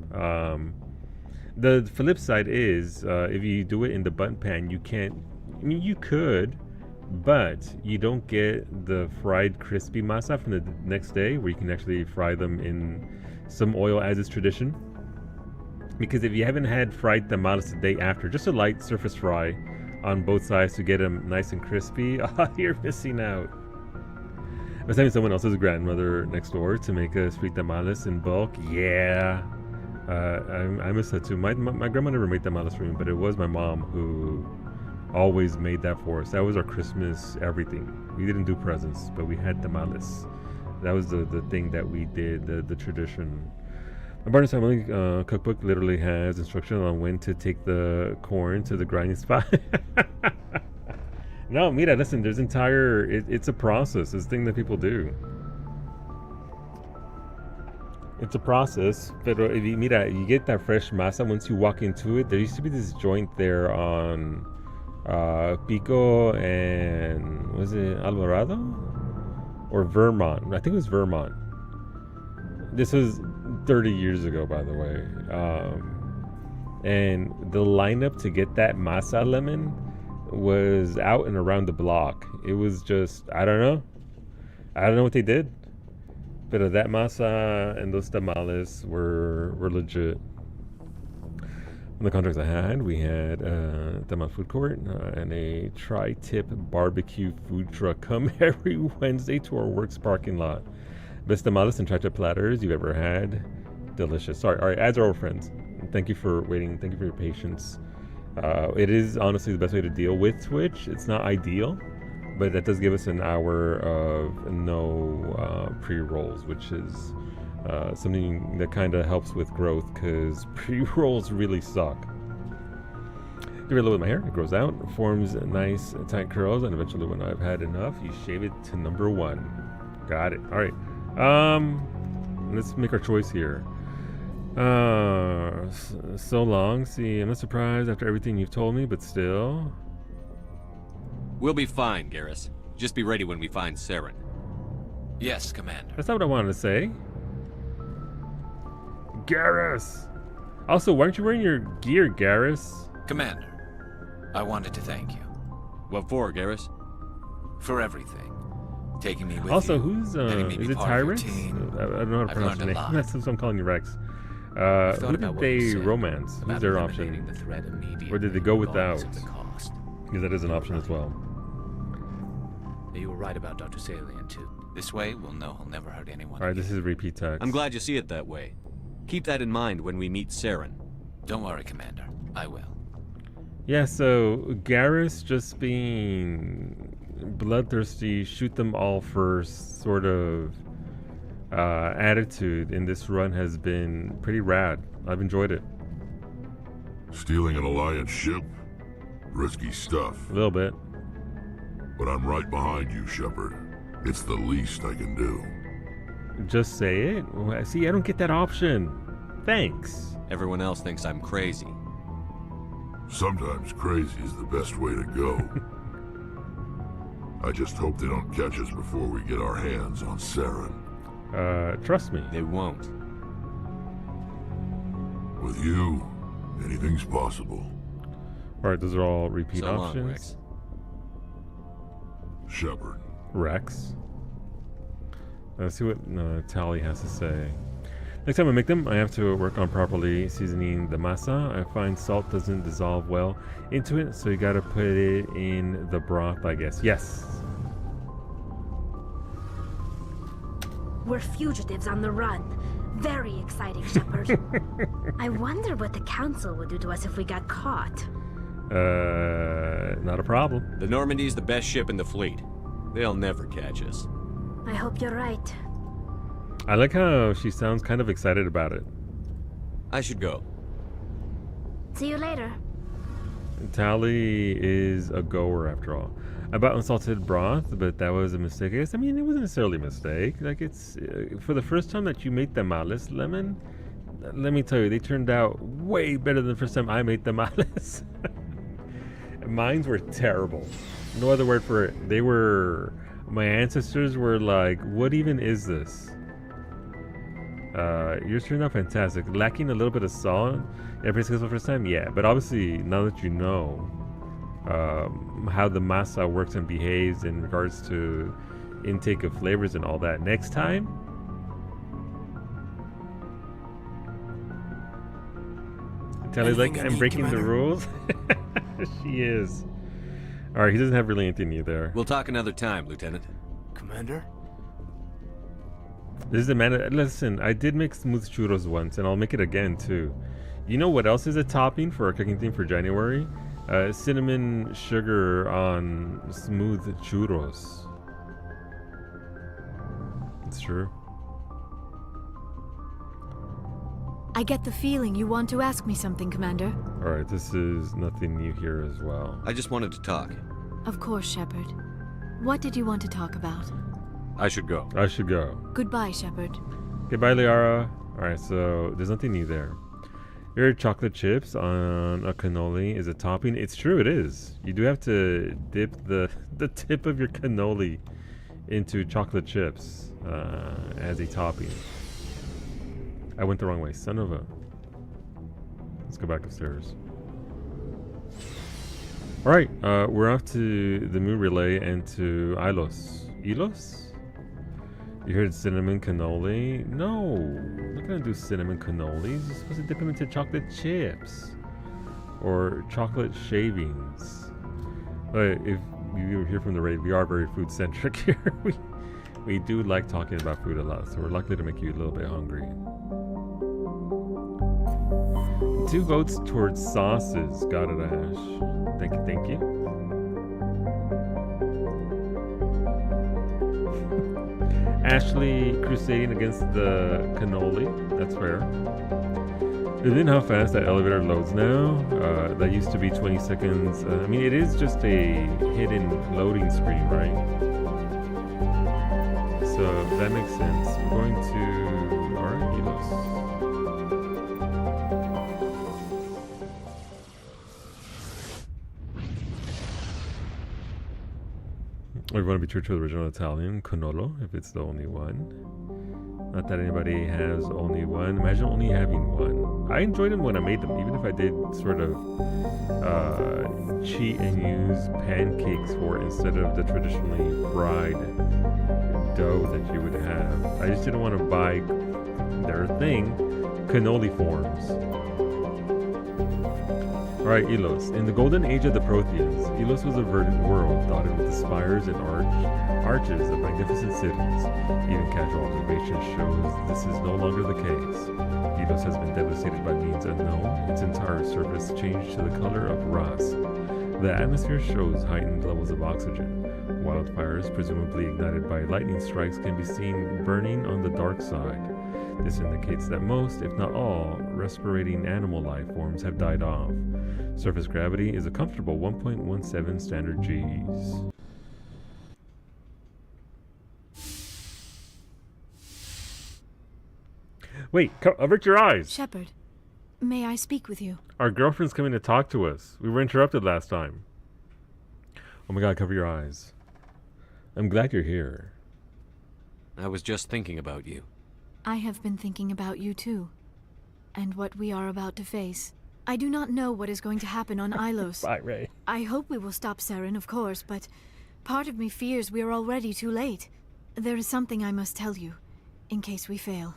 The flip side is, if you do it in the bun pan, you can't. I mean, you could, but you don't get the fried crispy masa from the next day, where you can actually fry them in some oil as is tradition. Because if you haven't had fried tamales the day after, just a light surface fry on both sides to get them nice and crispy, you're missing out. I was having someone else's grandmother next door to make us sweet tamales in bulk. Yeah, I miss that too. My grandma never made tamales for me, but it was my mom who always made that for us. That was our Christmas everything. We didn't do presents, but we had tamales. That was the thing that we did, the tradition. My partner's family cookbook literally has instructions on when to take the corn to the grinding spot. No, mira, listen, there's it's a process. It's a thing that people do. It's a process. Pero if you, mira, you get that fresh masa, once you walk into it, there used to be this joint there on Pico and, was it Alvarado? Or Vermont. I think it was Vermont. This was 30 years ago, by the way. And the lineup to get that masa lemon was out and around the block. It was just, I don't know what they did, but that masa and those tamales were legit. On the contracts I had, we had Tamal Food Court and a tri-tip barbecue food truck come every Wednesday to our works parking lot. Best tamales and tri-tip platters you've ever had. Delicious. Sorry, all right, ads are our friends. Thank you for waiting. Thank you for your patience. It is honestly the best way to deal with Twitch. It's not ideal, but that does give us an hour of no pre-rolls, which is something that kind of helps with growth, because pre-rolls really suck. Do a little with my hair, it grows out, forms nice tight curls, and eventually when I've had enough, you shave it to number 1. Got it. All right. Let's make our choice here. So long. See, I'm not surprised after everything you've told me, but still. We'll be fine, Garrus. Just be ready when we find Saren. Yes, Commander. That's not what I wanted to say. Garrus! Also, why aren't you wearing your gear, Garrus? Commander, I wanted to thank you. What for, Garrus? For everything. Taking me with also, you. Who's, is it Tyrus? I don't know how to pronounce your name. That's what I'm calling you, Rex. Who did they romance? Who's their option? Or did they go without? Because that is an option as well. You were right about Dr. Salient, too. This way, we'll know he'll never hurt anyone. Alright, this is repeat text. I'm glad you see it that way. Keep that in mind when we meet Saren. Don't worry, Commander. I will. Yeah, so Garrus just being bloodthirsty, shoot them all first sort of attitude in this run has been pretty rad. I've enjoyed it. Stealing an Alliance ship? Risky stuff. A little bit. But I'm right behind you, Shepard. It's the least I can do. Just say it? See, I don't get that option. Thanks. Everyone else thinks I'm crazy. Sometimes crazy is the best way to go. I just hope they don't catch us before we get our hands on Saren. Trust me. They won't. With you, anything's possible. Alright, those are all repeat so options. Long, Rex. Shepard. Rex. Let's see what Tally has to say. Next time I make them, I have to work on properly seasoning the masa. I find salt doesn't dissolve well into it, so you gotta put it in the broth, I guess. Yes. We're fugitives on the run. Very exciting, Shepard. I wonder what the Council would do to us if we got caught. Not a problem. The Normandy's the best ship in the fleet. They'll never catch us. I hope you're right. I like how she sounds kind of excited about it. I should go. See you later. Tally is a goer after all. I bought unsalted broth, but that was a mistake. I guess, I mean, it wasn't necessarily a mistake. Like, it's for the first time that you made tamales, Lemon, let me tell you, they turned out way better than the first time I made tamales. Mines were terrible. No other word for it. They were, my ancestors were like, what even is this? Yours turned out fantastic. Lacking a little bit of salt. Yeah, basically the first time, yeah. But obviously, now that you know how the masa works and behaves in regards to intake of flavors and all that, next time, Telly's like, I'm breaking the rules. She is. Alright, he doesn't have really anything either. We'll talk another time, Lieutenant. Commander? This is the man. Listen, I did make smooth churros once, and I'll make it again too. You know what else is a topping for our cooking theme for January? Cinnamon sugar on smooth churros. It's true. I get the feeling you want to ask me something, Commander. Alright, this is nothing new here as well. I just wanted to talk. Of course, Shepard. What did you want to talk about? I should go. I should go. Goodbye, Shepard. Goodbye, Liara. Alright, so there's nothing new there. Your chocolate chips on a cannoli is a topping. It's true, it is. You do have to dip the tip of your cannoli into chocolate chips as a topping. I went the wrong way. Son of a... Let's go back upstairs. Alright, we're off to the moon relay and to Ilos. Ilos? You heard cinnamon cannoli? No, I'm not gonna do cinnamon cannolis. You're supposed to dip them into chocolate chips. Or chocolate shavings. But if you hear from the raid, we are very food centric here. we do like talking about food a lot, so we're likely to make you a little bit hungry. 2 votes towards sauces. Got it, Ash. Thank you, thank you. Ashley crusading against the cannoli. That's fair. Isn't how fast that elevator loads now? That used to be 20 seconds. I mean, it is just a hidden loading screen, right? So that makes sense. We're going to... Alright, Elos. We want to be true to the original Italian, cannolo, if it's the only one. Not that anybody has only one. Imagine only having one. I enjoyed them when I made them, even if I did sort of cheat and use pancakes for it instead of the traditionally fried dough that you would have. I just didn't want to buy their thing, cannoli forms. Alright, Elos. In the golden age of the Protheans, Elos was a verdant world dotted with the spires and arches of magnificent cities. Even casual observation shows this is no longer the case. Elos has been devastated by means unknown, its entire surface changed to the color of rust. The atmosphere shows heightened levels of oxygen. Wildfires, presumably ignited by lightning strikes, can be seen burning on the dark side. This indicates that most, if not all, respirating animal life forms have died off. Surface gravity is a comfortable 1.17 standard Gs. Wait, avert your eyes! Shepard, may I speak with you? Our girlfriend's coming to talk to us. We were interrupted last time. Oh my god, cover your eyes. I'm glad you're here. I was just thinking about you. I have been thinking about you too, and what we are about to face. I do not know what is going to happen on Ilos. Bye, Ray. I hope we will stop Saren, of course, but part of me fears we are already too late. There is something I must tell you, in case we fail.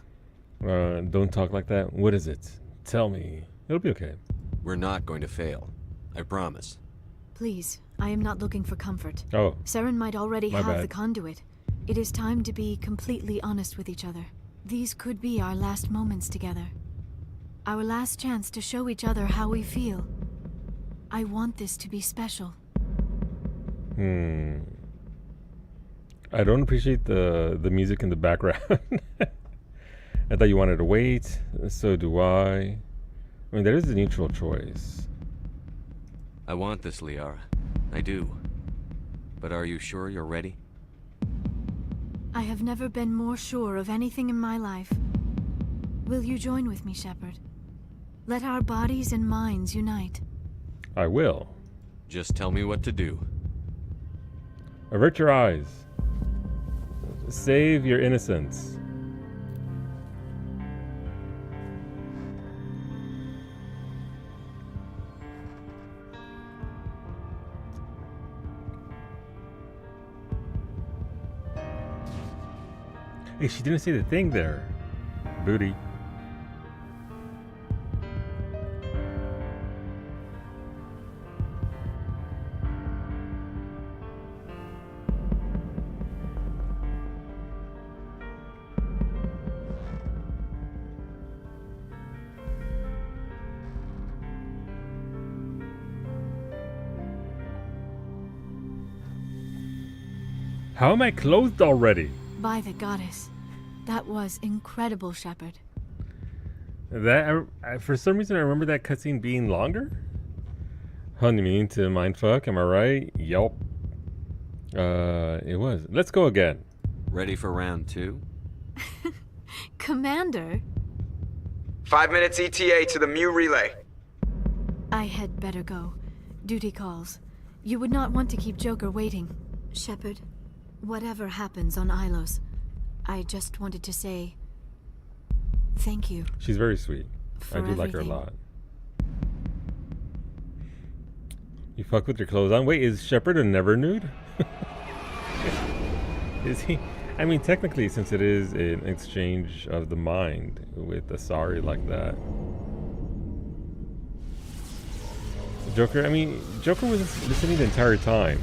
Don't talk like that. What is it? Tell me. It'll be okay. We're not going to fail. I promise. Please, I am not looking for comfort. Oh. Saren might already have bad. the conduit. It is time to be completely honest with each other. These could be our last moments together. Our last chance to show each other how we feel. I want this to be special. I don't appreciate the music in the background. I thought you wanted to wait. So do I. I mean, there is a neutral choice. I want this, Liara. I do. But are you sure you're ready? I have never been more sure of anything in my life. Will you join with me, Shepard? Let our bodies and minds unite. I will. Just tell me what to do. Avert your eyes. Save your innocence. Hey, she didn't say the thing there. Booty. How am I clothed already? By the goddess. That was incredible, Shepard. That for some reason I remember that cutscene being longer. Honey, mean to mindfuck? Am I right? Yup. It was. Let's go again. Ready for round 2? Commander? 5 minutes ETA to the Mu relay. I had better go. Duty calls. You would not want to keep Joker waiting. Shepard, whatever happens on Ilos, I just wanted to say thank you. She's very sweet. I do like her a everything. lot. You fuck with your clothes on? Wait, is Shepard a never nude? Is he? I mean, technically, since it is an exchange of the mind with Asari like that. Joker, I mean, Joker was listening the entire time.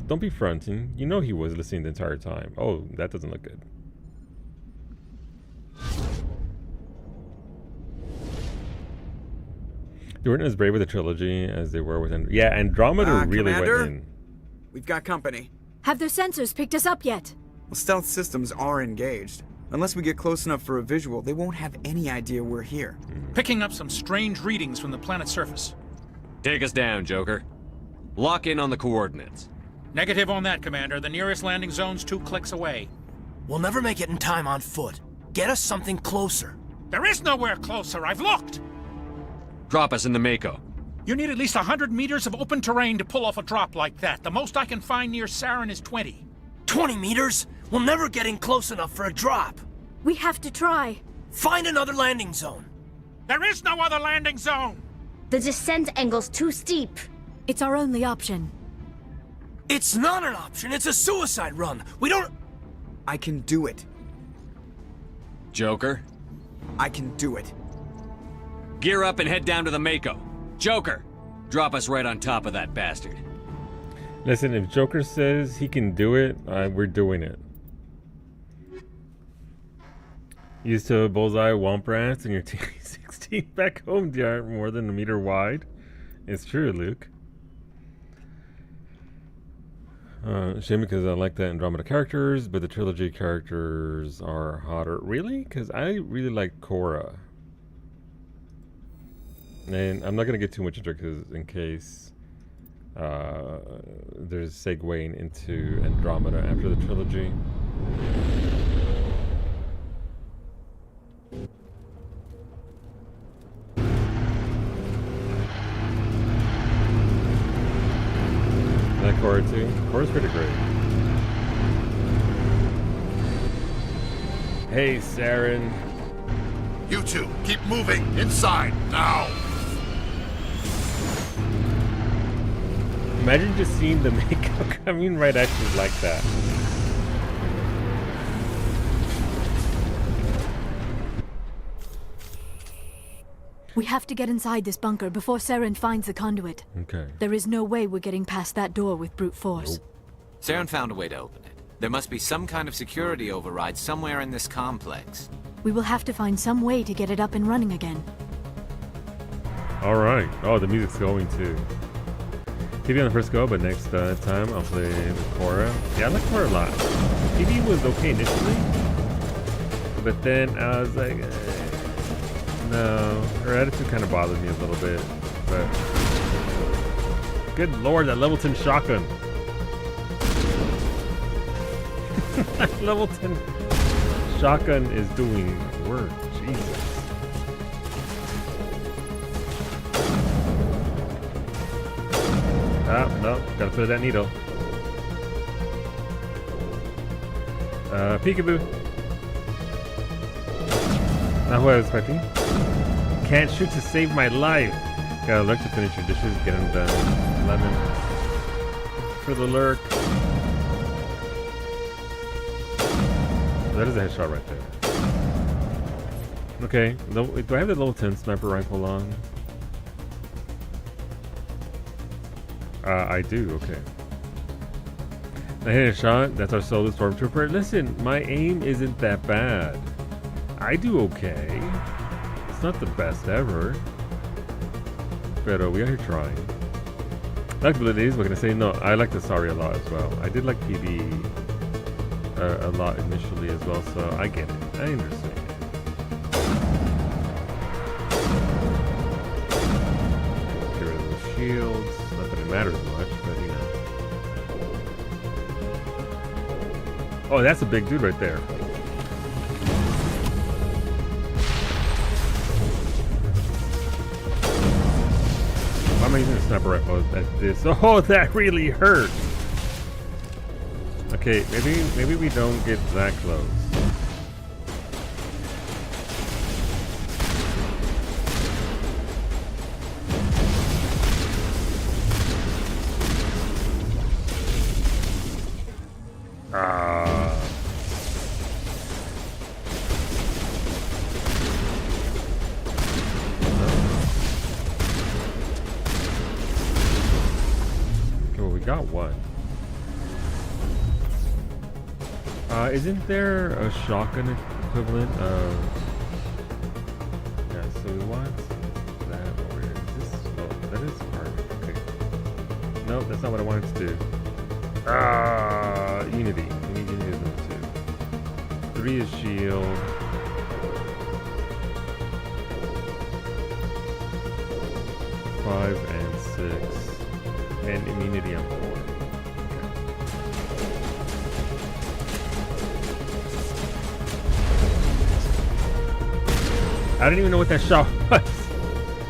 Don't be fronting. You know he was listening the entire time. Oh, that doesn't look good. They weren't as brave with the trilogy as they were with yeah, Andromeda really Commander? went in. We've got company. Have their sensors picked us up yet? Well, stealth systems are engaged. Unless we get close enough for a visual, they won't have any idea we're here. Picking up some strange readings from the planet's surface. Take us down, Joker. Lock in on the coordinates. Negative on that, Commander. The nearest landing zone's 2 clicks away. We'll never make it in time on foot. Get us something closer. There is nowhere closer. I've looked. Drop us in the Mako. You need at least 100 meters of open terrain to pull off a drop like that. The most I can find near Saren is 20. 20 meters? We'll never get in close enough for a drop. We have to try. Find another landing zone. There is no other landing zone. The descent angle's too steep. It's our only option. It's not an option. It's a suicide run. We don't... I can do it. Joker? I can do it. Gear up and head down to the Mako. Joker, drop us right on top of that bastard. Listen, if Joker says he can do it, we're doing it. Used to a bullseye womp rats and your T-16 back home, they aren't more than a meter wide. It's true, Luke. Shame because I like the Andromeda characters, but the trilogy characters are hotter. Really? Because I really like Korra. And I'm not going to get too much into it because in case there's segueing into Andromeda after the trilogy. That Korra too? Korra's pretty great. Hey, Saren. You two, keep moving. Inside, now. Imagine just seeing the makeup coming right at you like that. We have to get inside this bunker before Saren finds the conduit. Okay. There is no way we're getting past that door with brute force. Saren found a way to open it. There must be some kind of security override somewhere in this complex. We will have to find some way to get it up and running again. Alright. Oh, the music's going too. TV on the first go, but next time I'll play with Korra. Yeah, I like Korra a lot. TV was okay initially, but then I was like, no, her attitude kind of bothered me a little bit. But good lord, that level 10 shotgun. Level 10 shotgun is doing work. Jesus. Ah, no, gotta put that needle. Peekaboo. Not who I was expecting. Can't shoot to save my life. Gotta lurk to finish your dishes, get them done. Lemon. For the lurk. That is a headshot right there. Okay, do I have the level 10 sniper rifle on? I do, okay. I hit a shot, that's our solo stormtrooper. Listen, my aim isn't that bad. I do okay. It's not the best ever. But we are here trying. I like abilities, what can I say? No, I like the Sari a lot as well. I did like PD a lot initially as well, so I get it. I understand. Get rid of the shields. Not that it matters much, but you know. Oh, that's a big dude right there. Why am I using a sniper rifle at this? Oh, that really hurt. Okay, maybe we don't get that close. Okay, well, we got one. Isn't there a shotgun equivalent of... Yeah, so we want that over here. Is this... Oh, that is hard. Okay. No, that's not what I wanted to do. Unity. We need Unity of them too. 3 is shield. 5 and 6. And immunity on 4. I don't even know what that shot was.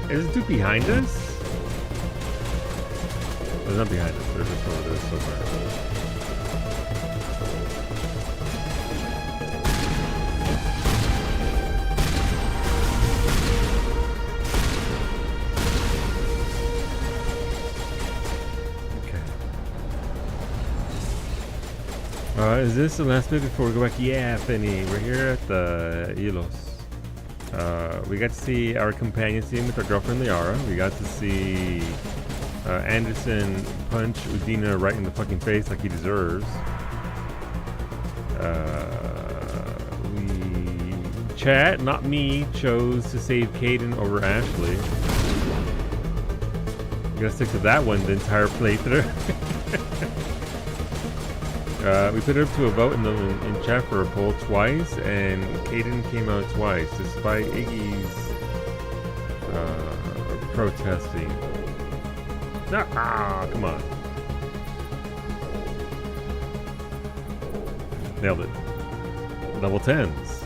Is this dude behind us? There's not behind us. There's just over there somewhere. Okay. Is this the last bit before we go back? Yeah, Finny. We're here at the Ilos. We got to see our companion scene with our girlfriend Liara. We got to see Anderson punch Udina right in the fucking face like he deserves. Chat, not me, chose to save Caden over Ashley. We gotta stick to that one the entire playthrough. We put it up to a vote in chat for a poll twice, and Caden came out twice, despite Iggy's protesting. Come on. Nailed it. Level 10s.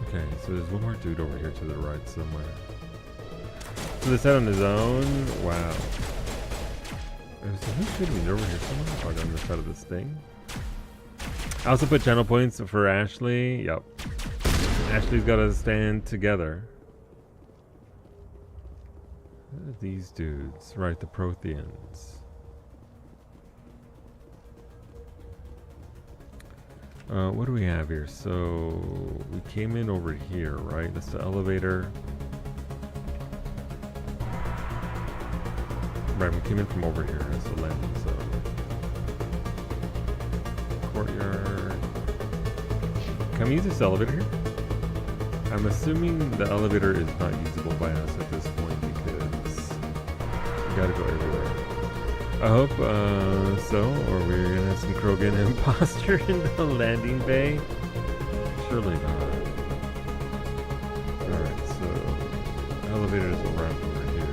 Okay, so there's one more dude over here to the right somewhere. So they set on his own. Wow. So who's shooting me? They're over here somewhere? Or on the side of this thing. I also put channel points for Ashley. Yep. Ashley's got to stand together. These dudes. Right, the Protheans. What do we have here? So we came in over here, right? That's the elevator. Right, we came in from over here. That's the landing zone. Courtyard. Can we use this elevator here? I'm assuming the elevator is not usable by us at this point because we gotta go everywhere. I hope so, or we're gonna have some Krogan imposter in the landing bay. Surely not. Alright, so elevators around over here.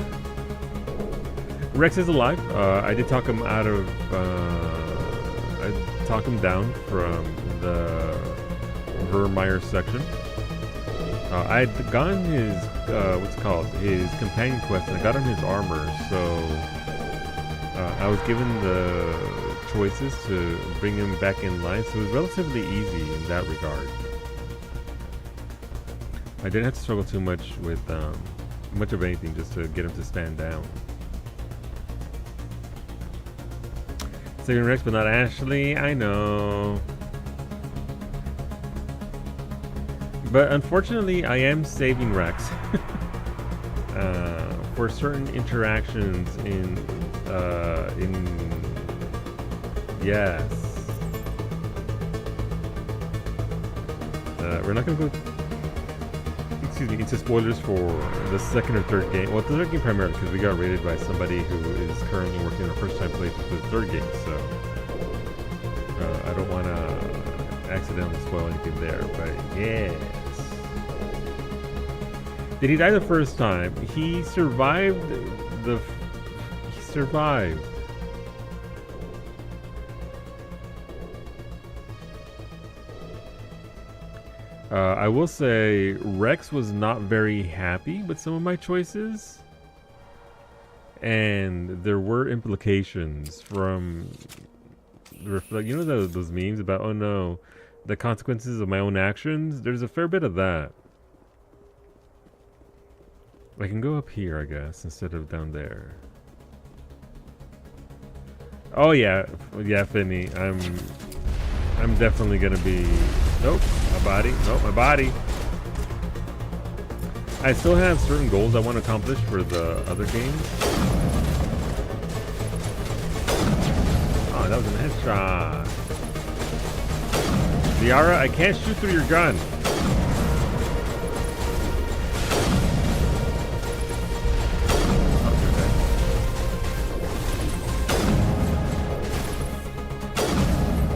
Rex is alive. I did talk him out of. I talked him down from the Virmire section. I had gotten his what's it called, his companion quest, and I got him his armor. So I was given the choices to bring him back in line. So it was relatively easy in that regard. I didn't have to struggle too much with much of anything just to get him to stand down. Saving Rex, but not Ashley. I know. But unfortunately, I am saving Rex for certain interactions in yes. We're not gonna go. Excuse me, into spoilers for the second or third game. Well, the third game primarily because we got raided by somebody who is currently working on a first-time playthrough for the third game, so I don't want to accidentally spoil anything there. But yes, did he die the first time? He survived. He survived. I will say Rex was not very happy with some of my choices, and there were implications from those memes about, oh no, the consequences of my own actions. There's a fair bit of that. I can go up here, I guess, instead of down there. Oh yeah, Finny, I'm definitely gonna be. Nope, my body. Nope, my body. I still have certain goals I want to accomplish for the other games. Oh, that was a headshot. Liara, I can't shoot through your gun.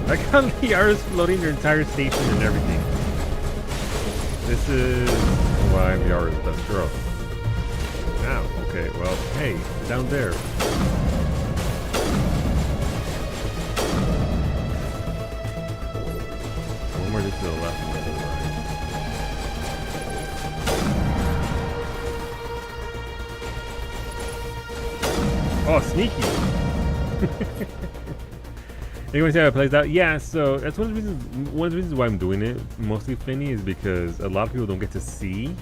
I got Liara's floating their entire station and everything. This is why Liara's the best girl. Ow, okay, well, hey, down there. One more to the left and the right. Oh, sneaky! You want to see how it plays out? Yeah, so that's one of the reasons why I'm doing it, mostly Finny, is because a lot of people don't get to see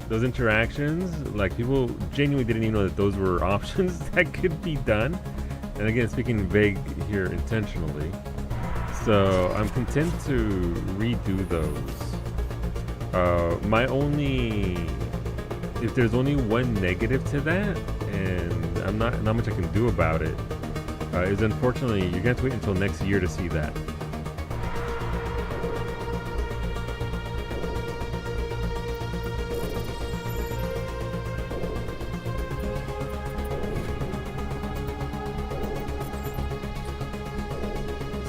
those interactions. Like, people genuinely didn't even know that those were options that could be done. And again, speaking vague here intentionally. So I'm content to redo those. If there's only one negative to that, and I'm not much I can do about it, is unfortunately you're gonna have to wait until next year to see that.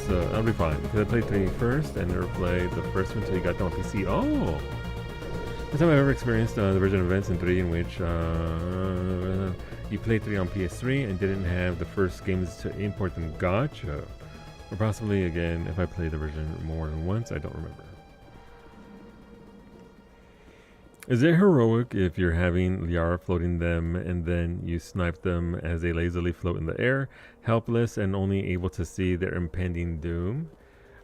So that'll be fine because I played 3 first and never played the first one until you got done on PC. Oh, first time I've ever experienced the version of events in 3 in which you played 3 on PS3 and didn't have the first games to import them. Gotcha. Or possibly again, if I played the version more than once, I don't remember. Is it heroic if you're having Liara floating them and then you snipe them as they lazily float in the air, helpless and only able to see their impending doom?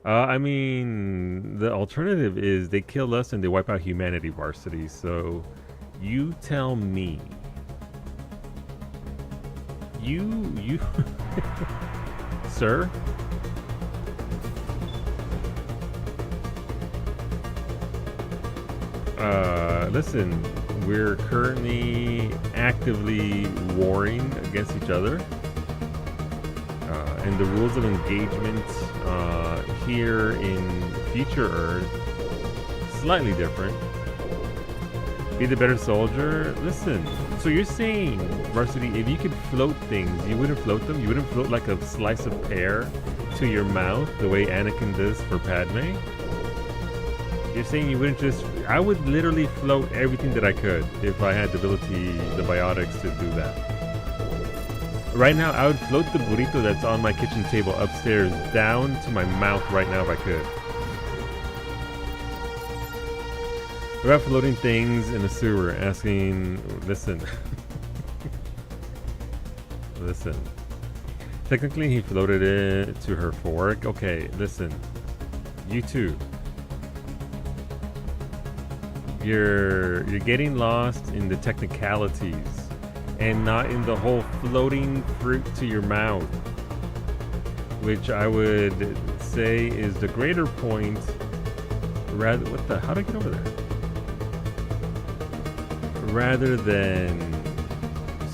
I mean, the alternative is they kill us and they wipe out humanity, Varsity. So, you tell me. You, sir? Listen, we're currently actively warring against each other. And the rules of engagement here in Future Earth, slightly different. Be the better soldier? Listen, so you're saying, Varsity, if you could float things, you wouldn't float them? You wouldn't float like a slice of pear to your mouth the way Anakin does for Padme? You're saying you wouldn't just... I would literally float everything that I could if I had the ability, the biotics to do that. Right now, I would float the burrito that's on my kitchen table upstairs down to my mouth right now if I could. What about floating things in the sewer? Asking, listen. Listen. Technically, he floated it to her fork. Okay, listen. You too. You're getting lost in the technicalities and not in the whole floating fruit to your mouth, which I would say is the greater point. Rather, what the? How do I get over there? Rather than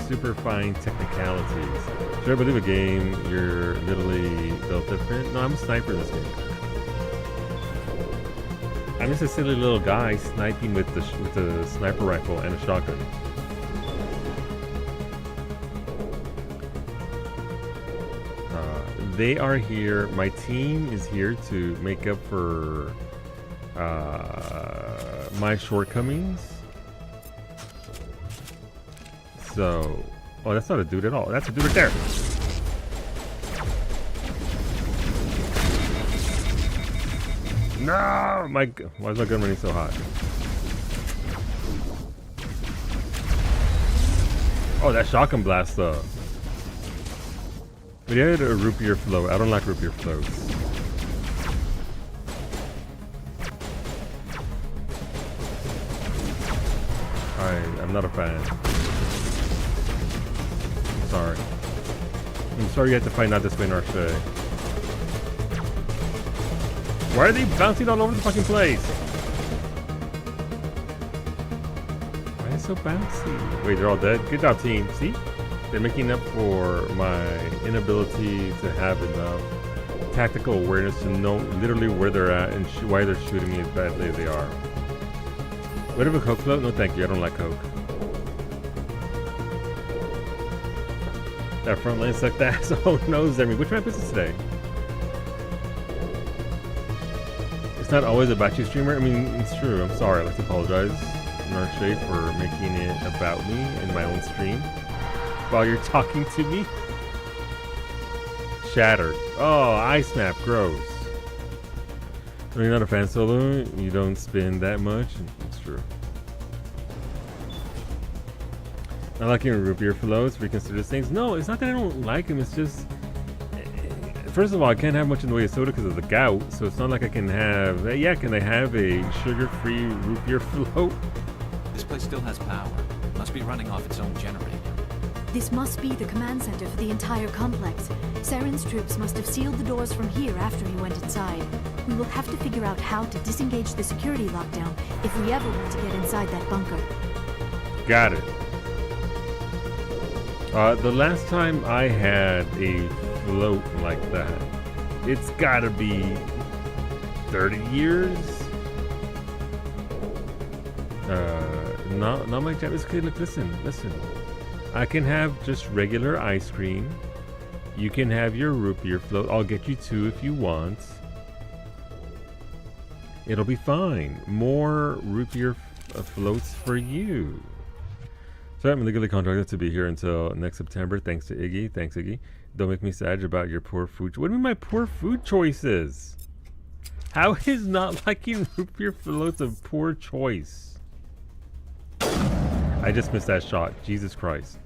super fine technicalities. Should I believe a game you're literally built different? No, I'm a sniper in this game. I'm just a silly little guy sniping with the sniper rifle and a shotgun. They are here. My team is here to make up for my shortcomings. So, oh, that's not a dude at all. That's a dude right there. No, why is my gun running so hot? Oh, that shotgun blast though. We had a root beer float. I don't like root beer floats. I'm not a fan. Sorry. I'm sorry you had to find out this way in Arche. Why are they bouncing all over the fucking place? Why is it so bouncy? Wait, they're all dead? Good job, team. See? They're making up for my inability to have enough tactical awareness to know literally where they're at and why they're shooting me as badly as they are. What of a Coke float? No thank you, I don't like Coke. That front line sucked ass. Oh no, Zemi. Which map is this today? It's not always about you, streamer. I mean, it's true. I'm sorry. I'd like to apologize, Narshay, for making it about me in my own stream while you're talking to me. Shattered. Oh, ice map. Gross. When you're not a fan solo, you don't spin that much. It's true. I like your root beer floats, reconsider things. No, it's not that I don't like them, it's just... First of all, I can't have much in the way of soda because of the gout, so it's not like I can have... Yeah, can I have a sugar-free root beer float? This place still has power. Must be running off its own generator. This must be the command center for the entire complex. Saren's troops must have sealed the doors from here after he went inside. We will have to figure out how to disengage the security lockdown if we ever want to get inside that bunker. Got it. The last time I had a float like that, it's gotta be 30 years? Not my job. It's okay, look, listen. I can have just regular ice cream. You can have your root beer float. I'll get you two if you want. It'll be fine. More root beer floats for you. So I'm legally contracted to be here until next September. Thanks to Iggy. Thanks, Iggy. Don't make me sad about your poor food. What do you mean my poor food choices? How is not liking root beer floats a poor choice? I just missed that shot. Jesus Christ.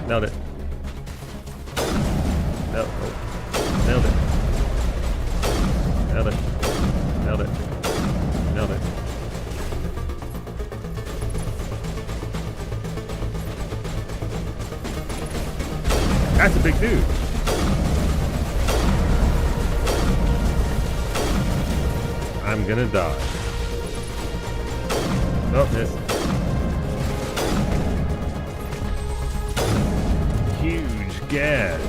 Nailed it. Nailed it. Nailed it. Nailed it. Nailed it. That's a big dude. I'm gonna die. Oh, miss. Huge gas.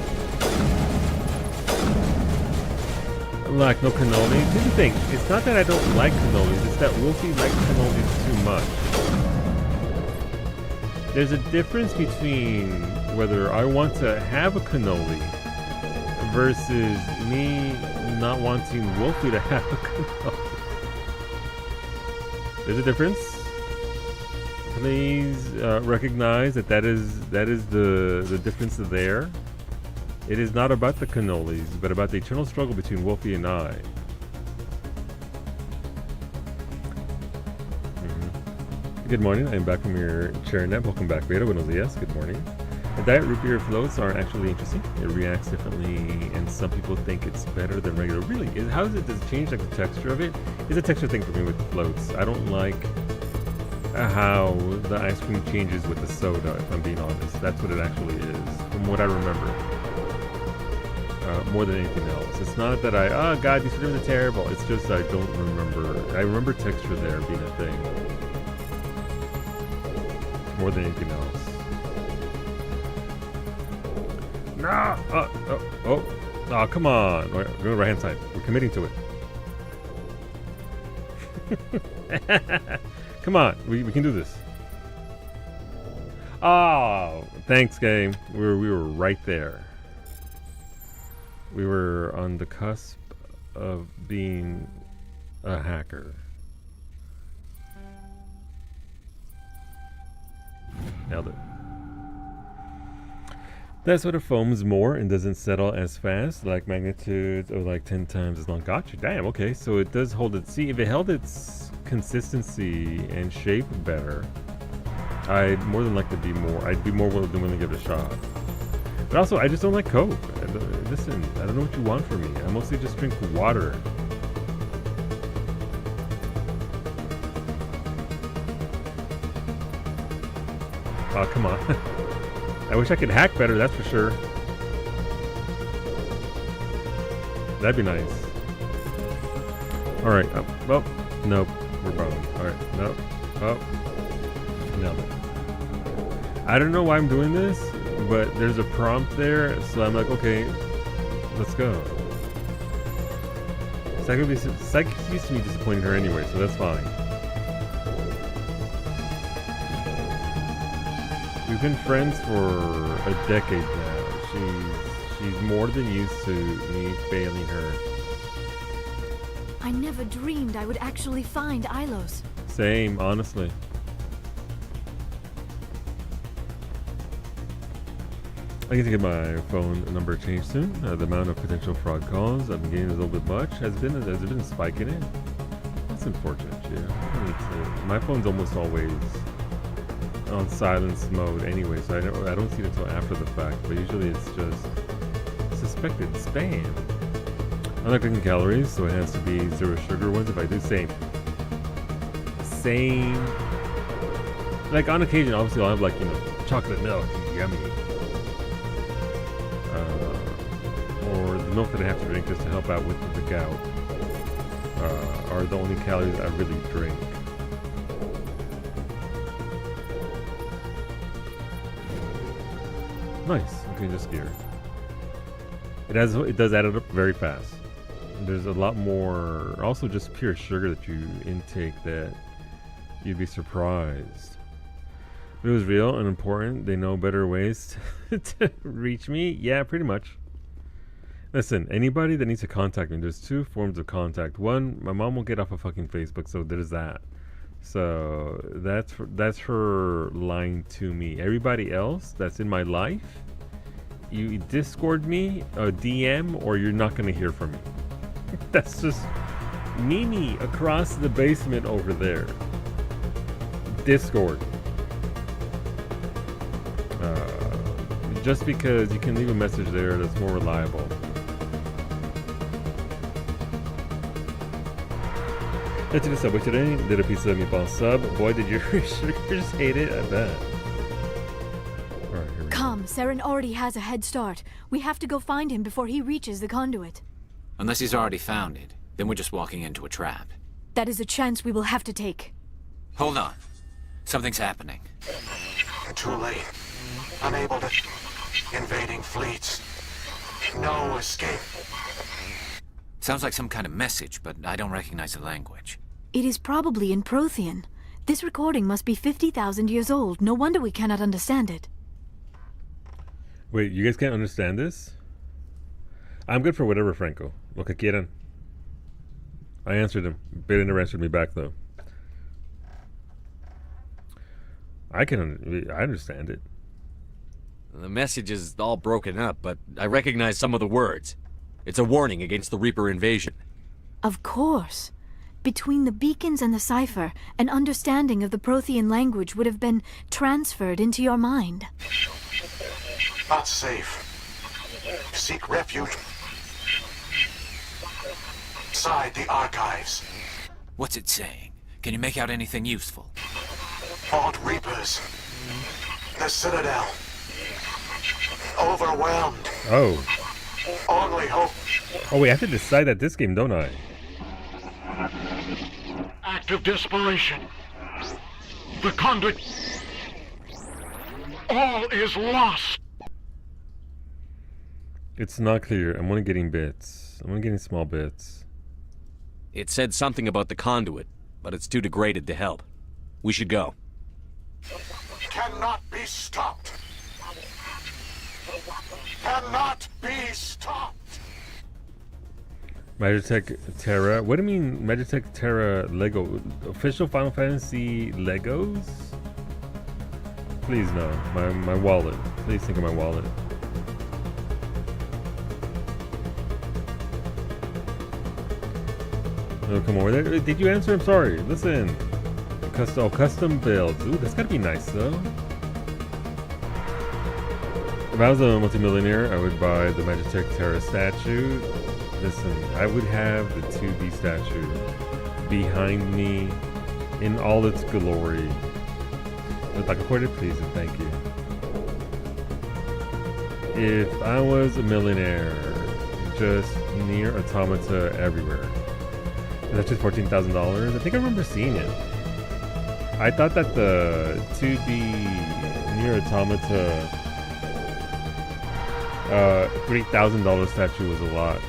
Like no cannoli. Here's the thing. It's not that I don't like cannolis. It's that Wolfie likes cannolis too much. There's a difference between whether I want to have a cannoli versus me not wanting Wolfie to have a cannoli. There's a difference. please recognize that is the difference there. It is not about the cannolis, but about the eternal struggle between Wolfie and I. Good morning. I'm back from your chair nap. Welcome back, Beta. Buenos dias. Good morning. The diet root beer floats are actually interesting. It reacts differently, and some people think it's better than regular. Really? How does it change like the texture of it? It's a texture thing for me with the floats. I don't like how the ice cream changes with the soda, if I'm being honest. That's what it actually is, from what I remember. More than anything else. It's not that oh god, these flavors are terrible. It's just I don't remember. I remember texture there being a thing. More than anything else. No! Oh, come on. We're going right hand side. We're committing to it. Come on. We can do this. Oh, thanks, game. We were right there. We were on the cusp of being a hacker. Nailed it. That's what it foams more and doesn't settle as fast, like magnitudes or like 10 times as long. Gotcha. Damn, okay. So it does hold it. See, if it held its consistency and shape better, I'd more than likely be more. I'd be more willing to give it a shot. But also, I just don't like Coke. Listen, I don't know what you want from me. I mostly just drink water. Oh, come on. I wish I could hack better, that's for sure. That'd be nice. Alright, well, nope. We're wrong. Alright, nope. Oh. Nailed it. I don't know why I'm doing this, but there's a prompt there, so I'm like, okay, let's go. Psychic used to be disappointing her anyway, so that's fine. We've been friends for a decade now. She's more than used to me failing her. I never dreamed I would actually find Ilos. Same, honestly. I get to get my phone number changed soon. The amount of potential fraud calls I'm getting is a little bit much. Has there been a spike in it? That's unfortunate, yeah. My phone's almost always on silence mode anyway, so I don't see it until after the fact, but usually it's just suspected spam. I like drinking calories, so it has to be zero sugar ones. If I do, same. Like on occasion, obviously I'll have like, chocolate milk, yummy. Or the milk that I have to drink just to help out with the gout are the only calories I really drink. Nice. Okay, just gear. It does add it up very fast. There's a lot more, also just pure sugar that you intake that you'd be surprised. If it was real and important, they know better ways to reach me. Yeah, pretty much. Listen, anybody that needs to contact me, there's two forms of contact. One, my mom won't get off of fucking Facebook, so there's that. So that's her line to me. Everybody else that's in my life, you Discord me, DM, or you're not gonna hear from me. That's just Mimi across the basement over there. Discord. Just because you can leave a message there that's more reliable. Went to the Subway today, did a pizza meatball sub. Boy, did your sugars hate it, I bet. Alright, here we go. Come, Saren already has a head start. We have to go find him before he reaches the conduit. Unless he's already found it, then we're just walking into a trap. That is a chance we will have to take. Hold on. Something's happening. Too late. Unable to... Invading fleets. No escape. Sounds like some kind of message, but I don't recognize the language. It is probably in Prothean. This recording must be 50,000 years old. No wonder we cannot understand it. Wait, you guys can't understand this? I'm good for whatever, Franco. Lo que quieran. I answered him. Beta never answered me back, though. I understand it. The message is all broken up, but I recognize some of the words. It's a warning against the Reaper invasion. Of course. Between the beacons and the cipher, an understanding of the Prothean language would have been transferred into your mind. Not safe. Seek refuge inside the archives. What's it saying? Can you make out anything useful? Fought Reapers. The Citadel. Overwhelmed. Oh. Only hope. Oh wait, I have to decide at this game, don't I? Act of desperation. The conduit. All is lost. It's not clear. I'm only getting bits. I'm only getting small bits. It said something about the conduit, but it's too degraded to help. We should go. Cannot be stopped. Cannot be stopped. Magitech Terra. What do you mean Magitech Terra Lego? Official Final Fantasy Legos? Please no. My wallet. Please think of my wallet. Oh, come over there. Did you answer? I'm sorry. Listen. Custom builds. Ooh, that's gotta be nice though. If I was a multimillionaire, I would buy the Magitech Terra statue. Listen, I would have the 2B statue behind me in all its glory. Would like a quarter, please, and thank you. If I was a millionaire, just near automata everywhere. That's just $14,000. I think I remember seeing it. I thought that the 2B near automata $3,000 statue was a lot.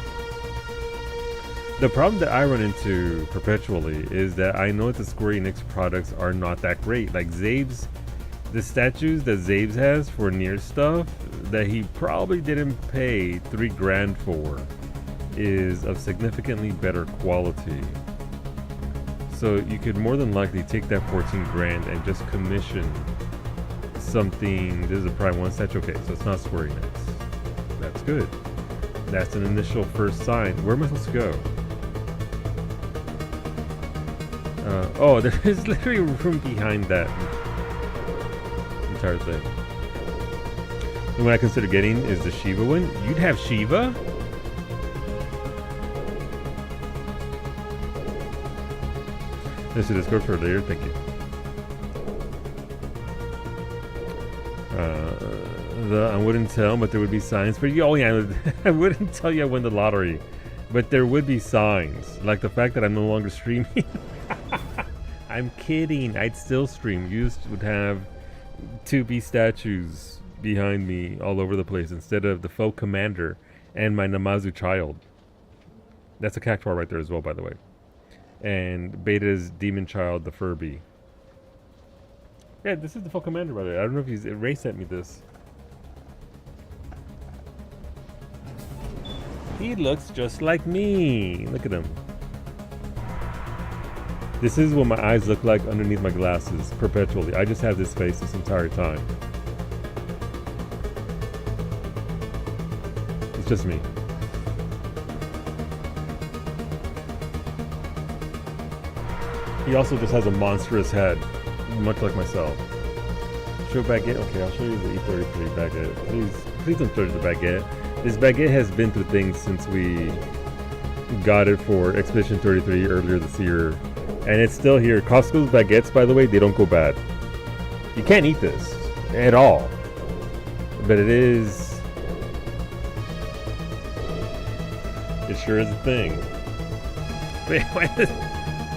The problem that I run into perpetually is that I know that the Square Enix products are not that great. Like Zabe's, the statues that Zabe's has for Nier stuff that he probably didn't pay $3 grand for is of significantly better quality. So you could more than likely take that 14 grand and just commission something. This is a Prime 1 statue. Okay, so it's not Square Enix. That's good. That's an initial first sign. Where am I supposed to go? Oh, there is literally a room behind that entire thing. And what I consider getting is the Shiva one. You'd have Shiva? This is Discord for later. Thank you. I wouldn't tell, but there would be signs. But oh yeah, I wouldn't tell you I won the lottery, but there would be signs, like the fact that I'm no longer streaming. I'm kidding. I'd still stream. You just would have 2B statues behind me all over the place instead of the folk commander and my Namazu child. That's a cactuar right there as well, by the way. And Beta's demon child, the Furby. Yeah, this is the folk commander, by the way. I don't know if Ray sent me this. He looks just like me. Look at him. This is what my eyes look like underneath my glasses perpetually. I just have this face this entire time. It's just me. He also just has a monstrous head, much like myself. Show baguette? Okay, I'll show you the E33 baguette. Please don't judge the baguette. This baguette has been through things since we got it for Expedition 33 earlier this year. And it's still here. Costco's baguettes, by the way, they don't go bad. You can't eat this at all. But it is... It sure is a thing. Wait,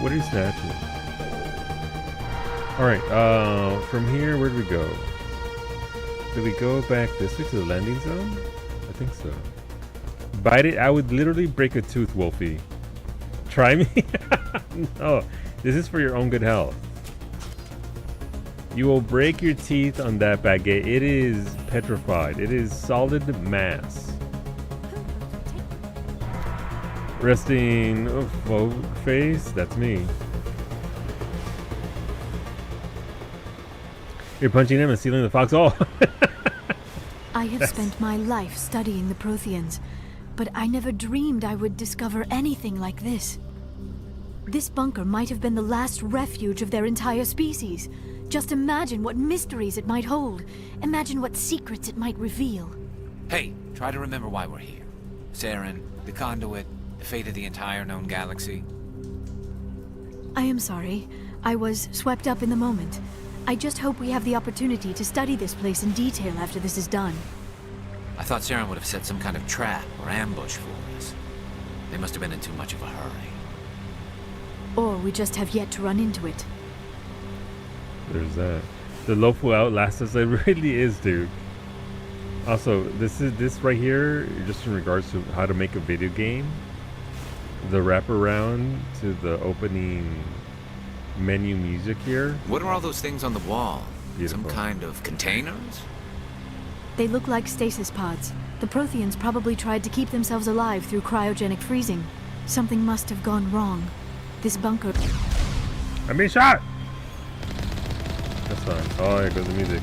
what are you snatching? Alright, from here, where do we go? Do we go back this way to the landing zone? I think so. Bite it? I would literally break a tooth, Wolfie. Try me? No, this is for your own good health. You will break your teeth on that baguette. It is petrified. It is solid mass. Resting face? That's me. You're punching him and stealing the fox. Oh. I have spent my life studying the Protheans, but I never dreamed I would discover anything like this. This bunker might have been the last refuge of their entire species. Just imagine what mysteries it might hold. Imagine what secrets it might reveal. Hey, try to remember why we're here. Saren, the conduit, the fate of the entire known galaxy. I am sorry. I was swept up in the moment. I just hope we have the opportunity to study this place in detail after this is done. I thought Saren would have set some kind of trap or ambush for us. They must have been in too much of a hurry. Or we just have yet to run into it. There's that. The Lofu outlasts us. It really is, dude. Also, this right here, just in regards to how to make a video game. The wraparound to the opening menu music here. What are all those things on the wall? Beautiful. Some kind of containers? They look like stasis pods. The Protheans probably tried to keep themselves alive through cryogenic freezing. Something must have gone wrong. This bunker... I'm being shot! That's fine. Oh, here goes the music.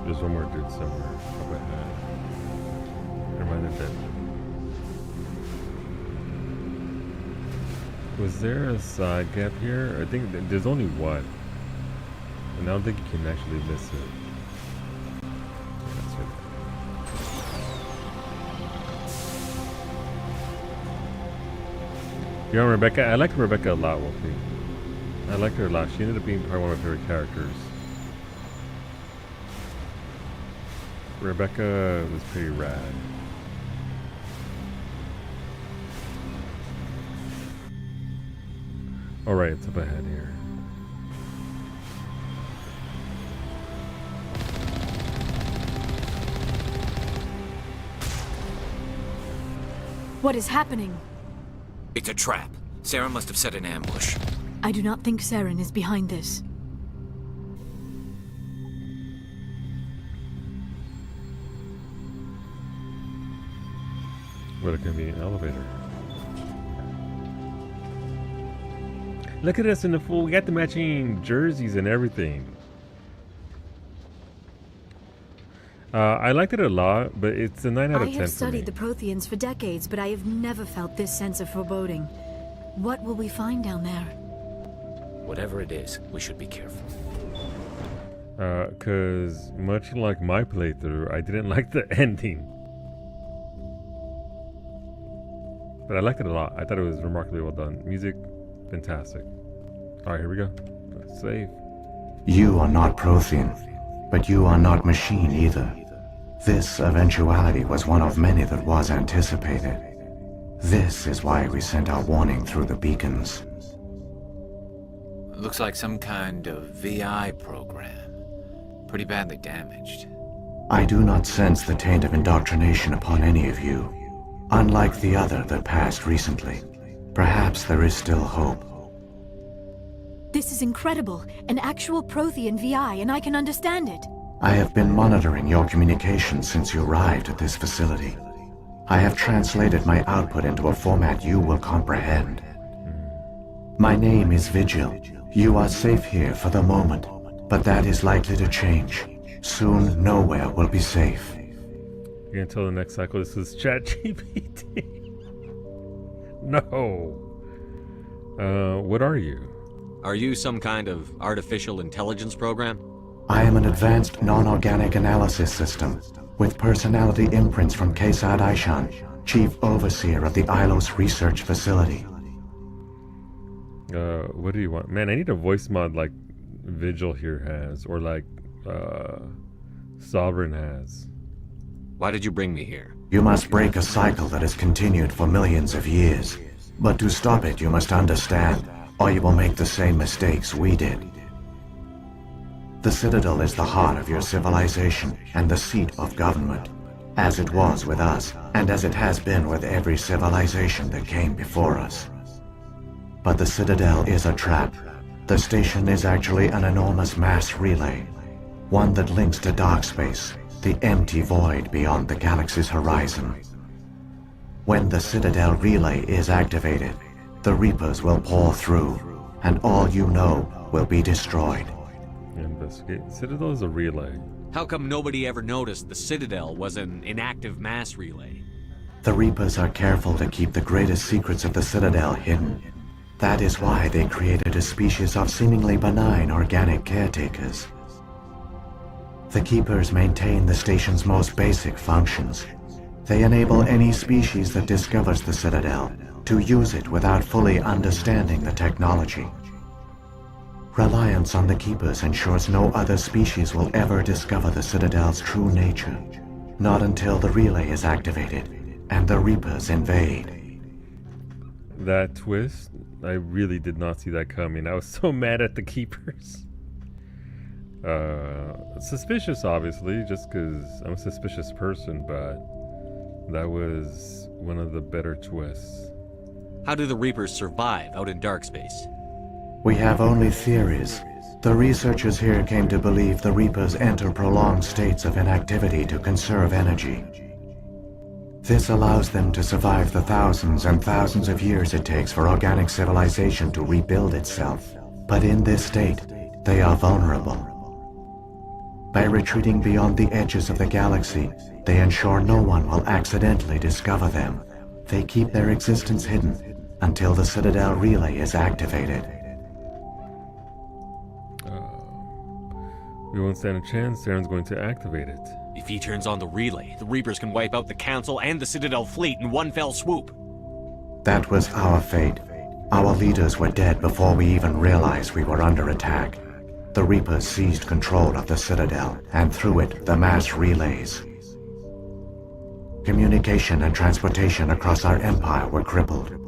There's one more dude somewhere up ahead. Never mind, they're dead. Was there a side gap here? I think there's only one. And I don't think you can actually miss it. That's it. You know Rebecca? I liked Rebecca a lot, Wolfie. I liked her a lot. She ended up being probably one of my favorite characters. Rebecca was pretty rad. Alright, it's up ahead here. What is happening? It's a trap. Saren must have set an ambush. I do not think Saren is behind this. What a convenient elevator. Look at us in the full. We got the matching jerseys and everything. I liked it a lot, but it's a 9 out of 10 for me. I have studied the Protheans for decades, but I have never felt this sense of foreboding. What will we find down there? Whatever it is, we should be careful. Because much like my playthrough, I didn't like the ending. But I liked it a lot. I thought it was remarkably well done. Music, fantastic. Alright, here we go. Save. You are not Prothean, but you are not machine either. This eventuality was one of many that was anticipated. This is why we sent our warning through the beacons. Looks like some kind of VI program. Pretty badly damaged. I do not sense the taint of indoctrination upon any of you. Unlike the other that passed recently, perhaps there is still hope. This is incredible. An actual Prothean VI, and I can understand it. I have been monitoring your communications since you arrived at this facility. I have translated my output into a format you will comprehend. My name is Vigil. You are safe here for the moment, but that is likely to change. Soon, nowhere will be safe. Until the next cycle, this is ChatGPT. No. What are you? Are you some kind of artificial intelligence program? I am an advanced non-organic analysis system with personality imprints from Kesad Aishan, chief overseer of the Ilos research facility. What do you want? Man, I need a voice mod like Vigil here has, or like Sovereign has. Why did you bring me here? You must break a cycle that has continued for millions of years. But to stop it, you must understand, or you will make the same mistakes we did. The Citadel is the heart of your civilization and the seat of government. as it was with us, and as it has been with every civilization that came before us. But the Citadel is a trap. The station is actually an enormous mass relay, one that links to dark space, the empty void beyond the galaxy's horizon. When the Citadel relay is activated, the Reapers will pour through, and all you know will be destroyed. Investigate. Citadel is a relay. How come nobody ever noticed the Citadel was an inactive mass relay? The Reapers are careful to keep the greatest secrets of the Citadel hidden. That is why they created a species of seemingly benign organic caretakers. The Keepers maintain the station's most basic functions. They enable any species that discovers the Citadel to use it without fully understanding the technology. Reliance on the Keepers ensures no other species will ever discover the Citadel's true nature, not until the relay is activated and the Reapers invade. That twist, I really did not see that coming. I was so mad at the Keepers. Suspicious, obviously, just because I'm a suspicious person, but that was one of the better twists. How do the Reapers survive out in dark space? We have only theories. The researchers here came to believe the Reapers enter prolonged states of inactivity to conserve energy. This allows them to survive the thousands and thousands of years it takes for organic civilization to rebuild itself. But in this state, they are vulnerable. By retreating beyond the edges of the galaxy, they ensure no one will accidentally discover them. They keep their existence hidden until the Citadel relay is activated. We won't stand a chance. Saren's going to activate it. If he turns on the relay, the Reapers can wipe out the Council and the Citadel fleet in one fell swoop. That was our fate. Our leaders were dead before we even realized we were under attack. The Reapers seized control of the Citadel, and through it, the mass relays. Communication and transportation across our empire were crippled.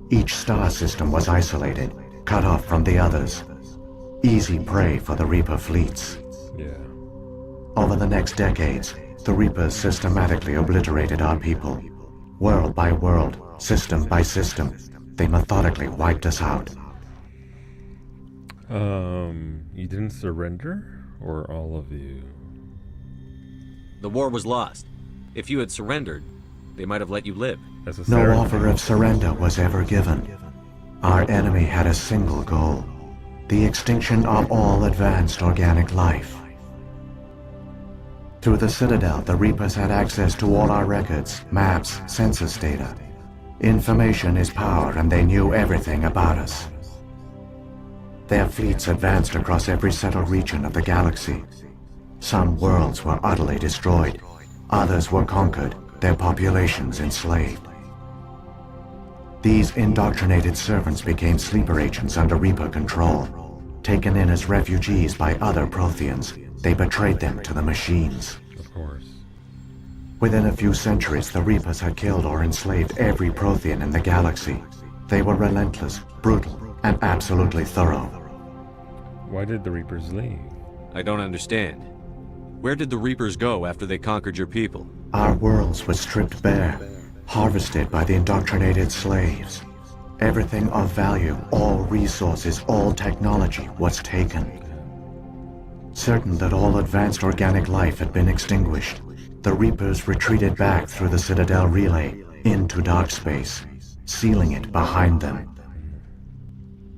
Each star system was isolated, cut off from the others. Easy prey for the Reaper fleets. Yeah. Over the next decades, the Reapers systematically obliterated our people. World by world, system by system, they methodically wiped us out. You didn't surrender? Or all of you? The war was lost. If you had surrendered, they might have let you live. No offer of surrender was ever given. Our enemy had a single goal: the extinction of all advanced organic life. Through the Citadel, the Reapers had access to all our records, maps, census data. Information is power, and they knew everything about us. Their fleets advanced across every settled region of the galaxy. Some worlds were utterly destroyed. Others were conquered, their populations enslaved. These indoctrinated servants became sleeper agents under Reaper control. Taken in as refugees by other Protheans, they betrayed them to the machines. Of course. Within a few centuries, the Reapers had killed or enslaved every Prothean in the galaxy. They were relentless, brutal, and absolutely thorough. Why did the Reapers leave? I don't understand. Where did the Reapers go after they conquered your people? Our worlds were stripped bare, harvested by the indoctrinated slaves. Everything of value, all resources, all technology was taken. Certain that all advanced organic life had been extinguished, the Reapers retreated back through the Citadel relay into dark space, sealing it behind them.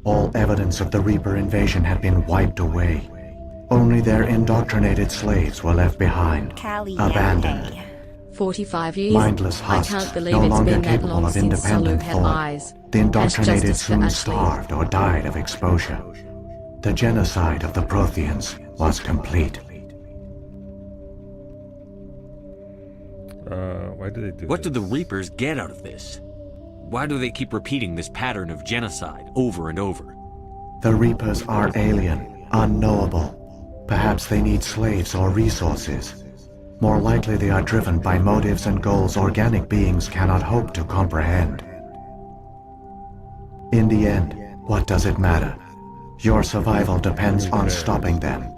All evidence of the Reaper invasion had been wiped away. Only their indoctrinated slaves were left behind, abandoned. 45 years. Mindless I husks, can't believe no it's longer been that capable long of since Salu independent had thought. eyes. The indoctrinated As justice for soon Ashley. starved or died of exposure. The genocide of the Protheans was complete. Why do they do What this? do the Reapers get out of this? Why do they keep repeating this pattern of genocide over and over? The Reapers are alien, unknowable. Perhaps they need slaves or resources. More likely they are driven by motives and goals organic beings cannot hope to comprehend. In the end, what does it matter? Your survival depends on stopping them,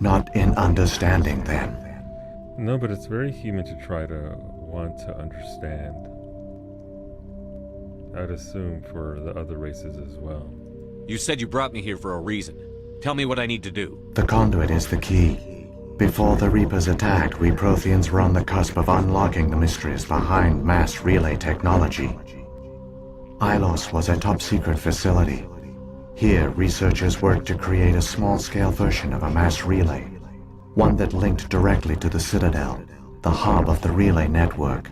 not in understanding them. No, but it's very human to try to want to understand. I'd assume for the other races as well. You said you brought me here for a reason. Tell me what I need to do. The conduit is the key. Before the Reapers attacked, we Protheans were on the cusp of unlocking the mysteries behind mass relay technology. Ilos was a top-secret facility. Here, researchers worked to create a small-scale version of a mass relay, one that linked directly to the Citadel, the hub of the relay network.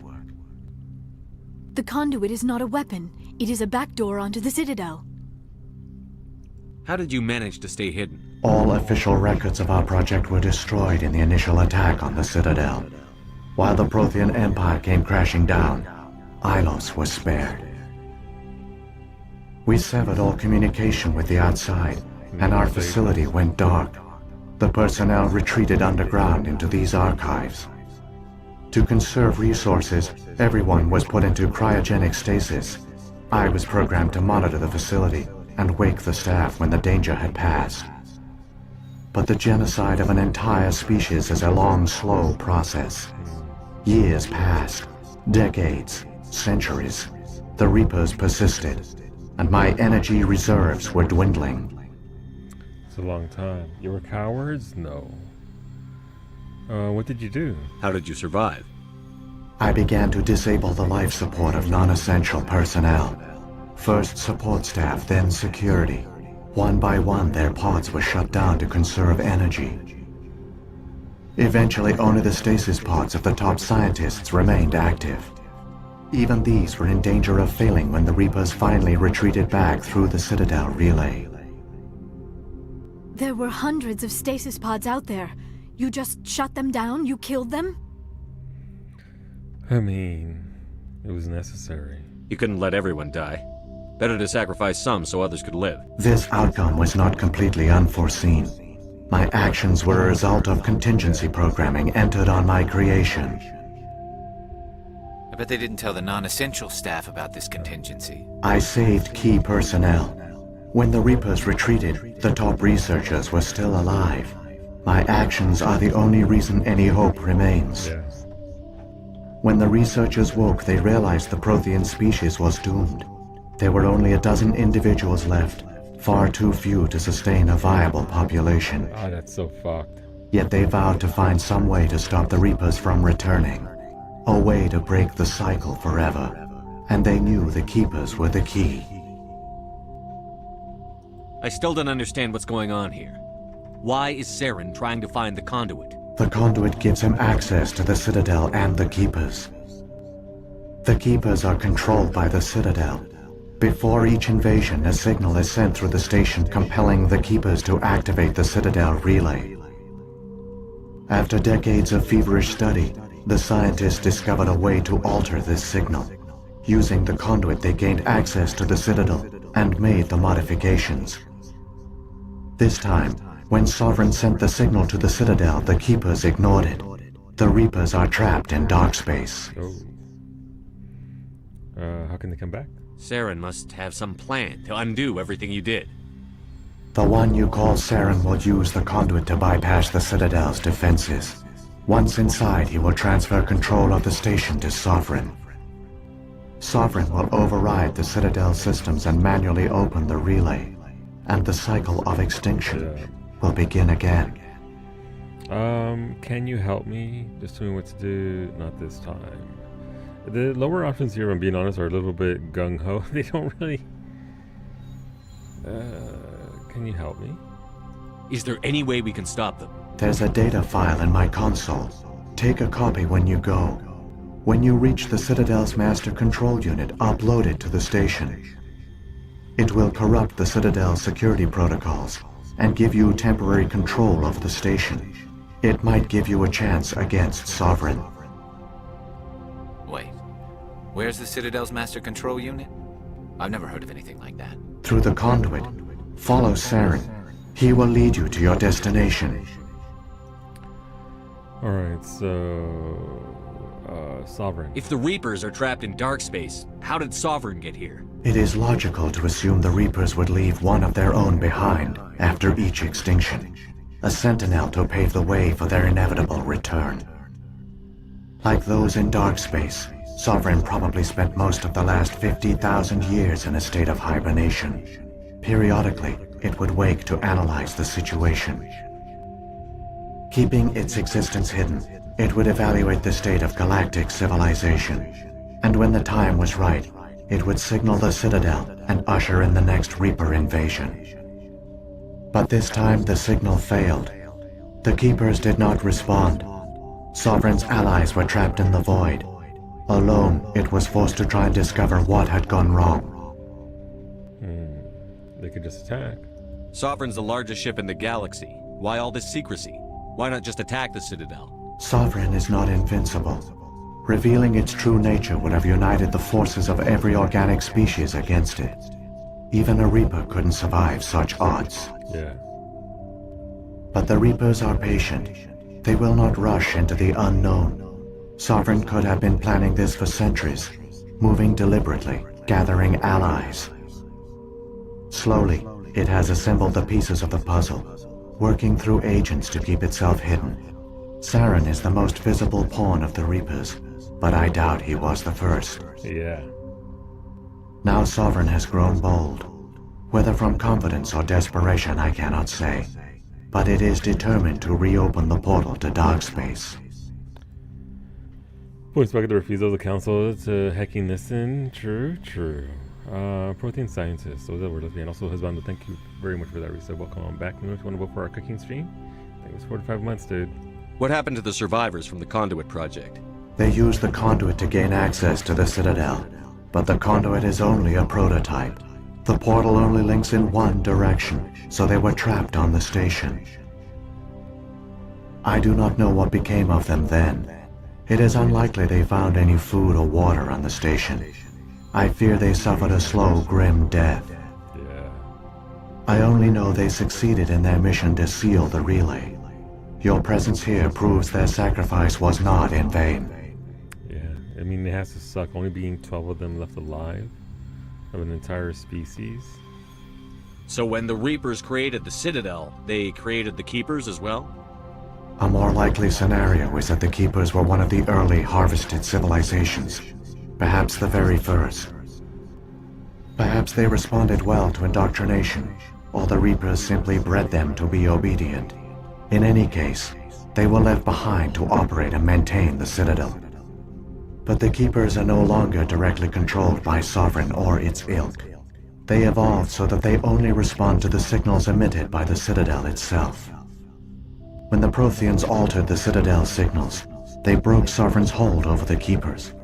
The conduit is not a weapon. It is a backdoor onto the Citadel. How did you manage to stay hidden? All official records of our project were destroyed in the initial attack on the Citadel. While the Prothean Empire came crashing down, Ilos was spared. We severed all communication with the outside, and our facility went dark. The personnel retreated underground into these archives. To conserve resources, everyone was put into cryogenic stasis. I was programmed to monitor the facility and wake the staff when the danger had passed. But the genocide of an entire species is a long, slow process. Years passed, decades, centuries. The Reapers persisted, and my energy reserves were dwindling. It's a long time. You were cowards? No. What did you do? How did you survive? I began to disable the life support of non-essential personnel. First support staff, then security. One by one, their pods were shut down to conserve energy. Eventually, only the stasis pods of the top scientists remained active. Even these were in danger of failing when the Reapers finally retreated back through the Citadel relay. There were hundreds of stasis pods out there. You just shut them down? You killed them? I mean, it was necessary. You couldn't let everyone die. Better to sacrifice some so others could live. This outcome was not completely unforeseen. My actions were a result of contingency programming entered on my creation. I bet they didn't tell the non-essential staff about this contingency. I saved key personnel. When the Reapers retreated, the top researchers were still alive. My actions are the only reason any hope remains. Yes. When the researchers woke, they realized the Prothean species was doomed. There were only a dozen individuals left, far too few to sustain a viable population. Oh, that's so fucked. Yet they vowed to find some way to stop the Reapers from returning. A way to break the cycle forever. And they knew the Keepers were the key. I still don't understand what's going on here. Why is Saren trying to find the conduit? The conduit gives him access to the Citadel and the Keepers. The Keepers are controlled by the Citadel. Before each invasion, a signal is sent through the station compelling the Keepers to activate the Citadel relay. After decades of feverish study, the scientists discovered a way to alter this signal. Using the conduit, they gained access to the Citadel and made the modifications. This time, when Sovereign sent the signal to the Citadel, the Keepers ignored it. The Reapers are trapped in dark space. Oh. How can they come back? Saren must have some plan to undo everything you did. The one you call Saren will use the conduit to bypass the Citadel's defenses. Once inside, he will transfer control of the station to Sovereign. Sovereign will override the Citadel systems and manually open the relay, and the cycle of extinction will begin again. Can you help me? Just tell me what to do. Not this time. The lower options here, I'm being honest, are a little bit gung-ho. They don't really... can you help me? Is there any way we can stop them? There's a data file in my console. Take a copy when you go. When you reach the Citadel's master control unit, upload it to the station. It will corrupt the Citadel's security protocols and give you temporary control of the station. It might give you a chance against Sovereign. Wait, where's the Citadel's master control unit? I've never heard of anything like that. Through the conduit, follow Saren. He will lead you to your destination. Alright, so... Sovereign. If the Reapers are trapped in dark space, how did Sovereign get here? It is logical to assume the Reapers would leave one of their own behind after each extinction. A sentinel to pave the way for their inevitable return. Like those in dark space, Sovereign probably spent most of the last 50,000 years in a state of hibernation. Periodically, it would wake to analyze the situation. Keeping its existence hidden, it would evaluate the state of galactic civilization. And when the time was right, it would signal the Citadel and usher in the next Reaper invasion. But this time the signal failed. The Keepers did not respond. Sovereign's allies were trapped in the void. Alone, it was forced to try and discover what had gone wrong. They could just attack. Sovereign's the largest ship in the galaxy. Why all this secrecy? Why not just attack the Citadel? Sovereign is not invincible. Revealing its true nature would have united the forces of every organic species against it. Even a Reaper couldn't survive such odds. Yeah. But the Reapers are patient. They will not rush into the unknown. Sovereign could have been planning this for centuries, moving deliberately, gathering allies. Slowly, it has assembled the pieces of the puzzle, working through agents to keep itself hidden. Saren is the most visible pawn of the Reapers, but I doubt he was the first. Yeah. Now Sovereign has grown bold. Whether from confidence or desperation, I cannot say. But it is determined to reopen the portal to dark space. Voice back at the refusal of the council to hacking this in. True. Protein scientist. So that we're looking at. Also, Husband, thank you very much for that reset. Welcome on back. If you want to vote for our cooking stream, I think it was 45 months, dude. What happened to the survivors from the Conduit project? They used the conduit to gain access to the Citadel, but the conduit is only a prototype. The portal only links in one direction, so they were trapped on the station. I do not know what became of them then. It is unlikely they found any food or water on the station. I fear they suffered a slow, grim death. Yeah. I only know they succeeded in their mission to seal the relay. Your presence here proves their sacrifice was not in vain. Yeah, I mean, it has to suck only being 12 of them left alive of an entire species. So when the Reapers created the Citadel, they created the Keepers as well? A more likely scenario is that the Keepers were one of the early harvested civilizations, perhaps the very first. Perhaps they responded well to indoctrination, or the Reapers simply bred them to be obedient. In any case, they were left behind to operate and maintain the Citadel. But the Keepers are no longer directly controlled by Sovereign or its ilk. They evolved so that they only respond to the signals emitted by the Citadel itself. When the Protheans altered the Citadel's signals, they broke Sovereign's hold over the Keepers.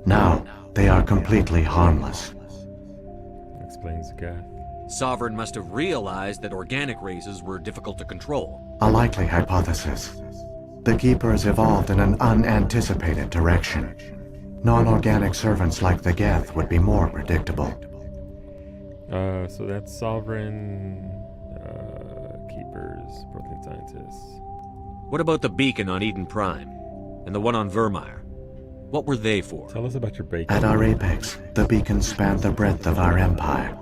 Now, they are completely harmless. Explains Gath. Sovereign must have realized that organic races were difficult to control. A likely hypothesis. The Keepers evolved in an unanticipated direction. Non-organic servants like the Geth would be more predictable. So that's Sovereign, Keepers, Protein Scientists. What about the beacon on Eden Prime? And the one on Virmire? What were they for? Tell us about your bacon. At our apex, the beacons spanned the breadth of our empire.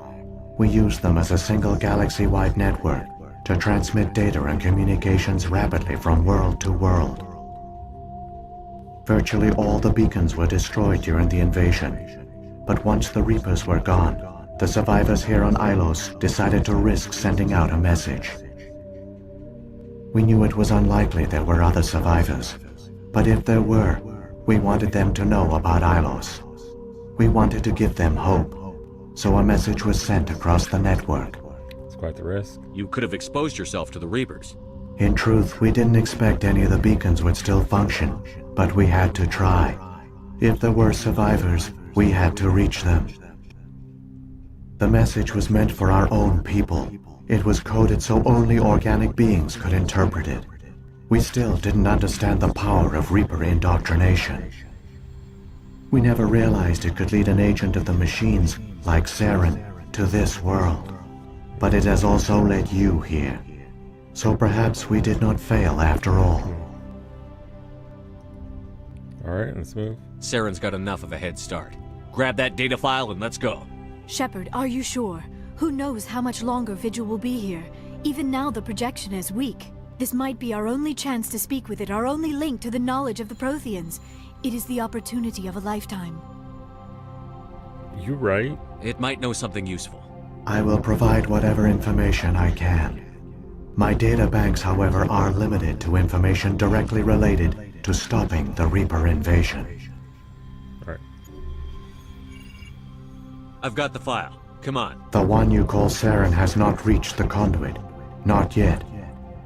We used them as a single galaxy-wide network to transmit data and communications rapidly from world to world. Virtually all the beacons were destroyed during the invasion, but once the Reapers were gone, the survivors here on Ilos decided to risk sending out a message. We knew it was unlikely there were other survivors, but if there were, we wanted them to know about Ilos. We wanted to give them hope, so a message was sent across the network. It's quite the risk. You could have exposed yourself to the Reapers. In truth, we didn't expect any of the beacons would still function, but we had to try. If there were survivors, we had to reach them. The message was meant for our own people. It was coded so only organic beings could interpret it. We still didn't understand the power of Reaper indoctrination. We never realized it could lead an agent of the machines, like Saren, to this world. But it has also led you here. So perhaps we did not fail after all. Alright, let's move. Saren's got enough of a head start. Grab that data file and let's go. Shepard, are you sure? Who knows how much longer Vigil will be here? Even now the projection is weak. This might be our only chance to speak with it, our only link to the knowledge of the Protheans. It is the opportunity of a lifetime. You right. It might know something useful. I will provide whatever information I can. My data banks, however, are limited to information directly related to stopping the Reaper invasion. Alright. I've got the file. Come on. The one you call Saren has not reached the conduit. Not yet.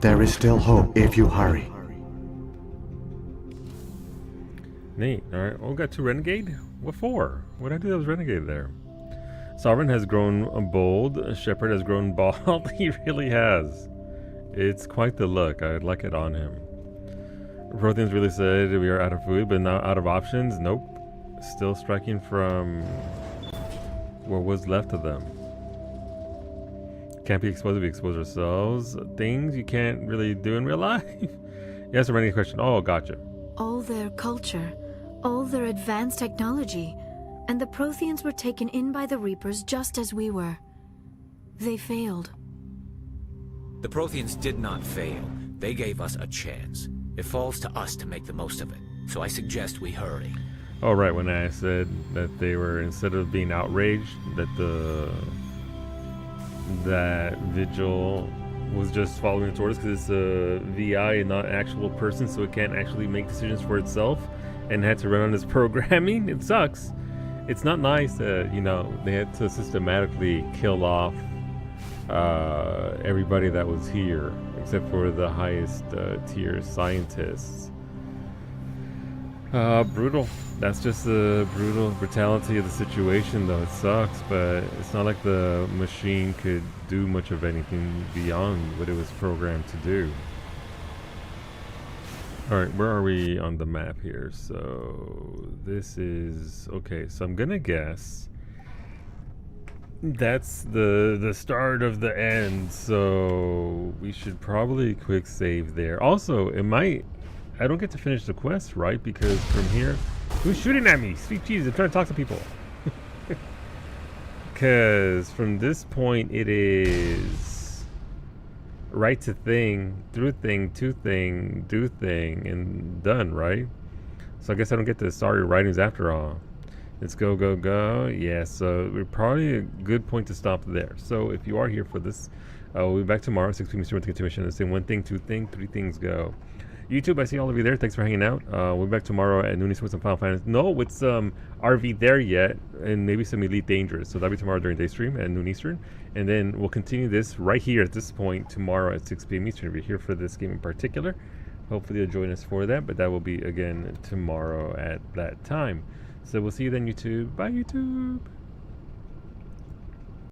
There is still hope if you hurry. Neat. Alright. Oh, we got 2 Renegade? What for? What did I do that was Renegade there? Sovereign has grown bold. Shepard has grown bald. He really has. It's quite the look. I'd like it on him. Protheans really said we are out of food, but now out of options? Nope. Still striking from what was left of them. Can't be exposed if we expose ourselves. Things you can't really do in real life. Yes, a Renegade question. Oh, gotcha. All their culture, all their advanced technology, and the Protheans were taken in by the Reapers just as we were. They failed. The Protheans did not fail. They gave us a chance. It falls to us to make the most of it. So I suggest we hurry. Oh, right, when I said that they were, instead of being outraged, that Vigil was just following its orders because it's a VI and not an actual person, so it can't actually make decisions for itself, and had to run on this programming. It sucks. It's not nice that, you know, they had to systematically kill off everybody that was here, except for the highest tier scientists. Brutal. That's just the brutality of the situation, though. It sucks, but it's not like the machine could do much of anything beyond what it was programmed to do. Alright, where are we on the map here? So, this is... Okay, so I'm gonna guess that's the start of the end, so we should probably quick save there. Also, I don't get to finish the quest, right? Because from here... Who's shooting at me? Sweet cheese, I'm trying to talk to people. Because from this point, it is right to thing, through thing, to thing, do thing, and done, right? So I guess I don't get to sorry writings after all. Let's go, go, go. Yeah, so we're probably a good point to stop there. So if you are here for this, we'll be back tomorrow, 6 p.m. Eastern, to continue mission. Let's say 1 thing, 2 thing, 3 things go. YouTube, I see all of you there. Thanks for hanging out. We'll be back tomorrow at noon with some Final Fantasy. No, with some RV there yet, and maybe some Elite Dangerous. So that'll be tomorrow during day stream at noon Eastern. And then we'll continue this right here at this point tomorrow at 6 p.m. Eastern. If you're here for this game in particular, hopefully you'll join us for that. But that will be, again, tomorrow at that time. So we'll see you then, YouTube. Bye, YouTube.